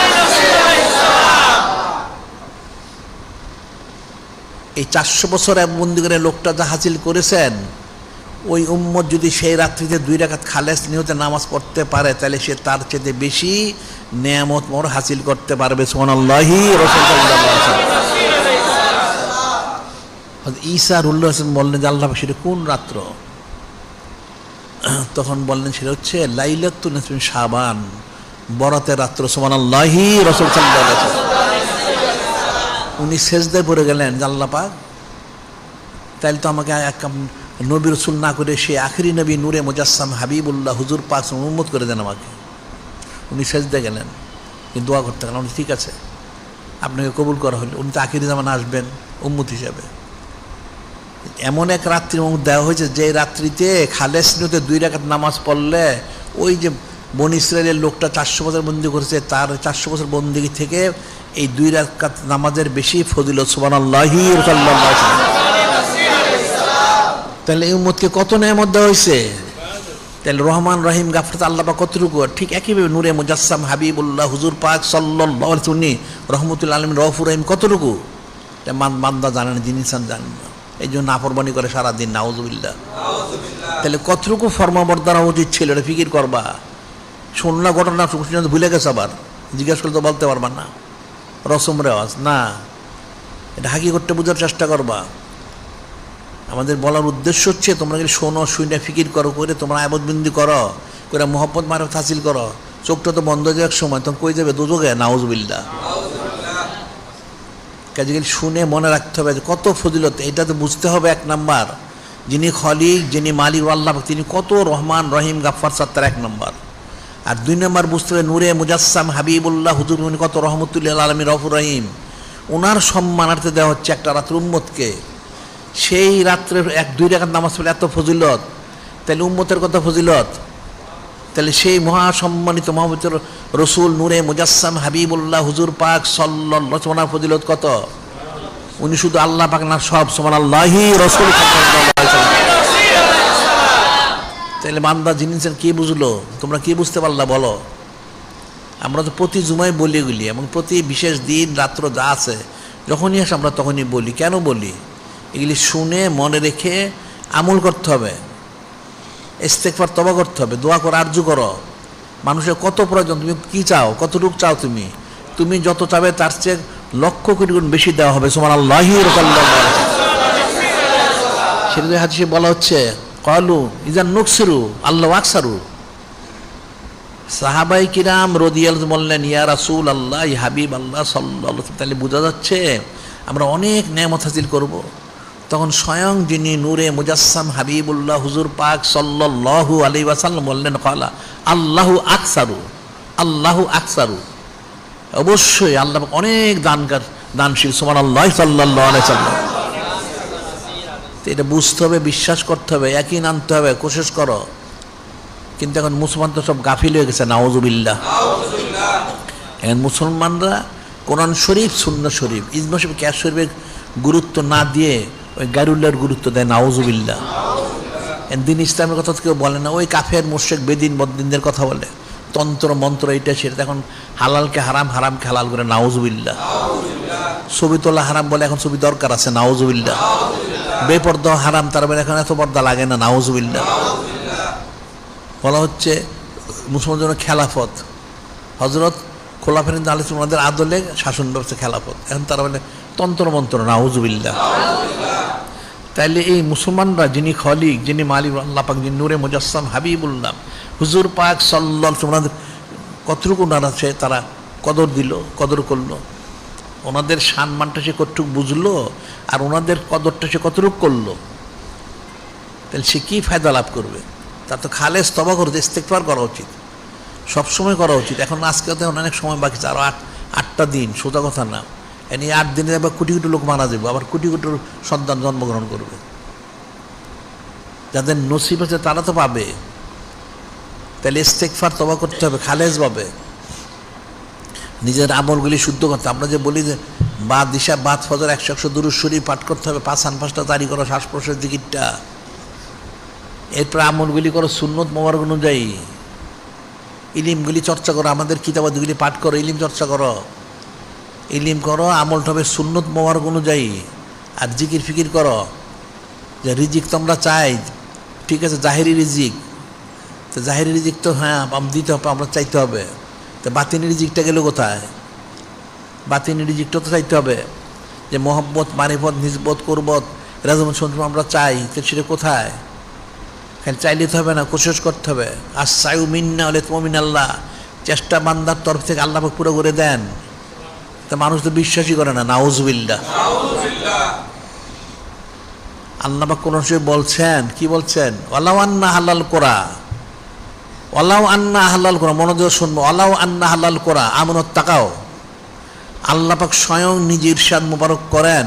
এই 400 বছর এক বন্দি করে লোকটা যা হাসিল করেছেন, ওই উম্মত যদি সেই রাত্রিতে 2 রাকাত খালেস নিয়তে নামাজ পড়তে পারে, তাহলে সে তার চেয়ে বেশি নেয়ামত মোর হাসিল করতে পারবে। সুবহানাল্লাহি রাসূলুল্লাহ। ঈসা রুহুল্লাহ বললেন যে আল্লাহ সেটা কোন রাত্র? তখন বললেন সেটা হচ্ছে লাইলাতুন নিসফি শাবান, বরাতের রাত্র। সুবহানাল্লাহি রাসূল সাল্লাল্লাহু আলাইহি ওয়াসাল্লাম উনি সেজদায় পড়ে গেলেন, আল্লাহ পাক তাইলে তো আমাকে এক নবী রসুল না করে সে আখিরি নবী নূরে মুজাসসাম হাবিবুল্লাহ হুজুর পাক উম্মত করে দেন আমাকে। উনি সেজদায় গেলেন, কিন্তু দোয়া করতে গেলেন, ঠিক আছে আপনাকে কবুল করা হলো। উনি তো আখিরি জামান আসবেন উম্মত হিসাবে। এমন এক রাত্রি দেওয়া হয়েছে যে রাত্রিতে খালেস নিয়তে 2 রাকাত নামাজ পড়লে ওই যে বনী ইসরায়েলের লোকটা 400 বছর বন্দি করেছে, তার 400 বছর বন্দিগি থেকে এই 2 রাকাত নামাজের বেশি ফজিলত। সুবহানাল্লাহি সাল্লাল্লাহু আলাইহি ওয়াসাল্লাম। তাহলে এই উম্মতকে কত নেয়ামত দেওয়া হয়েছে। তাহলে রহমান রহিম গাফফার আল্লাহ পাক কতটুকু, ঠিক একইভাবে নূরে মুজাসসাম হাবিবুল্লাহ হুজুর পাক সাল্লাল্লাহু আলাইহি ওয়াসাল্লাম রহমতুল আলামিন রউফুর রহিম কতটুকু বান্দা জানেন, জিনিসান জানেন না, এই জন্য নাফরমানি করে সারাদিন। নাউযুবিল্লাহ। তাহলে কতটুকু ফরমাবরদার হওয়া উচিত ছিল, এটা ফিকির করবা। শুনলা ঘটনা ভুলে গেছে, আবার জিজ্ঞাসা করলে তো বলতে পারবা না, রসম রেওয়াজ না, এটা হাকি করতে বোঝার চেষ্টা করবা। আমাদের বলার উদ্দেশ্য হচ্ছে তোমরা শোনো, শুনে ফিকির করো, করে তোমরা আয়াবতবন্দি করো, করে মোহাম্মদ মারফত হাসিল করো। চোখটা তো বন্ধ হয়ে যাওয়ার সময় তখন কই যাবে দোজখে। নাউযুবিল্লাহ। কাজে শুনে মনে রাখতে হবে যে কত ফজিলত, এটা তো বুঝতে হবে। 1 নাম্বার যিনি খলিক, যিনি মালিক আল্লাহ, তিনি কত রহমান রহিম গাফফার সত্তার 1 নাম্বার। আর 2 নাম্বার বুঝতে হবে নূরে মুজাসসাম হাবিবুল্লাহ হুজুর উনি কত রহমতুল আলামিন রউফুর রহিম। ওনার সম্মানার্থে দেওয়া হচ্ছে একটা রাত্র উম্মতকে। সেই রাত্রে 1-2 রাকাত নামাজ পড়লে এত ফজিলত, তাহলে উম্মতের কত ফজিলত। তাহলে সেই মহাসম্মানিত মহাপবিত্র রসুল নূরে মুজাসসাম হাবিবুল্লাহ হুজুর পাক সাল্লাল্লাহু আলাইহি ওয়াসাল্লাম ফজিলত কত। উনি শুধু আল্লাহ পাক না, সব সুবহানাল্লাহি রাসূল সাল্লাল্লাহু আলাইহি ওয়াসাল্লাম। তাহলে বান্দা জিনিসের কি বুঝলো, তোমরা কি বুঝতে পারলা বলো। আমরা তো প্রতি জুমায় বলি এগুলি, এবং প্রতি বিশেষ দিন রাত্র যা আছে যখনই আসে আমরা তখনই বলি। কেন বলি? এগুলি শুনে মনে রেখে আমল করতে হবে, ইস্তেগফার তওবা করতে হবে, দোয়া করে আরজু করো। মানুষের কত প্রয়োজন, তুমি কি চাও, কতটুকু চাও, তুমি যত চাবে তার চেয়ে লক্ষ কোটি গুণ বেশি দেওয়া হবে। সুবহানাল্লাহি রাসূলুল্লাহ। সেটা হাদিসে বলা হচ্ছে ক্বালু ইযান নুকসিরু আল্লাহু আকসারু। সাহাবায়ে কিরাম রাদিয়াল্লাহু বললেন ইয়া রাসূলুল্লাহ, ইয়া হাবিব আল্লাহ সাল্লাল্লাহু আলাইহি ওয়াসাল্লাম, তাহলে বোঝা যাচ্ছে আমরা অনেক নেয়ামত হাসিল করব। তখন স্বয়ং যিনি নূরে মুজাসসাম হাবিবুল্লাহ হুজুর পাক সাল্লাল্লাহু আলাইহি ওয়াসাল্লাম বললেন ক্বালা আল্লাহু আকসারু, আল্লাহু আকসারু। অবশ্যই আল্লাহ অনেক দানশীল। সুবহানাল্লাহ সাল্লাল্লাহু আলাইহি ওয়াসাল্লাম। এটা বুঝতে হবে, বিশ্বাস করতে হবে, ইয়াকিন আনতে হবে, কোশিশ করো। কিন্তু এখন মুসলমান তো সব গাফিল হয়ে গেছে। নাউযুবিল্লাহ। এখন মুসলমানরা কোরআন শরীফ, সুন্নাহ শরীফ, ইজমা শরীফ, কিয়াস শরীফের গুরুত্ব না দিয়ে ওই গায়রুল্লাহর গুরুত্ব দেয়। নাউযুবিল্লাহ। দিন ইসলামের কথা তো কেউ বলে না, ওই কাফের মুশরিক বেদিন বদ্দিনদের কথা বলে, তন্ত্র মন্ত্র এইটা সেটা। এখন হালালকে হারাম, হারামকে হালাল করে, নাউজুবিল্লাহ। ছবি তোলা হারাম বলে এখন ছবি দরকার আছে, নাউজুবিল্লাহ। বেপর্দা হারাম, তার মানে এখন এত পর্দা লাগে না, নাউজুবিল্লাহ। বলা হচ্ছে মুসলমানদের জন্য খেলাফত, হজরত খোলাফায়ে রাশিদিন ওনাদের আদলে শাসন ব্যবস্থা খেলাফত, এখন তারা বলে তন্ত্র মন্ত্র, নাউজুবিল্লাহ। তাইলে এই মুসলমানরা যিনি খলিক, যিনি মালিক আল্লাহ পাক, যিনি নূরে মুজাসসাম হাবিবুল্লাহ হুজুর পাক সাল্লাল্লাহু আলাইহি ওনাদের কতটুকু ওনারা সে তারা কদর দিল, কদর করলো, ওনাদের সম্মানটা সে কতটুকু বুঝলো, আর ওনাদের কদরটা সে কতটুকু করলো, তাহলে সে কী ফায়দা লাভ করবে? তার তো খালেস তওবা করতে ইস্তেগফার করা উচিত, সবসময় করা উচিত। এখন আজকে তো অনেক সময় বাকি আছে, আরও 8টা দিন, সোজা কথা না। এই 8 দিনে আবার কোটি কোটি লোক মারা যাবে, আবার কোটি কোটি সন্তান জন্মগ্রহণ করবে। যাদের নসিব আছে তারা তো পাবে। তাহলে ইস্তেগফার তওবা করতে হবে খালেস ভাবে, নিজের আমলগুলি শুদ্ধ করতে। আমরা যে বলি যে বাদ দিশা বাদ ফজর 100 দুরূদ শরীফ পাঠ করতে হবে, 5 জারি করো, শ্বাস প্রশ্বাস জিকিরটা, এরপর আমলগুলি করো সুন্নত মোবারক অনুযায়ী, ইলিমগুলি চর্চা করো, আমাদের কিতাবাদিগুলি পাঠ করো, ইলিম চর্চা করো, ইলিম করো, আমলটা হবে সুন্নত মোবারক অনুযায়ী। আর জিকির ফিকির করো, যে রিজিক তো আমরা চাই, ঠিক আছে, জাহেরি রিজিক, তো জাহেরি রিজিক তো হ্যাঁ দিতে হবে, আমরা চাইতে হবে। তো বাতিনি রিজিকটা গেল কোথায়? বাতিনি রিজিকটা তো চাইতে হবে, যে মহব্বত, মারিফত, নিসবত, কুরবত, রাজমত সন্তুম আমরা চাই, তো সেটা কোথায়? খালি চাইলে তো হবে না, কোশিশ করতে হবে। আর সাইউ মিন্না হলে তুমিন আল্লাহ, চেষ্টা বান্দার তরফ থেকে আল্লাহ পুরো করে দেন। তা মানুষ তো বিশ্বাসই করে না, নাউজুবিল্লাহ। আল্লাহ পাক কোন সময় বলছেন, কি বলছেন? ওয়ালাউ আন্না হালাল কোরা, ওয়ালাউ আন্না হালাল কোরা, মনোযোগ শুনবো, ওয়ালাউ আন্না হালাল কোরা আমানত তাকাও। আল্লাহ পাক স্বয়ং নিজে ইরশাদ মোবারক করেন,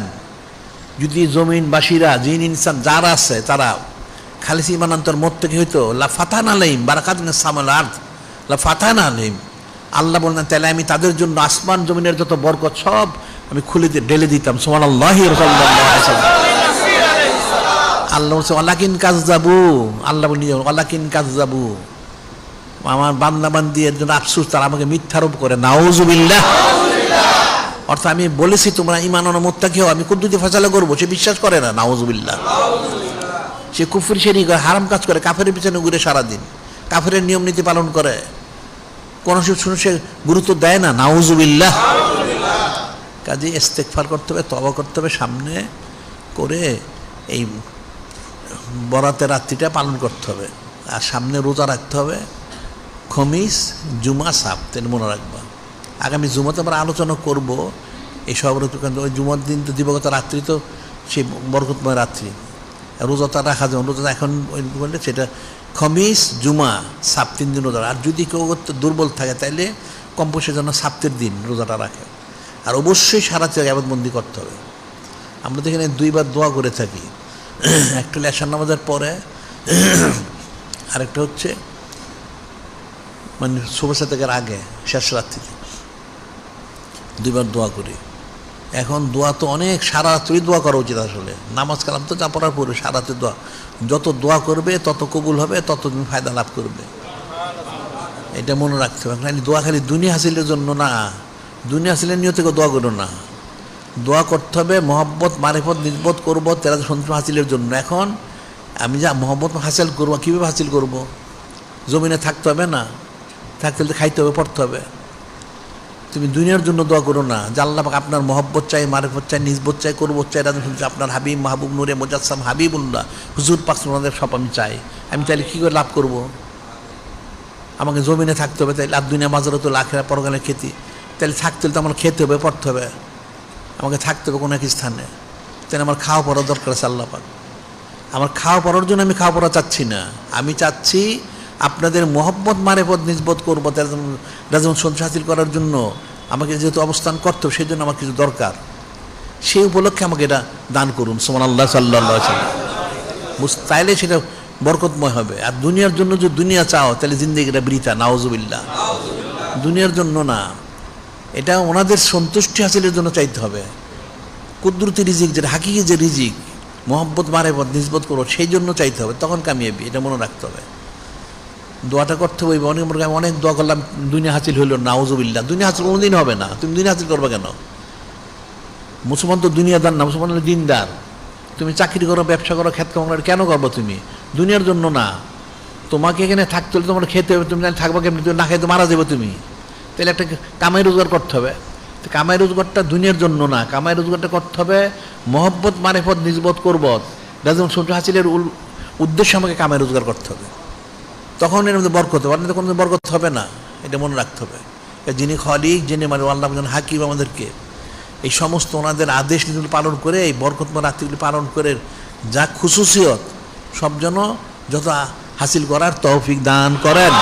যদি জমিনবাসীরা, জিন ইনসান যারা আছে তারা খালিস ইমানান্তর মত থেকে হইতো, লা ফাতানা আলাইহিম বারাকাতুন সামাল আরদ, লা ফাতানা আলাইহিম। আল্লাহ বলেন তাহলে আমি তাদের জন্য আসমান জমিনের যত বরকত সব আমি খুলে ঢেলে দিতাম। সুবহানাল্লাহি সাল্লাল্লাহু আলাইহি ওয়াসাল্লাম। আল্লাহ বলছে ওয়ালাকিন কাযযাবু, আল্লাহ বলেন ওয়ালাকিন কাযযাবু, আমার বান্দা বান্দির জন্য আফসোস, তারা আমাকে মিথ্যারোপ করে, নাউজুবিল্লাহ। অর্থাৎ আমি বলেছি তোমরা ঈমান আনো মুত্তাকি হও, আমি কুদ্দুতি ফয়সালা করবো, সে বিশ্বাস করে না, নাউজুবিল্লাহ। সে কুফরি শিরক হারাম কাজ করে, কাফেরের পিছনে ঘুরে সারাদিন, কাফেরের নিয়ম নীতি পালন করে, কোনো শুনে সে গুরুত্ব দেয় না, নাউজুবিল্লাহ। কাজে ইস্তেগফার করতে হবে, তওবা করতে হবে, সামনে করে এই বরাতের রাত্রিটা পালন করতে হবে। আর সামনে রোজা রাখতে হবে, খমিস, জুমা, সাবত, মনে রাখবা। আগামী জুমাতে আমরা আলোচনা করব এই সব ঋতু, কিন্তু ওই জুমার দিন তো দিবগত রাত্রি, তো সেই বরকতময় রাত্রি, রোজাটা রাখা যায়। রোজা এখন ওই বললে সেটা খমিস, জুমা, সাব 3 দিন রোজা। আর যদি কেউ দুর্বল থাকে তাইলে কমপক্ষে যেন সাপ্তের দিন রোজাটা রাখে। আর অবশ্যই সারাতে ইবাদতবন্দি করতে হবে। আমরা তো এখানে 2 বার দোয়া করে থাকি, একটা হলো এশার নামাজের পরে, আরেকটা হচ্ছে মানে শুভেচ্ছা থেকে আগে, শেষ রাত্রিতে 2 বার দোয়া করি। এখন দোয়া তো অনেক, সারা রাত্রি দোয়া করা উচিত। আসলে নামাজ কালাম তো যা পড়ার পরে সারা রাত্রি দোয়া, যত দোয়া করবে তত কবুল হবে, তত তুমি ফায়দা লাভ করবে, এটা মনে রাখতে হবে। দোয়া খালি দুনিয়া হাসিলের জন্য না, দুনিয়া হাসিলের নিয়ত থেকে দোয়া করো না, দোয়া করতে হবে মহব্বত, মারিফত, নিসবত, করবো তেরা সন্তুষ্ট হাসিলের জন্য। এখন আমি যা মহব্বত হাসিল করবো, কীভাবে হাসিল করবো? জমিনে থাকতে হবে না, থাকতে হলে খাইতে হবে, পড়তে হবে। তুমি দুনিয়ার জন্য দোয়া করো না, যে আল্লাহ পাক আপনার মহব্বত চাই, মারিফত চাই, নিসবত চাই, করবো চাই, আপনার হাবিব মাহবুব নূরে মুজাসসাম হাবিবুল্লাহ হুজুর পাক ওনাদের সব আমি চাই। আমি চাইলে কী করে লাভ করব? আমাকে জমিনে থাকতে হবে, তাইলে আর দুনিয়া মাজারত আখিরা পরকালের খেতি, তাহলে থাকতে হলে তো আমার খেতে হবে, পড়তে হবে, আমাকে থাকতে হবে কোনো এক স্থানে। তাহলে আমার খাওয়া পড়ার দরকার আছে। আল্লাহ পাক আমার খাওয়া পড়ার জন্য আমি খাওয়া পড়া চাচ্ছি না, আমি চাচ্ছি আপনাদের মহব্বত, মারিফত, নিসবত, করবো রাজমত সন্তুষ্ট হাসিল করার জন্য আমাকে যেহেতু অবস্থান করতে হবে, সেই জন্য আমার কিছু দরকার, সেই উপলক্ষে আমাকে এটা দান করুন। সুবহানাল্লাহ সাল্লাল্লাহু আলাইহি ওয়াসাল্লাম। তাইলে সেটা বরকতময় হবে। আর দুনিয়ার জন্য যদি দুনিয়া চাও তাহলে জিন্দেগিটা বৃথা, নাউজুবিল্লাহ। দুনিয়ার জন্য না, এটা ওনাদের সন্তুষ্টি হাসিলের জন্য চাইতে হবে। কুদরতি রিজিক, যেটা হাকিকি যে রিজিক, মহব্বত মারেফত নিসবত করো, সেই জন্য চাইতে হবে, তখন কামিয়াবি, এটা মনে রাখতে হবে। দোয়াটা করতে হবে। আমি অনেক দোয়া করলাম, দুনিয়া হাসিল হইল, নাউজুবিল্লাহ। দুনিয়া হাসিল কোনোদিন হবে না। তুমি দুনিয়া হাসিল করবে কেন? মুসলমান তো দুনিয়াদার না, মুসলমান হলো দিনদার। তুমি চাকরি করো, ব্যবসা করো, খ্যাত কামার কেন করবো? তুমি দুনিয়ার জন্য না। তোমাকে এখানে থাকতে হলে তোমার খেতে হবে, তুমি থাকবো কেমনি? তুমি না খেতে মারা যাবে তুমি। তাহলে একটা কামাই রোজগার করতে হবে। তো কামাই রোজগারটা দুনিয়ার জন্য না, কামাই রোজগারটা করতে হবে মহব্বত মারেফত নিজবত করবত, যেমন সূর্য হাসিলের উদ্দেশ্যে আমাকে কামাই রোজগার করতে হবে, তখন এর মধ্যে বরকত হবে। আপনাদের কোনো বরকত হবে না, এটা মনে রাখতে হবে। যিনি খালিক, যিনি মানে আল্লাহ হাকিম, আমাদেরকে এই সমস্ত ওনাদের আদেশ নীতিগুলি পালন করে, এই বরকতময় রাত্রিগুলি পালন করে যা খুশুসিয়ত সব যেন যত হাসিল করার তৌফিক দান করেন।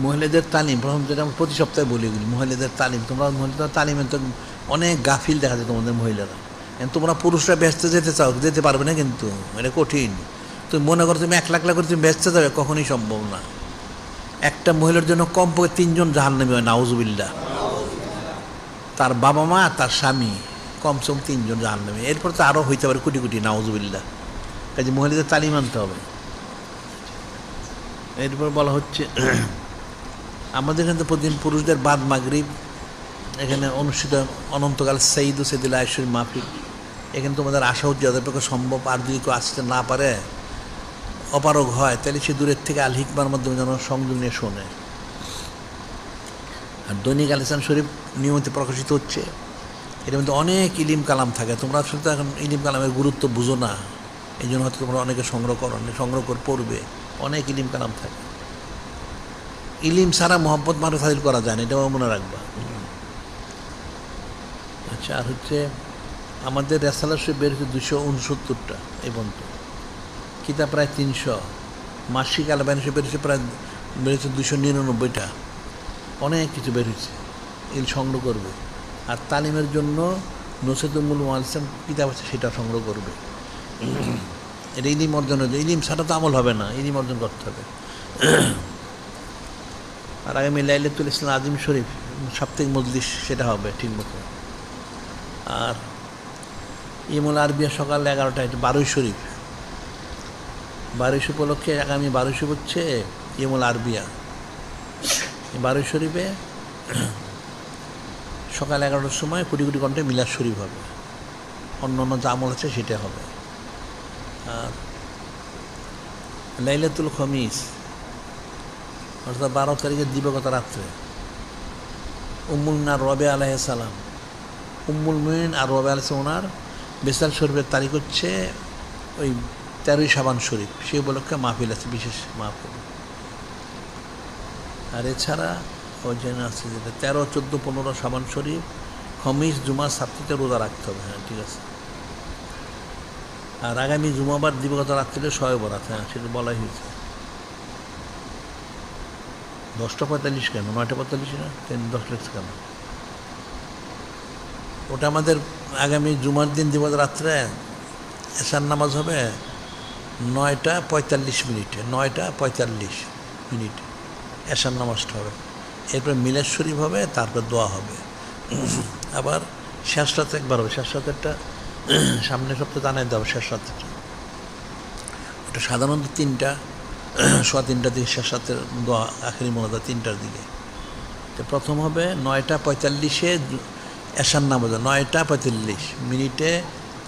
মহিলাদের তালিম, প্রথম যেটা আমরা প্রতি সপ্তাহে বলি, মহিলাদের তালিম। তোমরা মহিলাদের তালিমে তো অনেক গাফিল দেখা যায় তোমাদের মহিলারা। তোমরা পুরুষরা ব্যস্ত যেতে চাও, যেতে পারবে না, কিন্তু এটা কঠিন। তুমি মনে করো তুমি 1 লাখ করে তুমি ব্যস্ত যাবে, কখনই সম্ভব না। একটা মহিলার জন্য কমপক্ষে 3 জন জাহান্নামী হয়, নাউজুবিল্লাহ। তার বাবা মা, তার স্বামী, কমসে কম 3 জন জাহান্নামী। এরপর তো আরও হইতে পারে কোটি কোটি, নাউজুবিল্লাহ। কাজে মহিলাদের তালিম আনতে হবে। এরপর বলা হচ্ছে আমাদের এখানে তো প্রতিদিন পুরুষদের বাদ মাগরিব এখানে অনুষ্ঠিত অনন্তকাল সঈদ ও সেদিল আয়েশার মাহফিল। এখানে তোমাদের আসা হচ্ছে যাদের পক্ষে সম্ভব। আর যদি কেউ আসতে না পারে, অপারগ হয়, তাহলে সে দূরের থেকে আল হিকমার মাধ্যমে যেন সংযোগ নিয়ে শোনে। আর দৈনিক আল ইহসান শরীফ নিয়মিত প্রকাশিত হচ্ছে। এর মধ্যে অনেক ইলিম কালাম থাকে। তোমরা আসলে তো এখন ইলিম কালামের গুরুত্ব বুঝো না, এই জন্য হয়তো তোমরা অনেকে সংগ্রহ করে পড়বে। অনেক ইলিম কালাম থাকে। ইলিম ছাড়া মহব্বত মারফত হাসিল করা যায় না, এটাও মনে রাখবা। আচ্ছা, আর হচ্ছে আমাদের রেসালা শরীফ বের হচ্ছে 269টা এই পর্যন্ত, কিতাব প্রায় 300, মাসিক আলবানী শরীফ বের হচ্ছে প্রায় 299টা। অনেক কিছু বের হচ্ছে, এগুলো সংগ্রহ করবে। আর তালিমের জন্য নসিহতুল মুআল্লিম কিতাব আছে, সেটা সংগ্রহ করবে। এটা ইলিম অর্জন হচ্ছে। ইলিম ছাড়া তো আমল হবে না, ইলিম অর্জন করতে হবে। আর আগামী লাইলাতুল ইসলাম আজিম শরীফ সাপ্তাহিক মজলিস, সেটা হবে ঠিক মতো। আর ইমুল আরবিয়া সকাল 11টায় 12 শরীফ, 12 উপলক্ষে আগামী 12 হচ্ছে ইমুল আরবিয়া। 12 শরীফে সকাল 11টার সময় কোটি কোটি কণ্ঠে মিলাদ শরীফ হবে। অন্য অন্য যা আমল আছে সেটা হবে। আর লাইলাতুল খমিস অর্থাৎ 12 তারিখের দিবাগত রাত্রে উম্মুল মুমিনিন রবিয়া আলাইহিস সালাম, উম্মুল মুমিনিন আর রবিয়া আলাইহিস সালাম ওনার বিশাল শরীফের তারিখ হচ্ছে ওই 13ই শাবান শরীফ। সেই উপলক্ষে মাহফিল আছে, বিশেষ মাহফিল। আর এছাড়া ওই জন্য আছে যেটা 13, 14, 15 শাবান শরীফ, খমিস, জুমা, সাপ্তাহিতে রোজা রাখতে হবে। হ্যাঁ, ঠিক আছে। আর আগামী জুমাবার দিবাগত রাত্রিতে শবে বরাত, হ্যাঁ সেটা বলাই হয়েছে। 10:45 কেন, 9:45 না, 10 লেখছে কেন? ওটা আমাদের আগামী জুমার দিন দিবাগত রাত্রে এশার নামাজ হবে 9:45, 9:45 এশার নামাজটা হবে। এরপর মিলাদ শরীফ হবে, তারপর দোয়া হবে। আবার শেষ রাতে একবার হবে। শেষ রাতেরটা সামনের সপ্তাহে জানাই দেওয়া। শেষ রাতেরটা ওটা সাধারণত 3টা, 3:15 দিকে শেষ রাতের দোয়া, আখেরি মোনাজাত 3টার দিকে। তো প্রথম হবে 9:45-এ এশার নামাজ, 9:45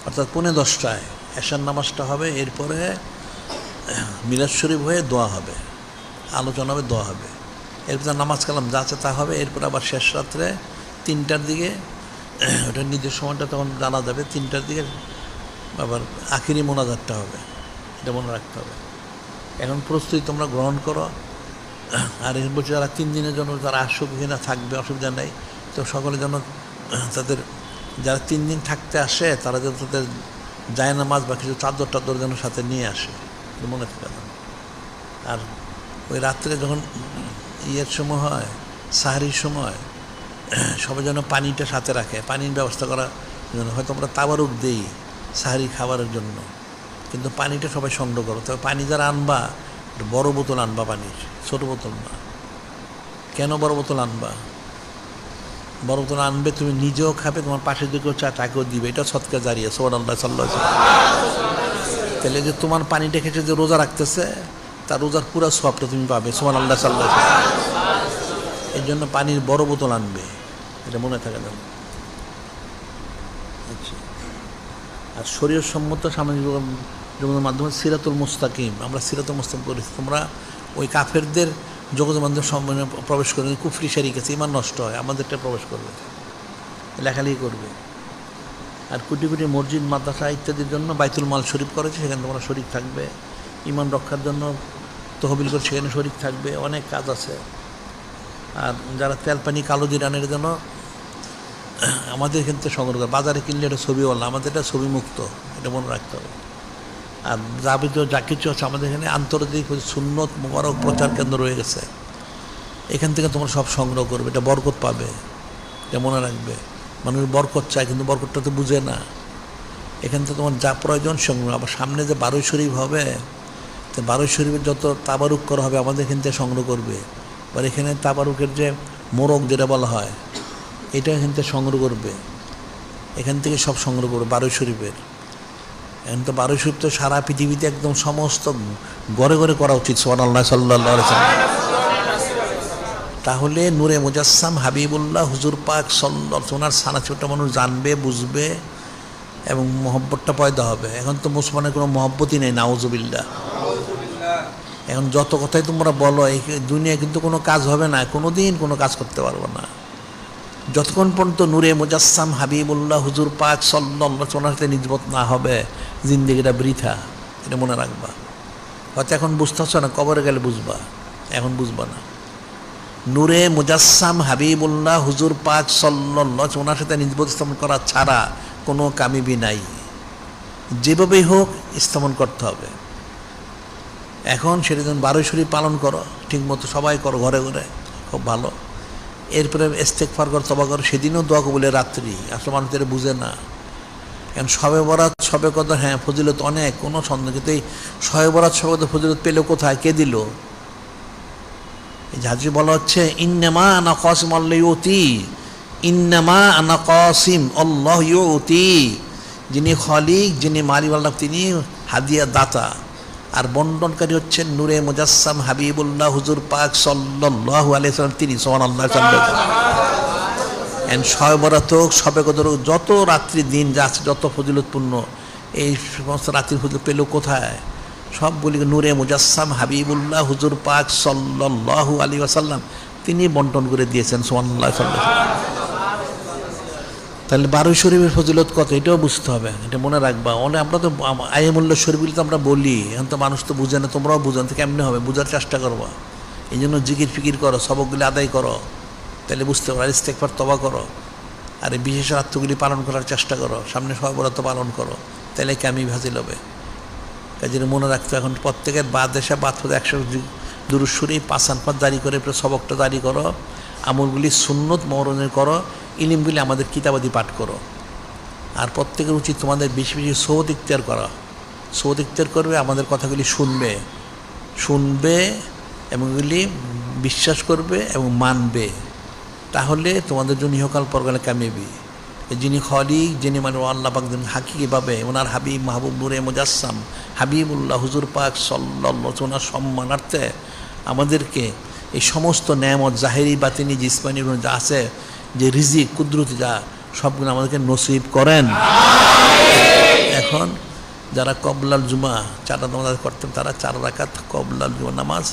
অর্থাৎ 9:45 এশার নামাজটা হবে। এরপরে মিলাদ শরীফ হয়ে দোয়া হবে, আলোচনা হবে, দোয়া হবে। এরপর নামাজ কালাম যা আছে তা হবে। এরপর আবার শেষ রাত্রে 3টার দিকে, ওটা নিজের সময়টা তখন জানা যাবে, 3টার দিকে আবার আখিরি মোনাজাতটা হবে। এটা মনে রাখতে হবে। এখন প্রস্তুতি তোমরা গ্রহণ করো। আর এর বলছে যারা 3 দিনের জন্য যারা অসুবিধা থাকবে, অসুবিধা নেই, তো সকলে যেন তাদের যারা 3 দিন থাকতে আসে তারা যেন তাদের জায়নামাজ বা কিছু চাদর টাদর যেন সাথে নিয়ে আসে, মনে থাকে। আর ওই রাত্রে যখন ইয়ের সময় হয়, সাহারির সময়, সবাই যেন পানিটা সাথে রাখে, পানির ব্যবস্থা করার জন্য। হয়তো আমরা তাবারুক দিই সাহারি খাবারের জন্য, কিন্তু পানিটা সবাই সংগ্রহ করো। তবে পানি যারা আনবা বড় বোতল আনবা, পানির ছোট বোতল না। কেন বড় বোতল আনবা? বড় বোতল আনবে, তুমি নিজেও খাবে, তোমার পাশে যে কেউ চা তাকেও দিবে, এটা সৎকা জারিয়া সুবহানাল্লাহ সাল্লাল্লাহু আলাইহি ওয়াসাল্লাম। তাহলে যে তোমার পানিটা খেতে যে রোজা রাখতেছে তার রোজার পুরো সওয়াবটা তুমি পাবে সুবহানাল্লাহ সাল্লাল্লাহু আলাইহি ওয়াসাল্লাম। এই জন্য পানির বড় বোতল আনবে, এটা মনে থাকে যেন। আচ্ছা, আর শরীয়ত সম্মত সামাজিক যোগাযোগের মাধ্যমে সিরাতুল মুস্তাকিম, আমরা সিরাতুল মুস্তাকিম করেছি। তোমরা ওই কাফেরদের যোগাযোগ মাধ্যমে সম্মানে প্রবেশ করে কুফরি শারিক আছে, ইমান নষ্ট হয়, আমাদেরটা প্রবেশ করবে, লেখালেখি করবে। আর কোটি কোটি মসজিদ মাদ্রাসা ইত্যাদির জন্য বাইতুল মাল শরীফ করেছে, সেখানে তোমরা শরীক থাকবে। ইমান রক্ষার জন্য তহবিল করে সেখানে শরীক থাকবে, অনেক কাজ আছে। আর যারা তেলপানি কালো জিরানের জন্য আমাদের এখান থেকে সংগ্রহ করে, বাজারে কিনলে এটা ছবিওয়ালা, আমাদের এটা ছবি মুক্ত, এটা মনে রাখতে হবে। আর যাবতীয় যা কিছু আছে আমাদের এখানে আন্তর্জাতিক সুন্নত মোবারক প্রচার কেন্দ্র রয়ে গেছে, এখান থেকে তোমরা সব সংগ্রহ করবে, এটা বরকত পাবে, এটা মনে রাখবে। মানুষ বরকত চায় কিন্তু বরকতটা তো বুঝে না। এখান থেকে তোমার যা প্রয়োজন সংগ্রহ। আবার সামনে যে 12 শরীফ হবে, তো 12 শরীফের যত তাবারুক করা হবে আমাদের এখান থেকে সংগ্রহ করবে। আর এখানে তাবারুকের যে মোরগ যেটা বলা হয়, এটা এখান থেকে সংগ্রহ করবে, এখান থেকে সব সংগ্রহ করবে 12 শরীফের। এখন তো 12 শরীফ তো সারা পৃথিবীতে একদম সমস্ত ঘরে ঘরে করা উচিত সুবহানাল্লাহ সাল্লাল্লাহু আলাইহি ওয়াসাল্লাম। তাহলে নূরে মুজাসসাম হাবিবুল্লাহ হুজুর পাক সাল্লাল্লাহু আলাইহি ওনার সানাচুরটা মানুষ জানবে, বুঝবে এবং মহব্বতটা পয়দা হবে। এখন তো মুসলমানের কোনো মহব্বতই নেই, নাউজুবিল্লাহ। এখন যত কথাই তোমরা বলো, এই দুনিয়ায় কিন্তু কোনো কাজ হবে না, কোনো দিন কোনো কাজ করতে পারবো না যতক্ষণ পর্যন্ত নূরে মুজাসসাম হাবিবুল্লাহ হুজুর পাক সাল্লাল্লাহু আলাইহি ওয়াসাল্লামের সাথে নিসবত না হবে, জিন্দেগিটা বৃথা, এটা মনে রাখবা। হয়তো এখন বুঝতেছ না, কবরে গেলে বুঝবা, এখন বুঝবা না। নূরে মুজাসসাম হাবিবুল্লাহ হুজুর পাক সাল্লাল্লাহু আলাইহি ওয়াসাল্লাম ওনার সাথে নিসবত স্থাপন করা ছাড়া কোনো কামিবি নাই। যেভাবেই হোক স্থাপন করতে হবে। এখন সেটা যেন 12 শরীফ পালন করো, ঠিকমতো সবাই করো, ঘরে ঘরে, খুব ভালো। এরপরে ইস্তেগফার করো, তওবা করো। সেদিনও দোয়া কবুলের রাত্রি, আসলে মানুষ এটা বুঝে না। এখন শবে বরাত, শবে কদর, হ্যাঁ ফজিলত অনেক, কোনো সন্দেহ, কিন্তু এই শবে বরাত শবে কদর ফজিলত পেলো কোথায়, কে দিল? এই হাদিসে বলা হচ্ছে ইন্নামা আনা কাসিম আল্লাহ ইউতি, ইন্নামা আনা কাসিম আল্লাহ ইউতি। যিনি খালিক, যিনি মালিক, তিনি হাদিয়া দাতা, আর বন্টনকারী হচ্ছেন নূরে মুজাসসাম হাবিবুল্লাহ হুজুর পাক সাল্লাল্লাহু আলাইহি ওয়াসাল্লাম, তিনি সুবহানাল্লাহ সাল্লাল্লাহু আলাইহি ওয়াসাল্লাম। এন্ড শবে বরাত হোক, শবে কদর হোক, যত রাত্রি দিন যা আছে যত ফজিলতপূর্ণ, এই সমস্ত রাত্রির ফজিলত পেল কোথায়? সবগুলি নূরে মুজাসসাম হাবিবুল্লাহ হুজুর পাক সাল্লাল্লাহু আলাইহি ওয়াসাল্লাম তিনি বন্টন করে দিয়েছেন সুবহানাল্লাহ সাল্লাল্লাহু আলাইহি ওয়াসাল্লাম। তাহলে 12 শরীফের ফজিলত কত, এটাও বুঝতে হবে, এটা মনে রাখবা। আমরা তো আইয়ামুল্লাহ শরীফগুলি তো আমরা বলি, এখন তো মানুষ তো বুঝে না, তোমরাও বুঝেন, তো কেমনি হবে, বোঝার চেষ্টা করবা। এই জন্য জিকির ফিকির করো, সবকগুলি আদায় করো, তাহলে বুঝতে পারো। আর ইস্তেগফার তওবা করো, আর এই বিশেষ রাত্রগুলি পালন করার চেষ্টা করো, সামনে শবে বরাত পালন করো, তাহলে কামি হাসিল হবে। কাজে মনে রাখতে, এখন প্রত্যেকের বাদেশে বাদ 100 দুরূদ শরীফ 5 আনফাত জারি করে সবকটা জারি করো, আমলগুলি সুন্নত মরণের করো, ইলিমগুলি আমাদের কিতাবাদি পাঠ করো। আর প্রত্যেকের উচিত তোমাদের বেশি বেশি সওয়াত ইখতিয়ার করা। সওয়াত ইখতিয়ার করবে, আমাদের কথাগুলি শুনবে এবং এগুলি বিশ্বাস করবে এবং মানবে, তাহলে তোমাদের জন্য ইহকাল পরকালে কামিয়াবি। যিনি খালিক, যিনি মানে আল্লাহ পাক হাকিকিভাবে ওনার হাবিব মাহবুব নূরে মুজাসসাম হাবিবুল্লাহ হুজুর পাক সাল্লাল্লাহু আলাইহি ওয়াসাল্লাম ওনার সম্মানার্থে আমাদেরকে এই সমস্ত নেয়ামত জাহেরি বাতিনি জিসমানি যা আছে, যে রিজিক কুদরতি যা, সবগুলো আমাদেরকে নসিব করেন। এখন যারা কবলাল জুমা 4 নামাজ করতেন, তারা 4 রাকাত কবলাল জুমা নামাজ